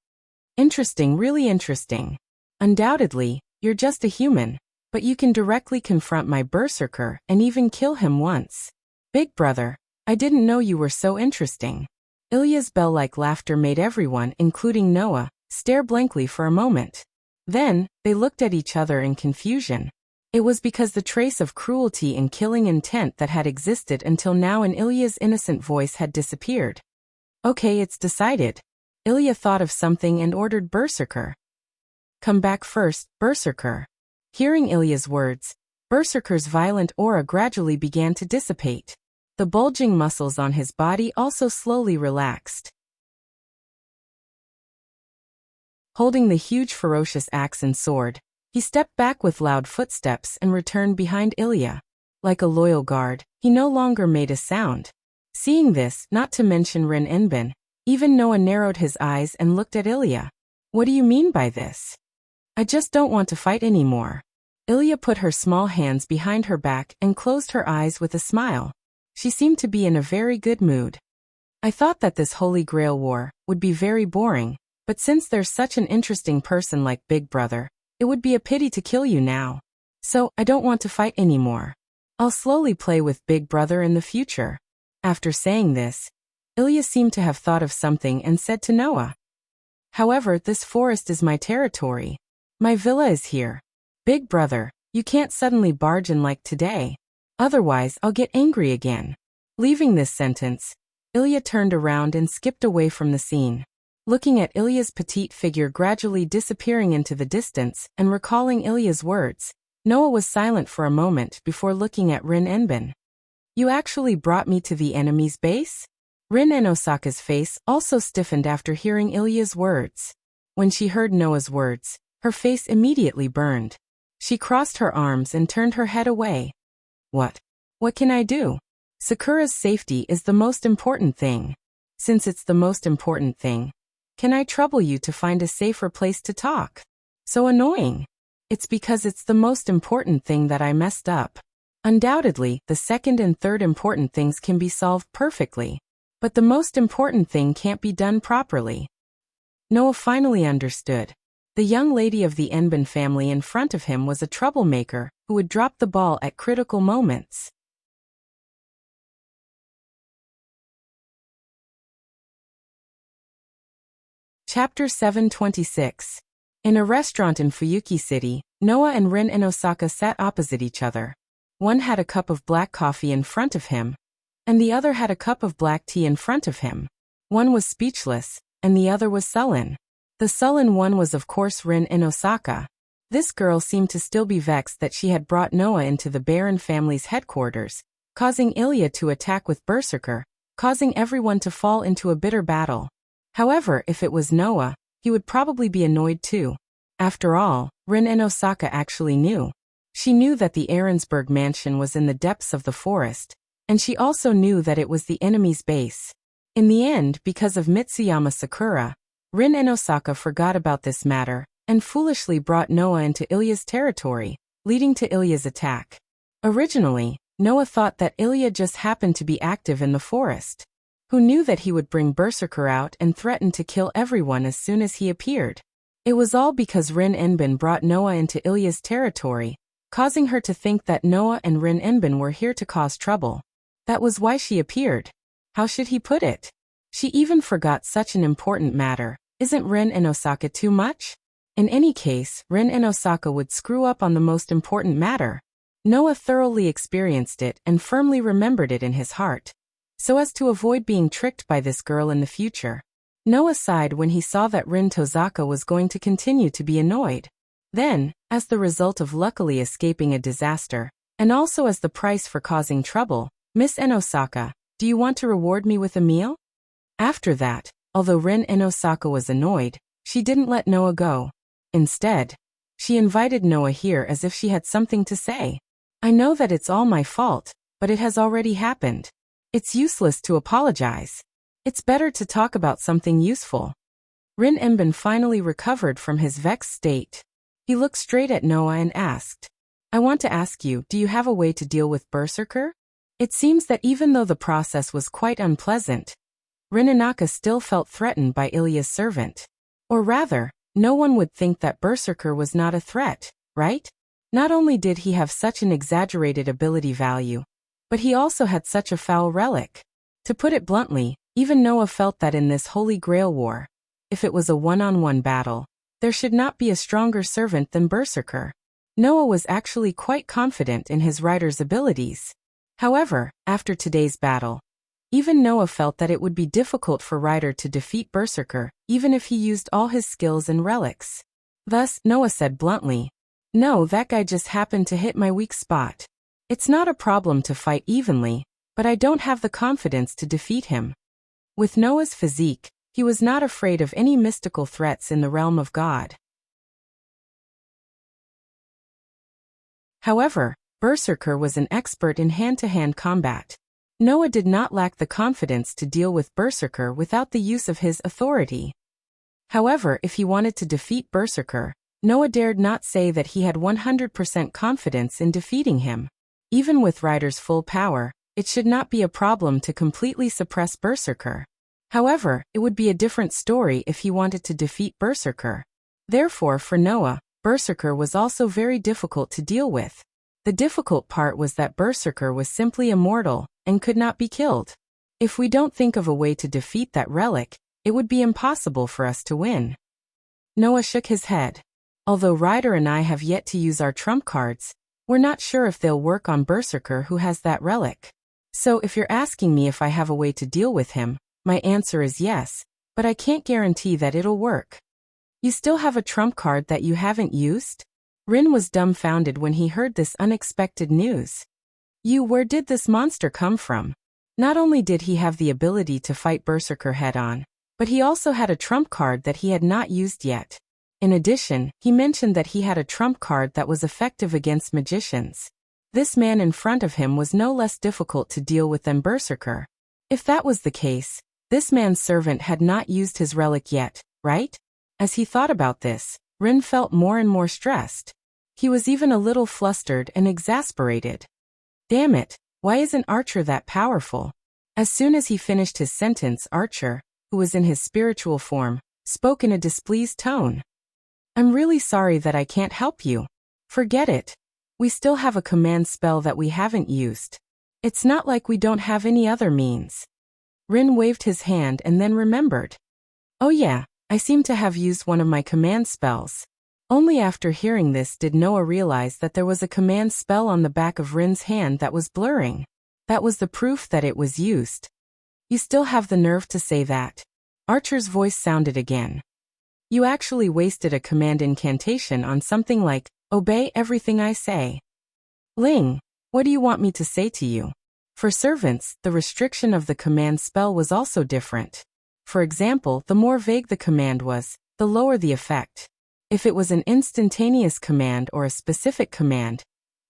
Interesting, really interesting. Undoubtedly, you're just a human, but you can directly confront my Berserker and even kill him once. Big brother, I didn't know you were so interesting. Ilya's bell-like laughter made everyone, including Noah, stare blankly for a moment. Then, they looked at each other in confusion. It was because the trace of cruelty and killing intent that had existed until now in Ilya's innocent voice had disappeared. Okay, it's decided. Ilya thought of something and ordered Berserker. Come back first, Berserker. Hearing Ilya's words, Berserker's violent aura gradually began to dissipate. The bulging muscles on his body also slowly relaxed. Holding the huge ferocious axe and sword, he stepped back with loud footsteps and returned behind Ilya. Like a loyal guard, he no longer made a sound. Seeing this, not to mention Rin Enbin, even Noah narrowed his eyes and looked at Ilya. What do you mean by this? I just don't want to fight anymore. Ilya put her small hands behind her back and closed her eyes with a smile. She seemed to be in a very good mood. I thought that this Holy Grail war would be very boring, but since there's such an interesting person like Big Brother, it would be a pity to kill you now. So, I don't want to fight anymore. I'll slowly play with Big Brother in the future. After saying this, Ilya seemed to have thought of something and said to Noah. However, this forest is my territory. My villa is here. Big Brother, you can't suddenly barge in like today. Otherwise, I'll get angry again. Leaving this sentence, Ilya turned around and skipped away from the scene. Looking at Ilya's petite figure gradually disappearing into the distance and recalling Ilya's words, Noah was silent for a moment before looking at Rin Enbin. You actually brought me to the enemy's base? Rin and Osaka's face also stiffened after hearing Ilya's words. When she heard Noah's words, her face immediately burned. She crossed her arms and turned her head away. What? What can I do? Sakura's safety is the most important thing. Since it's the most important thing, can I trouble you to find a safer place to talk? So annoying. It's because it's the most important thing that I messed up. Undoubtedly, the second and third important things can be solved perfectly. But the most important thing can't be done properly. Noah finally understood. The young lady of the Enban family in front of him was a troublemaker who would drop the ball at critical moments. Chapter 726. In a restaurant in Fuyuki City, Noah and Rin and Osaka sat opposite each other. One had a cup of black coffee in front of him, and the other had a cup of black tea in front of him. One was speechless, and the other was sullen. The sullen one was of course Rin and Osaka. This girl seemed to still be vexed that she had brought Noah into the Baron family's headquarters, causing Ilya to attack with Berserker, causing everyone to fall into a bitter battle. However, if it was Noah, he would probably be annoyed too. After all, Rin and Osaka actually knew. She knew that the Ahrensburg mansion was in the depths of the forest, and she also knew that it was the enemy's base. In the end, because of Mitsuyama Sakura, Rin and Osaka forgot about this matter, and foolishly brought Noah into Ilya's territory, leading to Ilya's attack. Originally, Noah thought that Ilya just happened to be active in the forest. Who knew that he would bring Berserker out and threaten to kill everyone as soon as he appeared? It was all because Rin Enban brought Noah into Ilya's territory, causing her to think that Noah and Rin Enban were here to cause trouble. That was why she appeared. How should he put it? She even forgot such an important matter. Isn't Rin and Osaka too much? In any case, Rin and Osaka would screw up on the most important matter. Noah thoroughly experienced it and firmly remembered it in his heart, so as to avoid being tricked by this girl in the future. Noah sighed when he saw that Rin Tozaka was going to continue to be annoyed. Then, as the result of luckily escaping a disaster, and also as the price for causing trouble, Miss N. Osaka, do you want to reward me with a meal? After that, although Rin N. Osaka was annoyed, she didn't let Noah go. Instead, she invited Noah here as if she had something to say. I know that it's all my fault, but it has already happened. It's useless to apologize. It's better to talk about something useful. Rin Enban finally recovered from his vexed state. He looked straight at Noah and asked, I want to ask you, do you have a way to deal with Berserker? It seems that even though the process was quite unpleasant, Rinanaka still felt threatened by Ilya's servant. Or rather, no one would think that Berserker was not a threat, right? Not only did he have such an exaggerated ability value, but he also had such a foul relic. To put it bluntly, even Noah felt that in this Holy Grail war, if it was a one-on-one battle, there should not be a stronger servant than Berserker. Noah was actually quite confident in his rider's abilities. However, after today's battle, even Noah felt that it would be difficult for Ryder to defeat Berserker, even if he used all his skills and relics. Thus, Noah said bluntly, No, that guy just happened to hit my weak spot. It's not a problem to fight evenly, but I don't have the confidence to defeat him. With Noah's physique, he was not afraid of any mystical threats in the realm of God. However, Berserker was an expert in hand-to-hand combat. Noah did not lack the confidence to deal with Berserker without the use of his authority. However, if he wanted to defeat Berserker, Noah dared not say that he had 100% confidence in defeating him. Even with Ryder's full power, it should not be a problem to completely suppress Berserker. However, it would be a different story if he wanted to defeat Berserker. Therefore, for Noah, Berserker was also very difficult to deal with. The difficult part was that Berserker was simply immortal and could not be killed. If we don't think of a way to defeat that relic, it would be impossible for us to win. Noah shook his head. Although Ryder and I have yet to use our trump cards, we're not sure if they'll work on Berserker who has that relic. So if you're asking me if I have a way to deal with him, my answer is yes, but I can't guarantee that it'll work. You still have a trump card that you haven't used? Rin was dumbfounded when he heard this unexpected news. Where did this monster come from? Not only did he have the ability to fight Berserker head-on, but he also had a trump card that he had not used yet. In addition, he mentioned that he had a trump card that was effective against magicians. This man in front of him was no less difficult to deal with than Berserker. If that was the case, this man's servant had not used his relic yet, right? As he thought about this, Rin felt more and more stressed. He was even a little flustered and exasperated. Damn it, why isn't Archer that powerful? As soon as he finished his sentence, Archer, who was in his spiritual form, spoke in a displeased tone. I'm really sorry that I can't help you. Forget it. We still have a command spell that we haven't used. It's not like we don't have any other means. Rin waved his hand and then remembered. Oh yeah, I seem to have used one of my command spells. Only after hearing this did Noah realize that there was a command spell on the back of Rin's hand that was blurring. That was the proof that it was used. You still have the nerve to say that? Archer's voice sounded again. You actually wasted a command incantation on something like, obey everything I say. Ling, what do you want me to say to you? For servants, the restriction of the command spell was also different. For example, the more vague the command was, the lower the effect. If it was an instantaneous command or a specific command,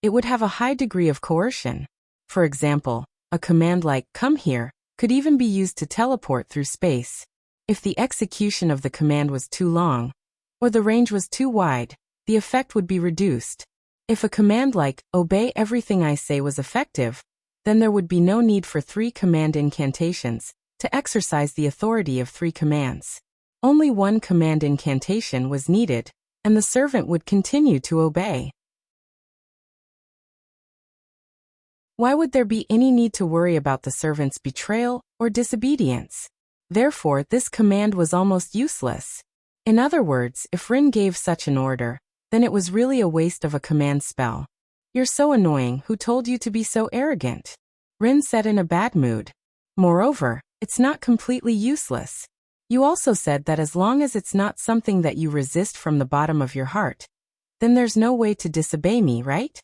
it would have a high degree of coercion. For example, a command like, come here, could even be used to teleport through space. If the execution of the command was too long, or the range was too wide, the effect would be reduced. If a command like, obey everything I say was effective, then there would be no need for 3 command incantations to exercise the authority of 3 commands. Only 1 command incantation was needed, and the servant would continue to obey. Why would there be any need to worry about the servant's betrayal or disobedience? Therefore, this command was almost useless. In other words, if Rin gave such an order, then it was really a waste of a command spell. You're so annoying, who told you to be so arrogant? Rin said in a bad mood. Moreover, it's not completely useless. You also said that as long as it's not something that you resist from the bottom of your heart, then there's no way to disobey me, right?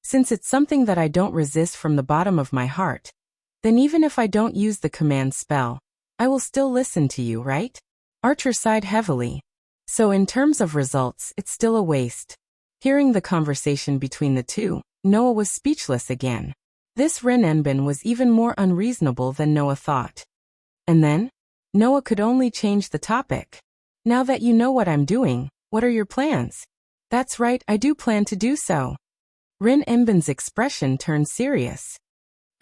Since it's something that I don't resist from the bottom of my heart, then even if I don't use the command spell, I will still listen to you, right? Archer sighed heavily. So in terms of results, it's still a waste. Hearing the conversation between the two, Noah was speechless again. This Rin Enbin was even more unreasonable than Noah thought. And then? Noah could only change the topic. Now that you know what I'm doing, what are your plans? That's right, I do plan to do so. Rin Enbin's expression turned serious.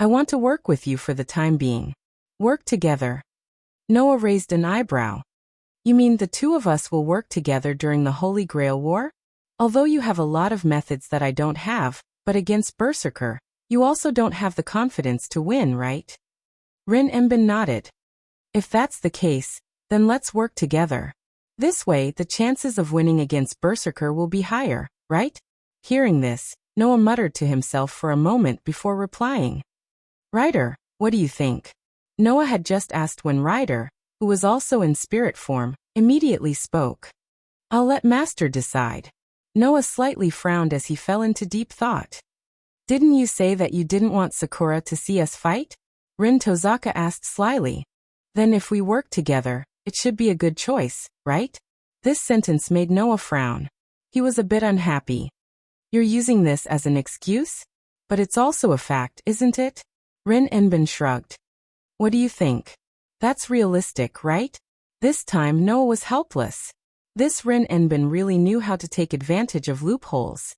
I want to work with you for the time being. Work together. Noah raised an eyebrow. You mean the two of us will work together during the Holy Grail War? Although you have a lot of methods that I don't have, but against Berserker, you also don't have the confidence to win, right? Rin Enbin nodded. If that's the case, then let's work together. This way, the chances of winning against Berserker will be higher, right? Hearing this, Noah muttered to himself for a moment before replying. Ryder, what do you think? Noah had just asked when Ryder, who was also in spirit form, immediately spoke. I'll let Master decide. Noah slightly frowned as he fell into deep thought. Didn't you say that you didn't want Sakura to see us fight? Rin Tozaka asked slyly. Then if we work together, it should be a good choice, right? This sentence made Noah frown. He was a bit unhappy. You're using this as an excuse? But it's also a fact, isn't it? Rin Enbin shrugged. What do you think? That's realistic, right? This time Noah was helpless. This Rin Enbin really knew how to take advantage of loopholes.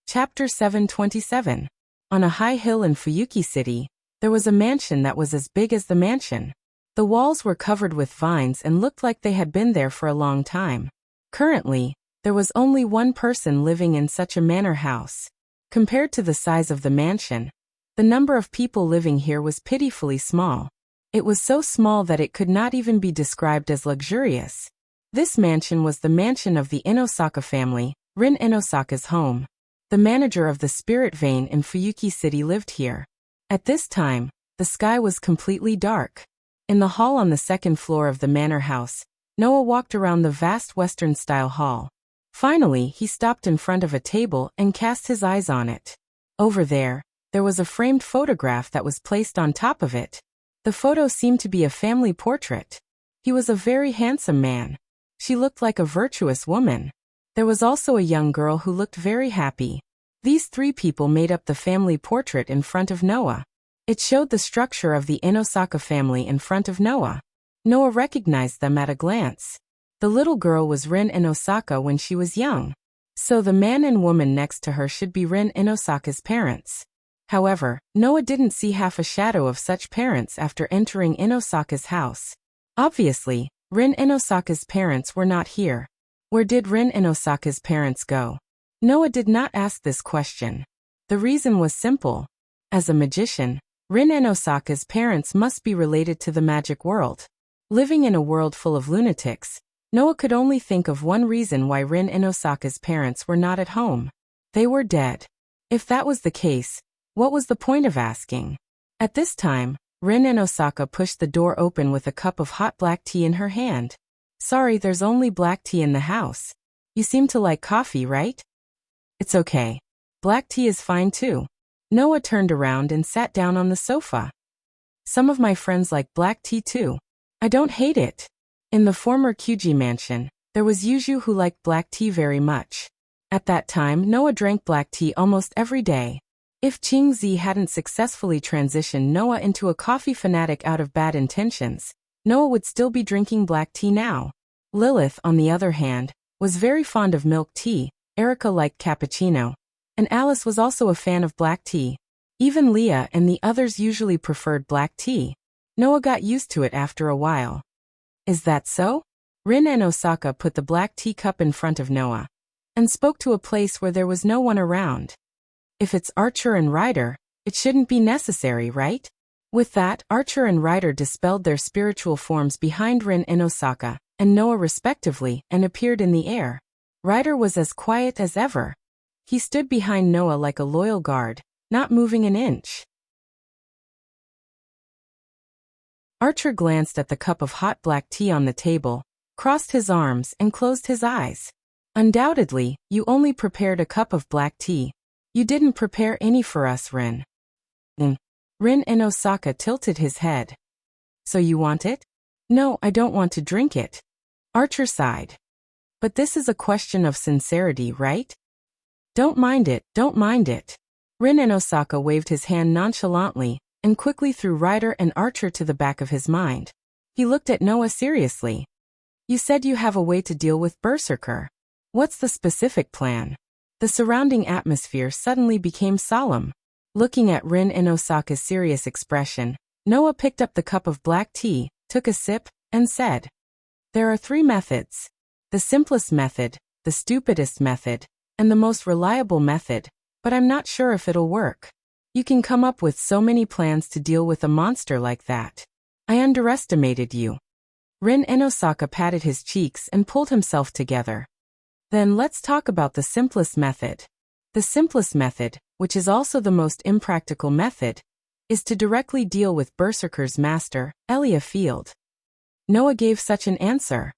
Chapter 727. On a high hill in Fuyuki City, there was a mansion that was as big as the mansion. The walls were covered with vines and looked like they had been there for a long time. Currently, there was only one person living in such a manor house. Compared to the size of the mansion, the number of people living here was pitifully small. It was so small that it could not even be described as luxurious. This mansion was the mansion of the Inosaka family, Rin Inosaka's home. The manager of the Spirit Vein in Fuyuki City lived here. At this time, the sky was completely dark. In the hall on the second floor of the manor house, Noah walked around the vast Western-style hall. Finally, he stopped in front of a table and cast his eyes on it. Over there was a framed photograph that was placed on top of it. The photo seemed to be a family portrait. He was a very handsome man. She looked like a virtuous woman. There was also a young girl who looked very happy. These three people made up the family portrait in front of Noah. It showed the structure of the Inosaka family in front of Noah. Noah recognized them at a glance. The little girl was Rin Inosaka when she was young. So the man and woman next to her should be Rin Inosaka's parents. However, Noah didn't see half a shadow of such parents after entering Inosaka's house. Obviously, Rin Inosaka's parents were not here. Where did Rin Inosaka's parents go? Noah did not ask this question. The reason was simple. As a magician, Rin Inosaka's parents must be related to the magic world. Living in a world full of lunatics, Noah could only think of one reason why Rin Inosaka's parents were not at home. They were dead. If that was the case, what was the point of asking? At this time, Rin Inosaka pushed the door open with a cup of hot black tea in her hand. Sorry, there's only black tea in the house. You seem to like coffee, right? It's okay. Black tea is fine too. Noah turned around and sat down on the sofa. Some of my friends like black tea too. I don't hate it. In the former Kyuji mansion, there was Yuju who liked black tea very much. At that time, Noah drank black tea almost every day. If Qingzi hadn't successfully transitioned Noah into a coffee fanatic out of bad intentions, Noah would still be drinking black tea now. Lilith, on the other hand, was very fond of milk tea. Erica liked cappuccino. And Alice was also a fan of black tea. Even Leah and the others usually preferred black tea. Noah got used to it after a while. Is that so? Rin Inosaka put the black tea cup in front of Noah and spoke to a place where there was no one around. If it's Archer and Ryder, it shouldn't be necessary, right? With that, Archer and Ryder dispelled their spiritual forms behind Rin Inosaka and Noah respectively and appeared in the air. Ryder was as quiet as ever. He stood behind Noah like a loyal guard, not moving an inch. Archer glanced at the cup of hot black tea on the table, crossed his arms and closed his eyes. Undoubtedly, you only prepared a cup of black tea. You didn't prepare any for us, Rin. Rin Inosaka tilted his head. So you want it? No, I don't want to drink it. Archer sighed. But this is a question of sincerity, right? Don't mind it, don't mind it. Rin Inosaka waved his hand nonchalantly and quickly threw Ryder and Archer to the back of his mind. He looked at Noah seriously. You said you have a way to deal with Berserker. What's the specific plan? The surrounding atmosphere suddenly became solemn. Looking at Rin Inosaka's serious expression, Noah picked up the cup of black tea, took a sip, and said, There are 3 methods. The simplest method, the stupidest method, and the most reliable method, but I'm not sure if it'll work. You can come up with so many plans to deal with a monster like that. I underestimated you. Rin Inosaka patted his cheeks and pulled himself together. Then let's talk about the simplest method. The simplest method, which is also the most impractical method, is to directly deal with Berserker's master, Elia Field. Noah gave such an answer.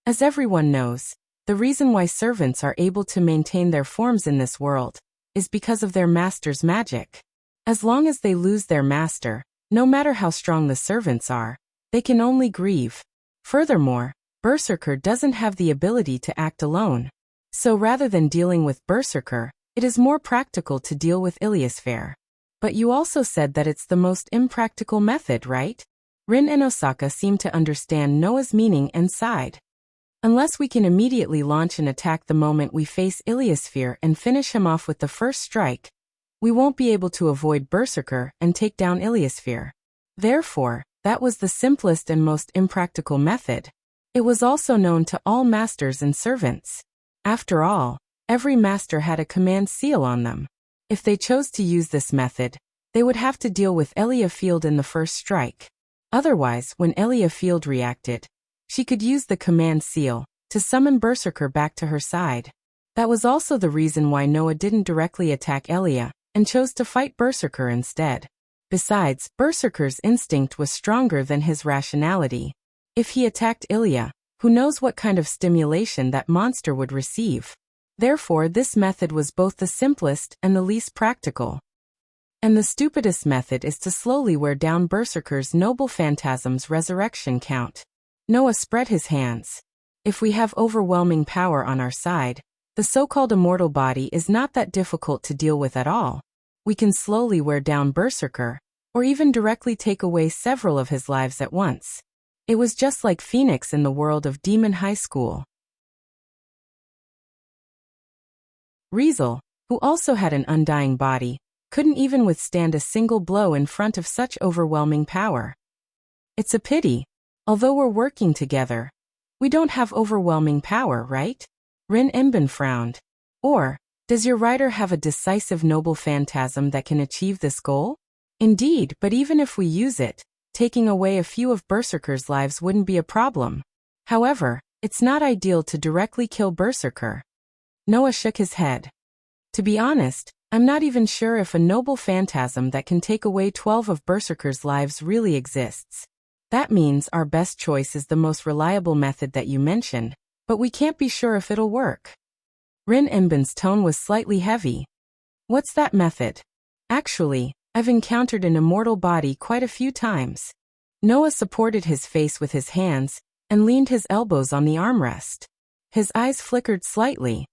As everyone knows, the reason why servants are able to maintain their forms in this world is because of their master's magic. As long as they lose their master, no matter how strong the servants are, they can only grieve. Furthermore, Berserker doesn't have the ability to act alone. So rather than dealing with Berserker, it is more practical to deal with Iliosphère. But you also said that it's the most impractical method, right? Rin Inosaka seemed to understand Noah's meaning and sighed. Unless we can immediately launch an attack the moment we face Iliosphère and finish him off with the first strike, we won't be able to avoid Berserker and take down Iliosphère. Therefore, that was the simplest and most impractical method. It was also known to all masters and servants. After all, every master had a command seal on them. If they chose to use this method, they would have to deal with Elia Field in the first strike. Otherwise, when Elia Field reacted, she could use the command seal to summon Berserker back to her side. That was also the reason why Noah didn't directly attack Elia and chose to fight Berserker instead. Besides, Berserker's instinct was stronger than his rationality. If he attacked Ilya, Who knows what kind of stimulation that monster would receive? Therefore, this method was both the simplest and the least practical. And the stupidest method is to slowly wear down Berserker's noble phantasm's resurrection count. Noah spread his hands. If we have overwhelming power on our side, the so-called immortal body is not that difficult to deal with at all. We can slowly wear down Berserker, or even directly take away several of his lives at once. It was just like Phoenix in the world of Demon High School. Riesel, who also had an undying body, couldn't even withstand a single blow in front of such overwhelming power. It's a pity. Although we're working together, we don't have overwhelming power, right? Rin Emben frowned. Or, does your rider have a decisive noble phantasm that can achieve this goal? Indeed, but even if we use it, taking away a few of Berserker's lives wouldn't be a problem. However, it's not ideal to directly kill Berserker. Noah shook his head. To be honest, I'm not even sure if a noble phantasm that can take away 12 of Berserker's lives really exists. That means our best choice is the most reliable method that you mentioned, but we can't be sure if it'll work. Rin Emben's tone was slightly heavy. What's that method? Actually, I've encountered an immortal body quite a few times. Noah supported his face with his hands and leaned his elbows on the armrest. His eyes flickered slightly.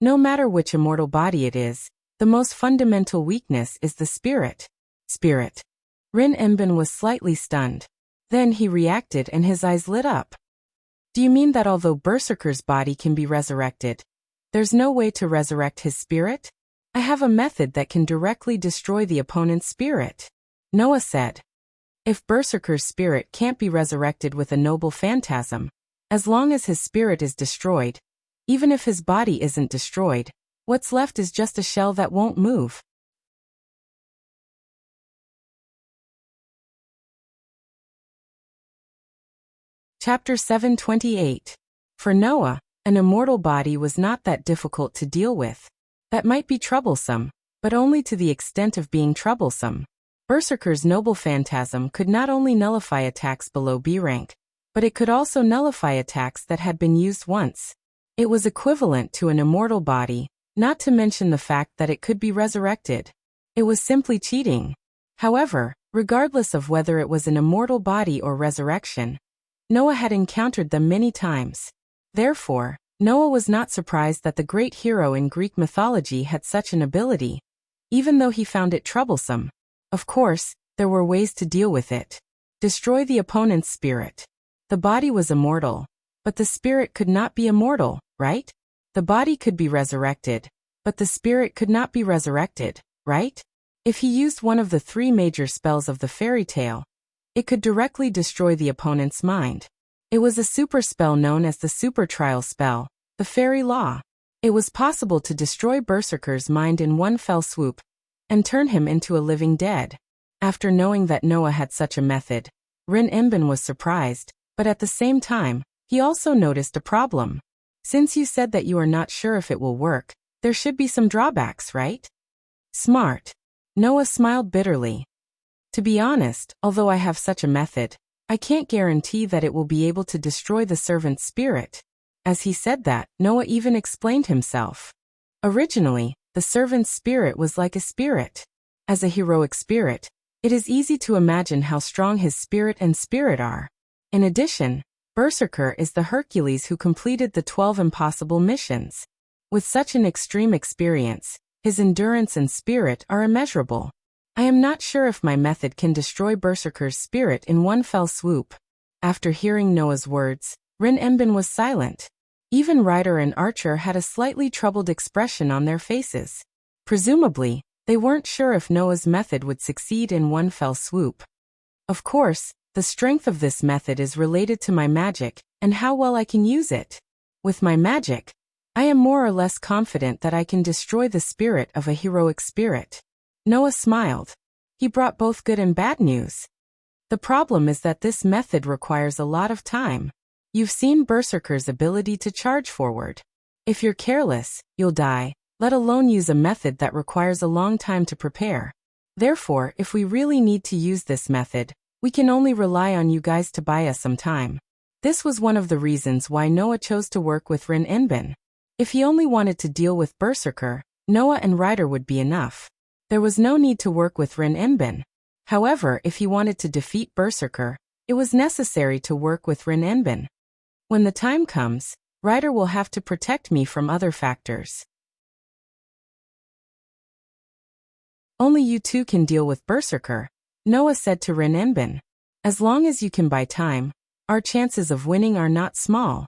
No matter which immortal body it is, the most fundamental weakness is the spirit. Spirit. Rin Emben was slightly stunned. Then he reacted and his eyes lit up. Do you mean that although Berserker's body can be resurrected, there's no way to resurrect his spirit? I have a method that can directly destroy the opponent's spirit. Noah said. If Berserker's spirit can't be resurrected with a noble phantasm, as long as his spirit is destroyed, even if his body isn't destroyed, what's left is just a shell that won't move. Chapter 728. For Noah, an immortal body was not that difficult to deal with. That might be troublesome, but only to the extent of being troublesome. Berserker's noble phantasm could not only nullify attacks below B rank, but it could also nullify attacks that had been used once. It was equivalent to an immortal body, not to mention the fact that it could be resurrected. It was simply cheating. However, regardless of whether it was an immortal body or resurrection, Noah had encountered them many times. Therefore, Noah was not surprised that the great hero in Greek mythology had such an ability, even though he found it troublesome. Of course, there were ways to deal with it. Destroy the opponent's spirit. The body was immortal, but the spirit could not be immortal, right? The body could be resurrected, but the spirit could not be resurrected, right? If he used one of the 3 major spells of the fairy tale, it could directly destroy the opponent's mind. It was a super spell known as the super trial spell, the fairy law. It was possible to destroy Berserker's mind in one fell swoop, and turn him into a living dead. After knowing that Noah had such a method, Rin Emben was surprised, but at the same time, he also noticed a problem. Since you said that you are not sure if it will work, there should be some drawbacks, right? Smart. Noah smiled bitterly. To be honest, although I have such a method, I can't guarantee that it will be able to destroy the servant's spirit. As he said that, Noah even explained himself. Originally, the servant's spirit was like a spirit. As a heroic spirit, it is easy to imagine how strong his spirit and spirit are. In addition, Berserker is the Hercules who completed the 12 impossible missions. With such an extreme experience, his endurance and spirit are immeasurable. I am not sure if my method can destroy Berserker's spirit in one fell swoop. After hearing Noah's words, Rin Emben was silent. Even Rider and Archer had a slightly troubled expression on their faces. Presumably, they weren't sure if Noah's method would succeed in one fell swoop. Of course, the strength of this method is related to my magic and how well I can use it. With my magic, I am more or less confident that I can destroy the spirit of a heroic spirit. Noah smiled. He brought both good and bad news. The problem is that this method requires a lot of time. You've seen Berserker's ability to charge forward. If you're careless, you'll die, let alone use a method that requires a long time to prepare. Therefore, if we really need to use this method, we can only rely on you guys to buy us some time. This was one of the reasons why Noah chose to work with Rin Enbin. If he only wanted to deal with Berserker, Noah and Ryder would be enough. There was no need to work with Rin Enbin. However, if he wanted to defeat Berserker, it was necessary to work with Rin Enbin. When the time comes, Ryder will have to protect me from other factors. Only you two can deal with Berserker, Noah said to Rin Enbin. As long as you can buy time, our chances of winning are not small.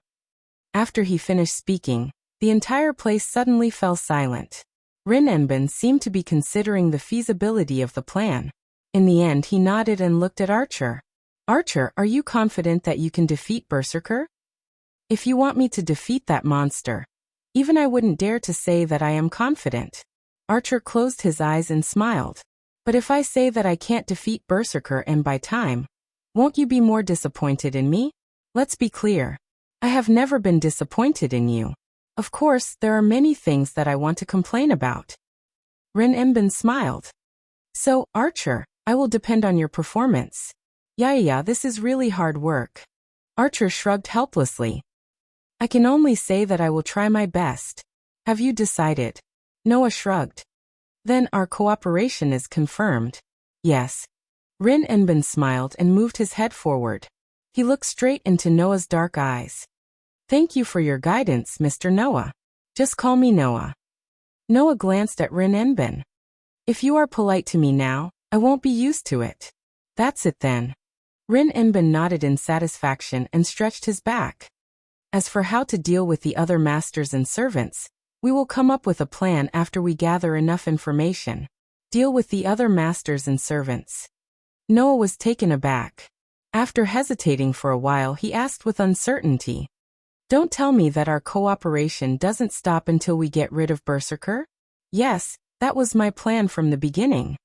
After he finished speaking, the entire place suddenly fell silent. Rin Enbin seemed to be considering the feasibility of the plan. In the end, he nodded and looked at Archer. Archer, are you confident that you can defeat Berserker? If you want me to defeat that monster, even I wouldn't dare to say that I am confident. Archer closed his eyes and smiled. But if I say that I can't defeat Berserker and buy time, won't you be more disappointed in me? Let's be clear. I have never been disappointed in you. Of course, there are many things that I want to complain about. Rin Enbin smiled. So, Archer, I will depend on your performance. Yeah, this is really hard work. Archer shrugged helplessly. I can only say that I will try my best. Have you decided? Noah shrugged. Then our cooperation is confirmed. Yes. Rin Enbin smiled and moved his head forward. He looked straight into Noah's dark eyes. Thank you for your guidance, Mr. Noah. Just call me Noah. Noah glanced at Rin Enbin. If you are polite to me now, I won't be used to it. That's it then. Rin Enbin nodded in satisfaction and stretched his back. As for how to deal with the other masters and servants, we will come up with a plan after we gather enough information. Deal with the other masters and servants. Noah was taken aback. After hesitating for a while, he asked with uncertainty. Don't tell me that our cooperation doesn't stop until we get rid of Berserker? Yes, that was my plan from the beginning.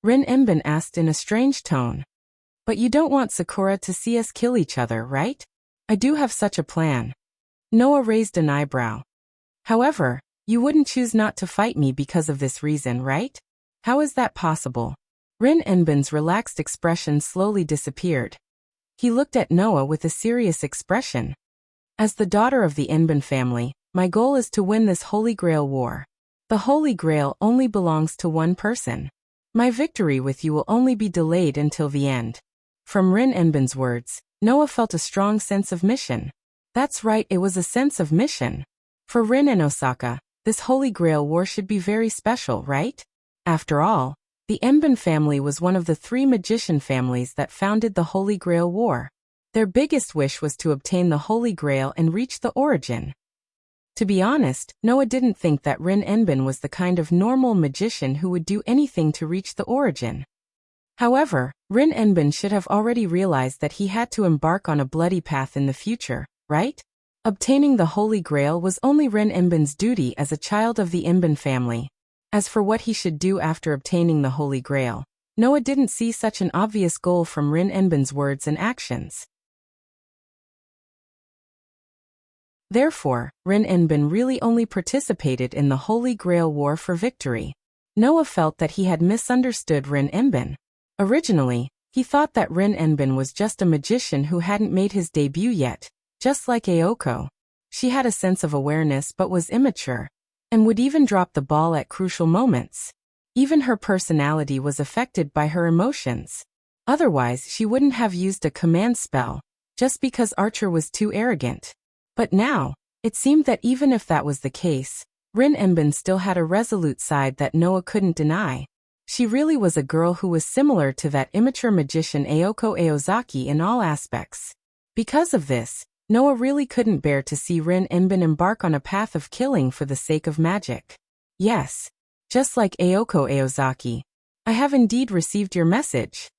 Rin Enbin asked in a strange tone. But you don't want Sakura to see us kill each other, right? I do have such a plan. Noah raised an eyebrow. However, you wouldn't choose not to fight me because of this reason, right? How is that possible? Rin Enbin's relaxed expression slowly disappeared. He looked at Noah with a serious expression. As the daughter of the Enbin family, my goal is to win this Holy Grail war. The Holy Grail only belongs to one person. My victory with you will only be delayed until the end. From Rin Enbin's words, Noah felt a strong sense of mission. That's right, it was a sense of mission. For Rin and Osaka, this Holy Grail war should be very special, right? After all, the Enbin family was one of the 3 magician families that founded the Holy Grail War. Their biggest wish was to obtain the Holy Grail and reach the origin. To be honest, Noah didn't think that Rin Enbin was the kind of normal magician who would do anything to reach the origin. However, Rin Enbin should have already realized that he had to embark on a bloody path in the future, right? Obtaining the Holy Grail was only Rin Enbin's duty as a child of the Enbin family. As for what he should do after obtaining the Holy Grail, Noah didn't see such an obvious goal from Rin Enbin's words and actions. Therefore, Rin Enbin really only participated in the Holy Grail War for victory. Noah felt that he had misunderstood Rin Enbin. Originally, he thought that Rin Enbin was just a magician who hadn't made his debut yet, just like Aoko. She had a sense of awareness but was immature, and would even drop the ball at crucial moments. Even her personality was affected by her emotions. Otherwise, she wouldn't have used a command spell, just because Archer was too arrogant. But now, it seemed that even if that was the case, Rin Enbin still had a resolute side that Noah couldn't deny. She really was a girl who was similar to that immature magician Aoko Aozaki in all aspects. Because of this, Noah really couldn't bear to see Rin Enbin embark on a path of killing for the sake of magic. Yes, just like Aoko Aozaki, I have indeed received your message.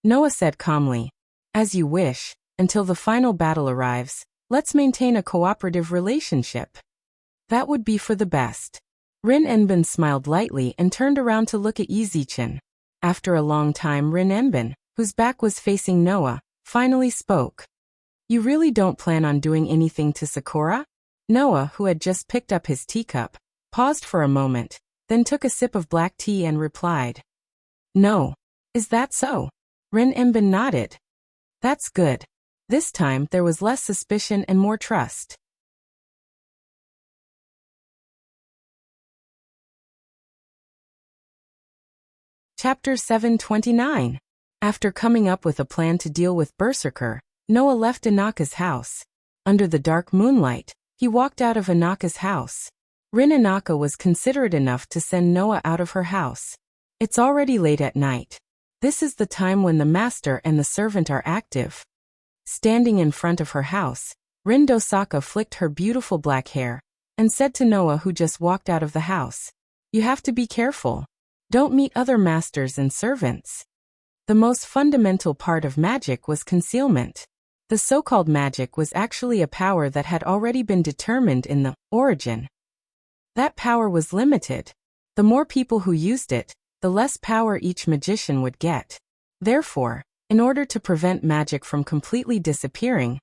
Noah said calmly. As you wish, until the final battle arrives, let's maintain a cooperative relationship. That would be for the best. Rin Enbin smiled lightly and turned around to look at Yizichin. After a long time, Rin Enbin, whose back was facing Noah, finally spoke. You really don't plan on doing anything to Sakura? Noah, who had just picked up his teacup, paused for a moment, then took a sip of black tea and replied. No. Is that so? Rin Enbin nodded. That's good. This time, there was less suspicion and more trust. Chapter 729. After coming up with a plan to deal with Berserker, Noah left Inaka's house. Under the dark moonlight, he walked out of Inaka's house. Rin Inaka was considerate enough to send Noah out of her house. It's already late at night. This is the time when the master and the servant are active. Standing in front of her house, Rin Dosaka flicked her beautiful black hair and said to Noah, who just walked out of the house, "You have to be careful. Don't meet other masters and servants." The most fundamental part of magic was concealment. The so-called magic was actually a power that had already been determined in the origin. That power was limited. The more people who used it, the less power each magician would get. Therefore, in order to prevent magic from completely disappearing,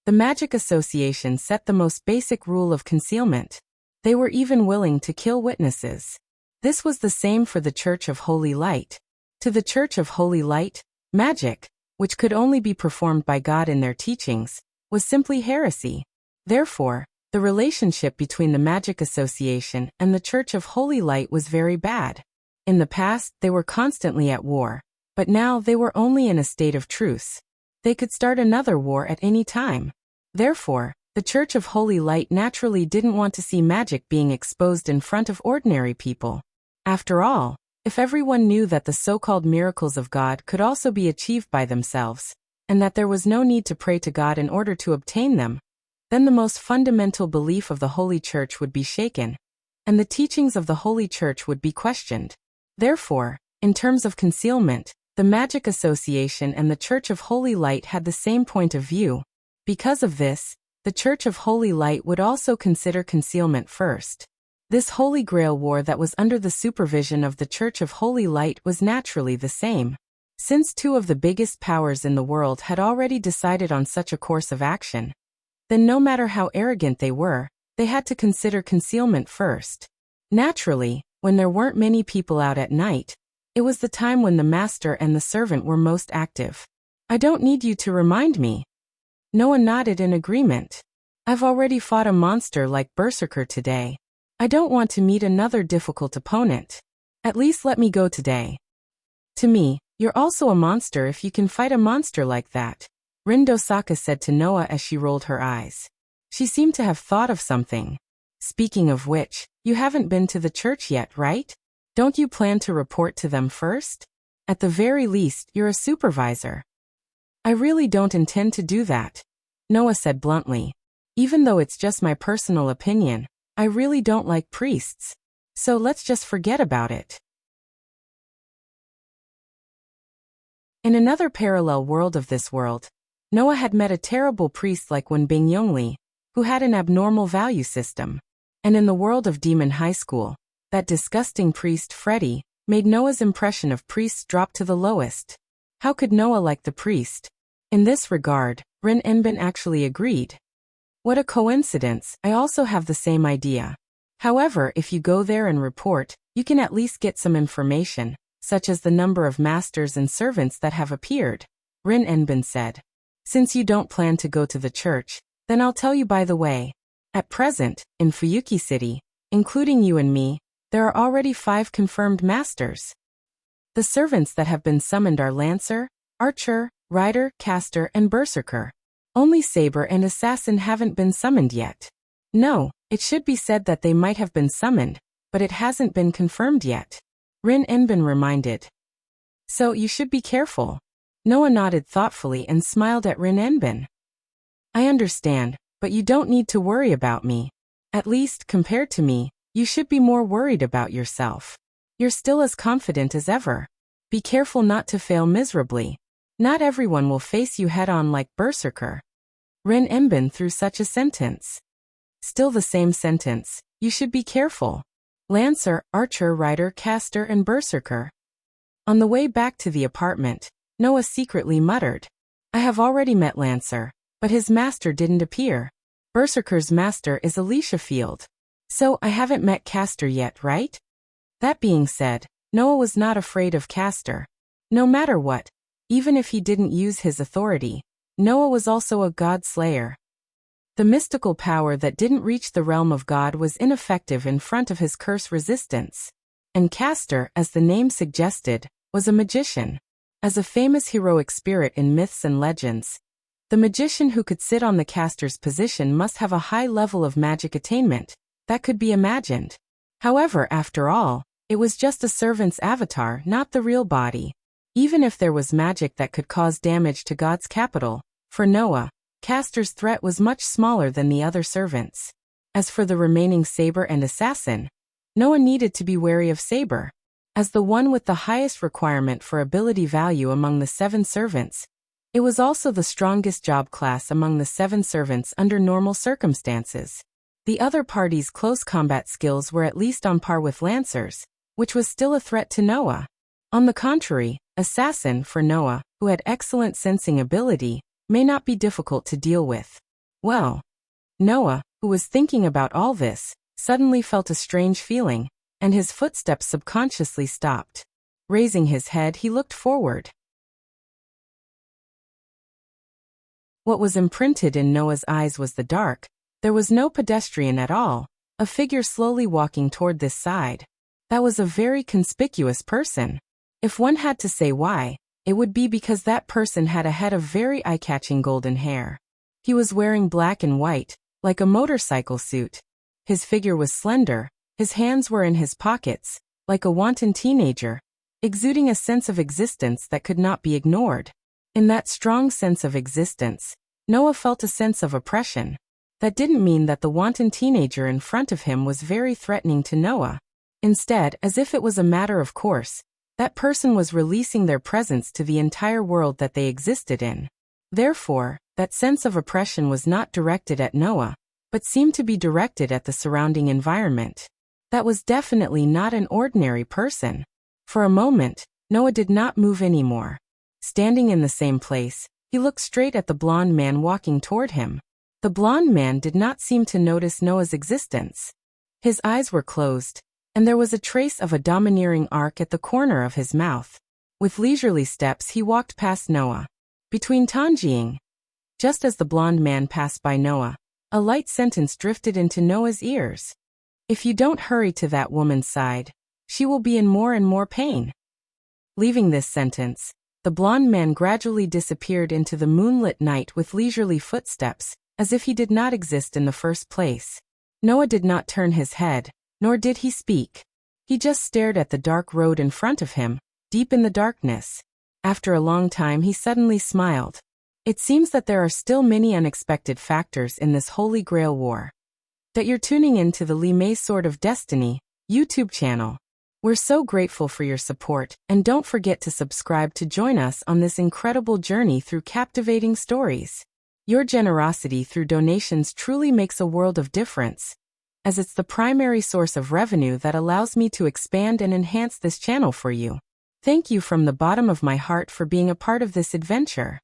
the Magic Association set the most basic rule of concealment. They were even willing to kill witnesses. This was the same for the Church of Holy Light. To the Church of Holy Light, magic, which could only be performed by God in their teachings, was simply heresy. Therefore, the relationship between the Magic Association and the Church of Holy Light was very bad. In the past, they were constantly at war, but now they were only in a state of truce. They could start another war at any time. Therefore, the Church of Holy Light naturally didn't want to see magic being exposed in front of ordinary people. After all, if everyone knew that the so-called miracles of God could also be achieved by themselves, and that there was no need to pray to God in order to obtain them, then the most fundamental belief of the Holy Church would be shaken, and the teachings of the Holy Church would be questioned. Therefore, in terms of concealment, the Magic Association and the Church of Holy Light had the same point of view. Because of this, the Church of Holy Light would also consider concealment first. This Holy Grail war that was under the supervision of the Church of Holy Light was naturally the same. Since two of the biggest powers in the world had already decided on such a course of action, then no matter how arrogant they were, they had to consider concealment first. Naturally, when there weren't many people out at night, it was the time when the master and the servant were most active. "I don't need you to remind me." Noah nodded in agreement. "I've already fought a monster like Berserker today. I don't want to meet another difficult opponent. At least let me go today." "To me, you're also a monster if you can fight a monster like that," Rin Dosaka said to Noah as she rolled her eyes. She seemed to have thought of something. "Speaking of which, you haven't been to the church yet, right? Don't you plan to report to them first? At the very least, you're a supervisor." "I really don't intend to do that," Noah said bluntly. "Even though it's just my personal opinion, I really don't like priests. So let's just forget about it." In another parallel world of this world, Noah had met a terrible priest like Wenbing Yongli, who had an abnormal value system. And in the world of Demon High School, that disgusting priest Freddy made Noah's impression of priests drop to the lowest. How could Noah like the priest? In this regard, Rin Enbin actually agreed. "What a coincidence, I also have the same idea. However, if you go there and report, you can at least get some information, such as the number of masters and servants that have appeared," Rin Enbin said. "Since you don't plan to go to the church, then I'll tell you by the way. At present, in Fuyuki City, including you and me, there are already 5 confirmed masters. The servants that have been summoned are Lancer, Archer, Rider, Caster, and Berserker. Only Saber and Assassin haven't been summoned yet. No, it should be said that they might have been summoned, but it hasn't been confirmed yet," Rin Enbin reminded. "So you should be careful." Noah nodded thoughtfully and smiled at Rin Enbin. "I understand, but you don't need to worry about me. At least, compared to me, you should be more worried about yourself. You're still as confident as ever. Be careful not to fail miserably. Not everyone will face you head-on like Berserker." Rin Enbin threw such a sentence. Still the same sentence, "You should be careful. Lancer, Archer, Rider, Caster, and Berserker." On the way back to the apartment, Noah secretly muttered, "I have already met Lancer, but his master didn't appear. Berserker's master is Alicia Field. So I haven't met Caster yet, right?" That being said, Noah was not afraid of Caster. No matter what, even if he didn't use his authority, Noah was also a god slayer. The mystical power that didn't reach the realm of God was ineffective in front of his curse resistance. And Castor, as the name suggested, was a magician. As a famous heroic spirit in myths and legends, the magician who could sit on the Castor's position must have a high level of magic attainment that could be imagined. However, after all, it was just a servant's avatar, not the real body. Even if there was magic that could cause damage to God's capital, for Noah, Castor's threat was much smaller than the other servants. As for the remaining saber and assassin, Noah needed to be wary of saber. As the one with the highest requirement for ability value among the 7 servants, it was also the strongest job class among the 7 servants under normal circumstances. The other party's close combat skills were at least on par with lancers, which was still a threat to Noah. On the contrary, assassin for Noah, who had excellent sensing ability, may not be difficult to deal with. Well, Noah, who was thinking about all this, suddenly felt a strange feeling, and his footsteps subconsciously stopped. Raising his head, he looked forward. What was imprinted in Noah's eyes was the dark. There was no pedestrian at all, a figure slowly walking toward this side. That was a very conspicuous person. If one had to say why, it would be because that person had a head of very eye-catching golden hair. He was wearing black and white, like a motorcycle suit. His figure was slender, his hands were in his pockets, like a wanton teenager, exuding a sense of existence that could not be ignored. In that strong sense of existence, Noah felt a sense of oppression. That didn't mean that the wanton teenager in front of him was very threatening to Noah. Instead, as if it was a matter of course, that person was releasing their presence to the entire world that they existed in. Therefore, that sense of oppression was not directed at Noah, but seemed to be directed at the surrounding environment. That was definitely not an ordinary person. For a moment, Noah did not move anymore. Standing in the same place, he looked straight at the blond man walking toward him. The blond man did not seem to notice Noah's existence. His eyes were closed, and there was a trace of a domineering arc at the corner of his mouth. With leisurely steps he walked past Noah. Between Tanjing. Just as the blond man passed by Noah, a light sentence drifted into Noah's ears. If you don't hurry to that woman's side, she will be in more and more pain. Leaving this sentence, the blond man gradually disappeared into the moonlit night with leisurely footsteps, as if he did not exist in the first place. Noah did not turn his head, nor did he speak. He just stared at the dark road in front of him, deep in the darkness. After a long time he suddenly smiled. It seems that there are still many unexpected factors in this Holy Grail war. That you're tuning in to the Li Mei Sword of Destiny YouTube channel. We're so grateful for your support, and don't forget to subscribe to join us on this incredible journey through captivating stories. Your generosity through donations truly makes a world of difference, as it's the primary source of revenue that allows me to expand and enhance this channel for you. Thank you from the bottom of my heart for being a part of this adventure.